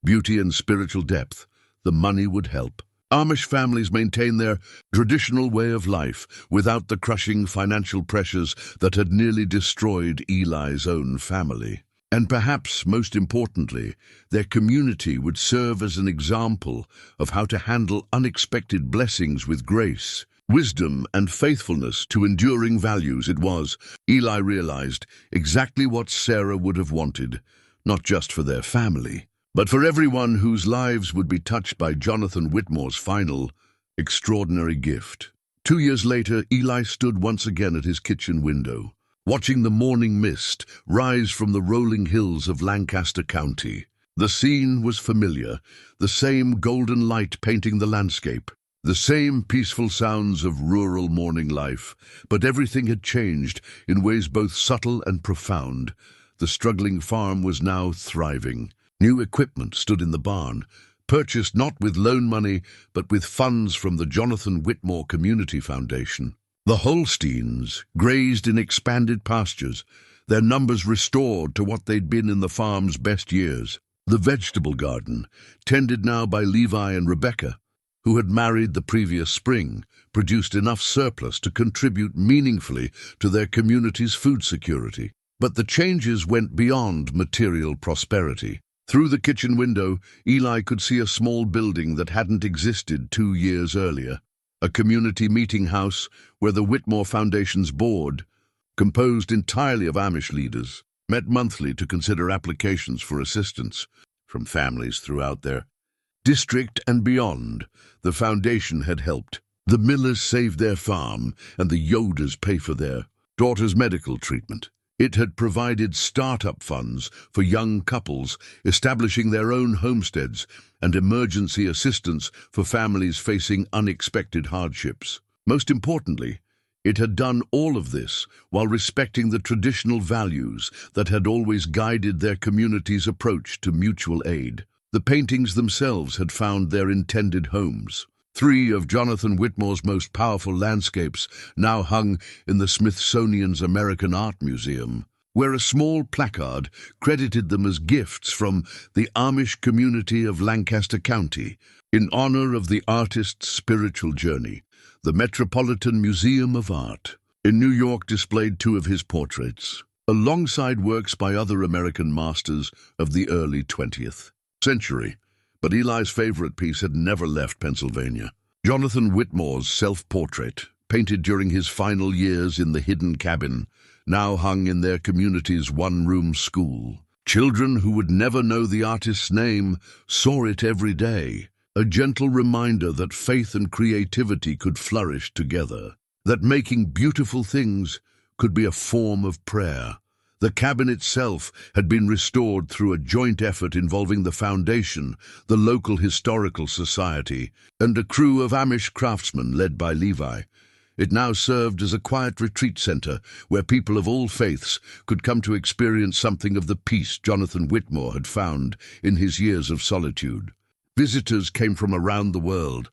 beauty and spiritual depth. The money would help Amish families maintain their traditional way of life without the crushing financial pressures that had nearly destroyed Eli's own family. And perhaps most importantly, their community would serve as an example of how to handle unexpected blessings with grace, wisdom, and faithfulness to enduring values. It was, Eli realized, exactly what Sarah would have wanted, not just for their family, but for everyone whose lives would be touched by Jonathan Whitmore's final, extraordinary gift. 2 years later, Eli stood once again at his kitchen window, watching the morning mist rise from the rolling hills of Lancaster County. The scene was familiar, the same golden light painting the landscape, the same peaceful sounds of rural morning life, but everything had changed in ways both subtle and profound. The struggling farm was now thriving. New equipment stood in the barn, purchased not with loan money, but with funds from the Jonathan Whitmore Community Foundation. The Holsteins grazed in expanded pastures, their numbers restored to what they'd been in the farm's best years. The vegetable garden, tended now by Levi and Rebecca, who had married the previous spring, produced enough surplus to contribute meaningfully to their community's food security. But the changes went beyond material prosperity. Through the kitchen window, Eli could see a small building that hadn't existed 2 years earlier, a community meeting house where the Whitmore Foundation's board, composed entirely of Amish leaders, met monthly to consider applications for assistance from families throughout their district and beyond. The foundation had helped the Millers save their farm and the Yoders pay for their daughter's medical treatment. It had provided start-up funds for young couples establishing their own homesteads and emergency assistance for families facing unexpected hardships. Most importantly, it had done all of this while respecting the traditional values that had always guided their community's approach to mutual aid. The paintings themselves had found their intended homes. 3 of Jonathan Whitmore's most powerful landscapes now hung in the Smithsonian's American Art Museum, where a small placard credited them as gifts from the Amish community of Lancaster County in honor of the artist's spiritual journey. The Metropolitan Museum of Art in New York displayed 2 of his portraits, alongside works by other American masters of the early 20th century. But Eli's favorite piece had never left Pennsylvania. Jonathan Whitmore's self-portrait, painted during his final years in the hidden cabin, now hung in their community's one-room school. Children who would never know the artist's name saw it every day, a gentle reminder that faith and creativity could flourish together, that making beautiful things could be a form of prayer. The cabin itself had been restored through a joint effort involving the foundation, the local historical society, and a crew of Amish craftsmen led by Levi. It now served as a quiet retreat center where people of all faiths could come to experience something of the peace Jonathan Whitmore had found in his years of solitude. Visitors came from around the world,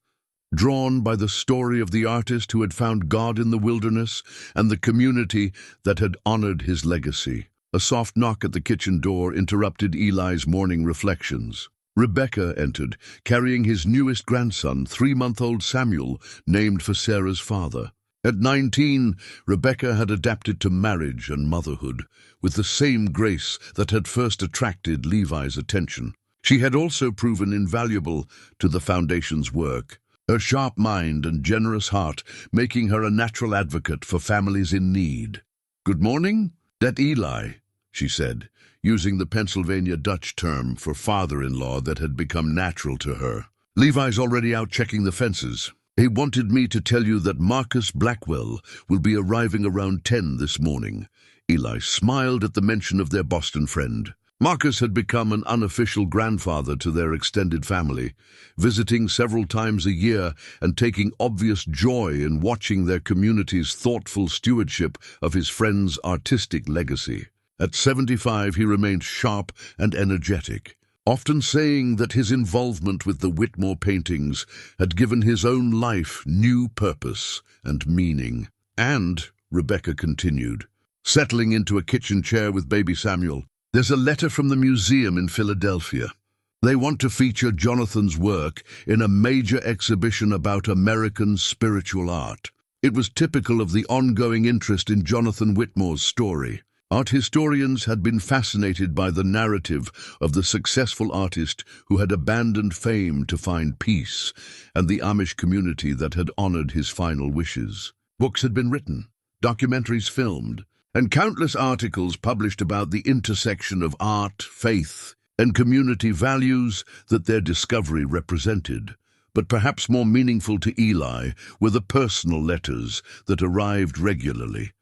drawn by the story of the artist who had found God in the wilderness and the community that had honored his legacy. A soft knock at the kitchen door interrupted Eli's morning reflections. Rebecca entered, carrying his newest grandson, 3-month-old Samuel, named for Sarah's father. At 19, Rebecca had adapted to marriage and motherhood with the same grace that had first attracted Levi's attention. She had also proven invaluable to the foundation's work, her sharp mind and generous heart making her a natural advocate for families in need. "Good morning, dat Eli," she said, using the Pennsylvania Dutch term for father-in-law that had become natural to her. "Levi's already out checking the fences. He wanted me to tell you that Marcus Blackwell will be arriving around 10 this morning." Eli smiled at the mention of their Boston friend. Marcus had become an unofficial grandfather to their extended family, visiting several times a year and taking obvious joy in watching their community's thoughtful stewardship of his friend's artistic legacy. At 75, he remained sharp and energetic, often saying that his involvement with the Whitmore paintings had given his own life new purpose and meaning. "And," Rebecca continued, settling into a kitchen chair with baby Samuel, "there's a letter from the museum in Philadelphia. They want to feature Jonathan's work in a major exhibition about American spiritual art." It was typical of the ongoing interest in Jonathan Whitmore's story. Art historians had been fascinated by the narrative of the successful artist who had abandoned fame to find peace, and the Amish community that had honored his final wishes. Books had been written, documentaries filmed, and countless articles published about the intersection of art, faith, and community values that their discovery represented. But perhaps more meaningful to Eli were the personal letters that arrived regularly,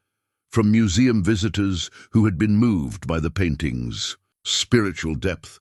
from museum visitors who had been moved by the painting's spiritual depth.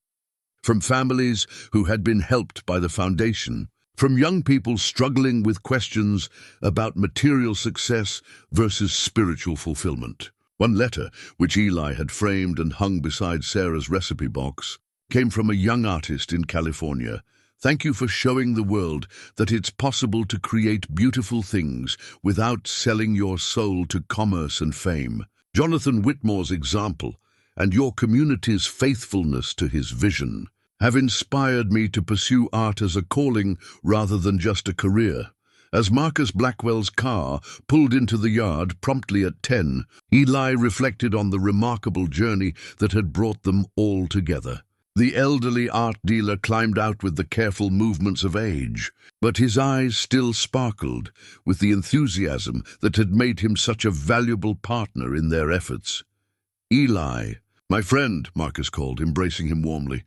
from families who had been helped by the foundation, from young people struggling with questions about material success versus spiritual fulfillment. One letter, which Eli had framed and hung beside Sarah's recipe box, came from a young artist in California. Thank you for showing the world that it's possible to create beautiful things without selling your soul to commerce and fame. Jonathan Whitmore's example and your community's faithfulness to his vision have inspired me to pursue art as a calling rather than just a career. As Marcus Blackwell's car pulled into the yard promptly at 10, Eli reflected on the remarkable journey that had brought them all together. The elderly art dealer climbed out with the careful movements of age, but his eyes still sparkled with the enthusiasm that had made him such a valuable partner in their efforts. "Eli, my friend," Marcus called, embracing him warmly.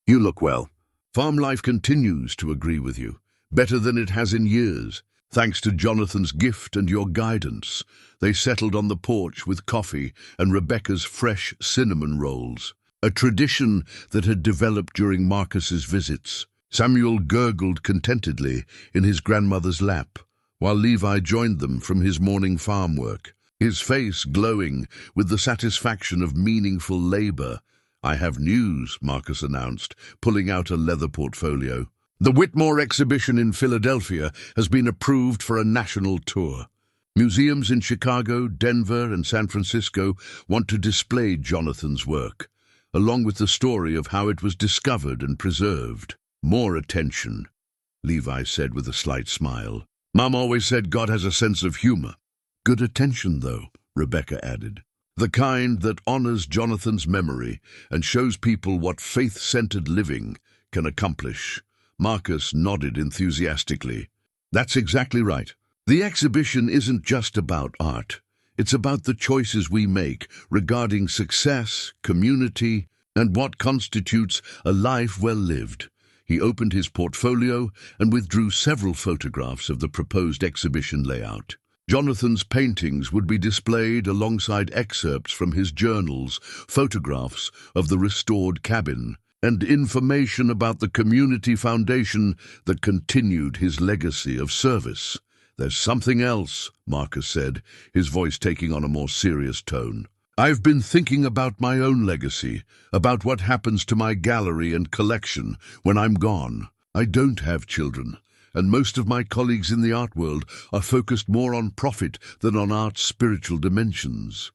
"You look well. Farm life continues to agree with you, better than it has in years. Thanks to Jonathan's gift and your guidance, they settled on the porch with coffee and Rebecca's fresh cinnamon rolls, a tradition that had developed during Marcus's visits. Samuel gurgled contentedly in his grandmother's lap, while Levi joined them from his morning farm work, his face glowing with the satisfaction of meaningful labor. "I have news," Marcus announced, pulling out a leather portfolio. "The Whitmore exhibition in Philadelphia has been approved for a national tour. Museums in Chicago, Denver, and San Francisco want to display Jonathan's work, along with the story of how it was discovered and preserved." "More attention," Levi said with a slight smile. "Mom always said God has a sense of humor." "Good attention, though," Rebecca added. "The kind that honors Jonathan's memory and shows people what faith-centered living can accomplish." Marcus nodded enthusiastically. "That's exactly right. The exhibition isn't just about art. It's about the choices we make regarding success, community, and what constitutes a life well lived." He opened his portfolio and withdrew several photographs of the proposed exhibition layout. Jonathan's paintings would be displayed alongside excerpts from his journals, photographs of the restored cabin, and information about the community foundation that continued his legacy of service. "There's something else," Marcus said, his voice taking on a more serious tone. "I've been thinking about my own legacy, about what happens to my gallery and collection when I'm gone. I don't have children, and most of my colleagues in the art world are focused more on profit than on art's spiritual dimensions."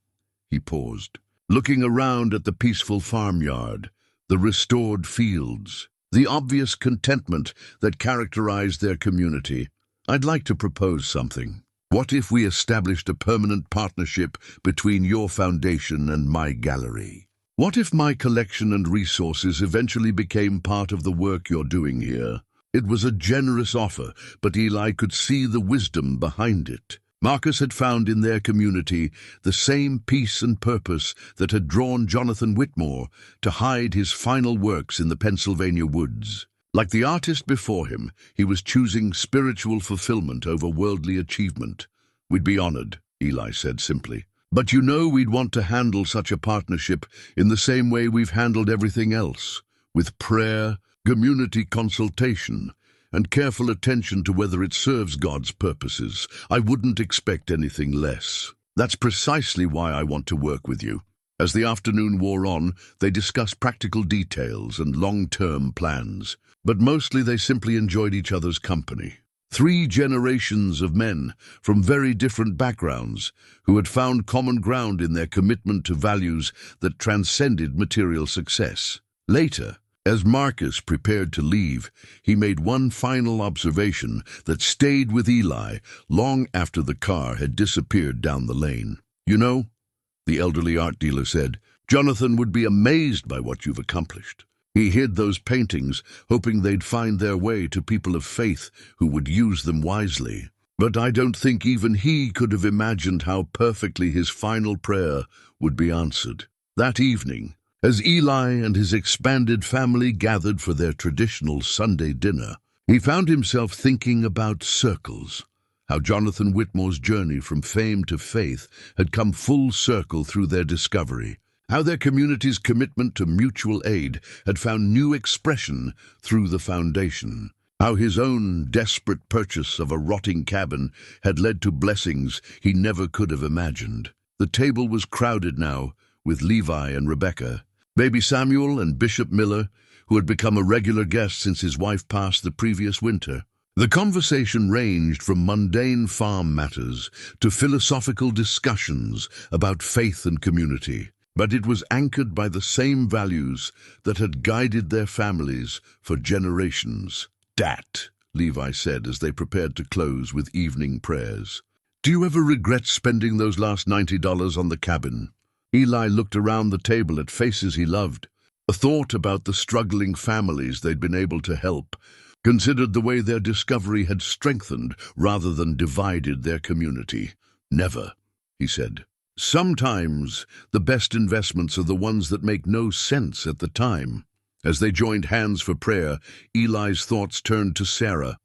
He paused, looking around at the peaceful farmyard, the restored fields, the obvious contentment that characterized their community. "I'd like to propose something. What if we established a permanent partnership between your foundation and my gallery? What if my collection and resources eventually became part of the work you're doing here?" It was a generous offer, but Eli could see the wisdom behind it. Marcus had found in their community the same peace and purpose that had drawn Jonathan Whitmore to hide his final works in the Pennsylvania woods. Like the artist before him, he was choosing spiritual fulfillment over worldly achievement. "We'd be honored," Eli said simply. "But you know we'd want to handle such a partnership in the same way we've handled everything else, with prayer, community consultation, and careful attention to whether it serves God's purposes. I wouldn't expect anything less. That's precisely why I want to work with you." As the afternoon wore on, they discussed practical details and long-term plans, but mostly they simply enjoyed each other's company. 3 generations of men from very different backgrounds who had found common ground in their commitment to values that transcended material success. Later, as Marcus prepared to leave, he made one final observation that stayed with Eli long after the car had disappeared down the lane. "You know," the elderly art dealer said, "Jonathan would be amazed by what you've accomplished. He hid those paintings, hoping they'd find their way to people of faith who would use them wisely. But I don't think even he could have imagined how perfectly his final prayer would be answered." That evening, as Eli and his expanded family gathered for their traditional Sunday dinner, he found himself thinking about circles, how Jonathan Whitmore's journey from fame to faith had come full circle through their discovery, how their community's commitment to mutual aid had found new expression through the foundation, how his own desperate purchase of a rotting cabin had led to blessings he never could have imagined. The table was crowded now, with Levi and Rebecca, baby Samuel and Bishop Miller, who had become a regular guest since his wife passed the previous winter. The conversation ranged from mundane farm matters to philosophical discussions about faith and community, but it was anchored by the same values that had guided their families for generations. "Dat," Levi said as they prepared to close with evening prayers. "Do you ever regret spending those last $90 on the cabin?" Eli looked around the table at faces he loved, a thought about the struggling families they'd been able to help, considered the way their discovery had strengthened rather than divided their community. "Never," he said. "Sometimes the best investments are the ones that make no sense at the time." As they joined hands for prayer, Eli's thoughts turned to Sarah,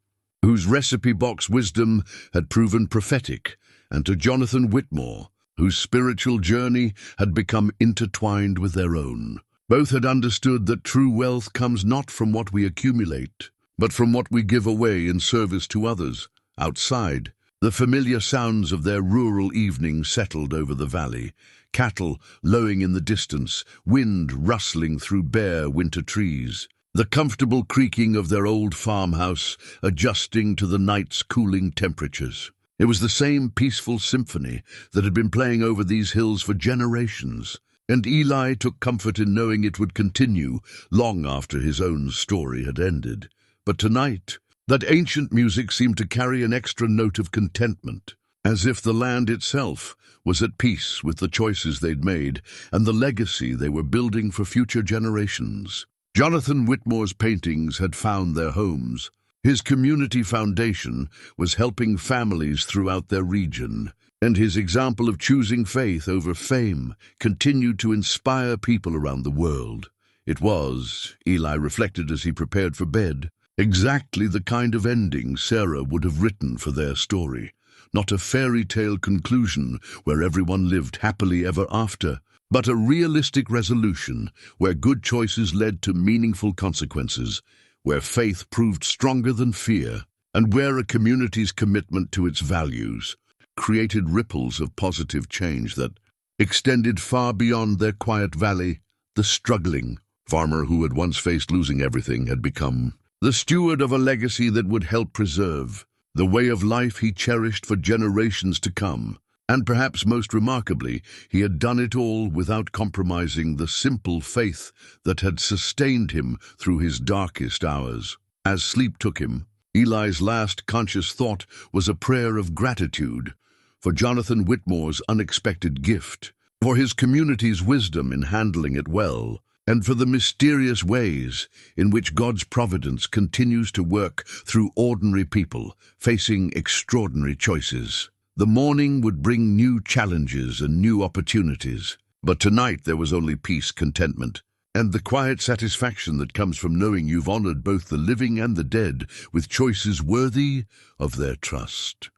whose recipe box wisdom had proven prophetic, and to Jonathan Whitmore, whose spiritual journey had become intertwined with their own. Both had understood that true wealth comes not from what we accumulate, but from what we give away in service to others. Outside, the familiar sounds of their rural evening settled over the valley, cattle lowing in the distance, wind rustling through bare winter trees, the comfortable creaking of their old farmhouse adjusting to the night's cooling temperatures. It was the same peaceful symphony that had been playing over these hills for generations, and Eli took comfort in knowing it would continue long after his own story had ended. But tonight, that ancient music seemed to carry an extra note of contentment, as if the land itself was at peace with the choices they'd made and the legacy they were building for future generations. Jonathan Whitmore's paintings had found their homes. His community foundation was helping families throughout their region, and his example of choosing faith over fame continued to inspire people around the world. It was, Eli reflected as he prepared for bed, exactly the kind of ending Sarah would have written for their story. Not a fairy tale conclusion where everyone lived happily ever after, but a realistic resolution where good choices led to meaningful consequences, where faith proved stronger than fear, and where a community's commitment to its values created ripples of positive change that extended far beyond their quiet valley. The struggling farmer who had once faced losing everything had become the steward of a legacy that would help preserve the way of life he cherished for generations to come. And perhaps most remarkably, he had done it all without compromising the simple faith that had sustained him through his darkest hours. As sleep took him, Eli's last conscious thought was a prayer of gratitude for Jonathan Whitmore's unexpected gift, for his community's wisdom in handling it well, and for the mysterious ways in which God's providence continues to work through ordinary people facing extraordinary choices. The morning would bring new challenges and new opportunities, but tonight there was only peace, contentment, and the quiet satisfaction that comes from knowing you've honored both the living and the dead with choices worthy of their trust.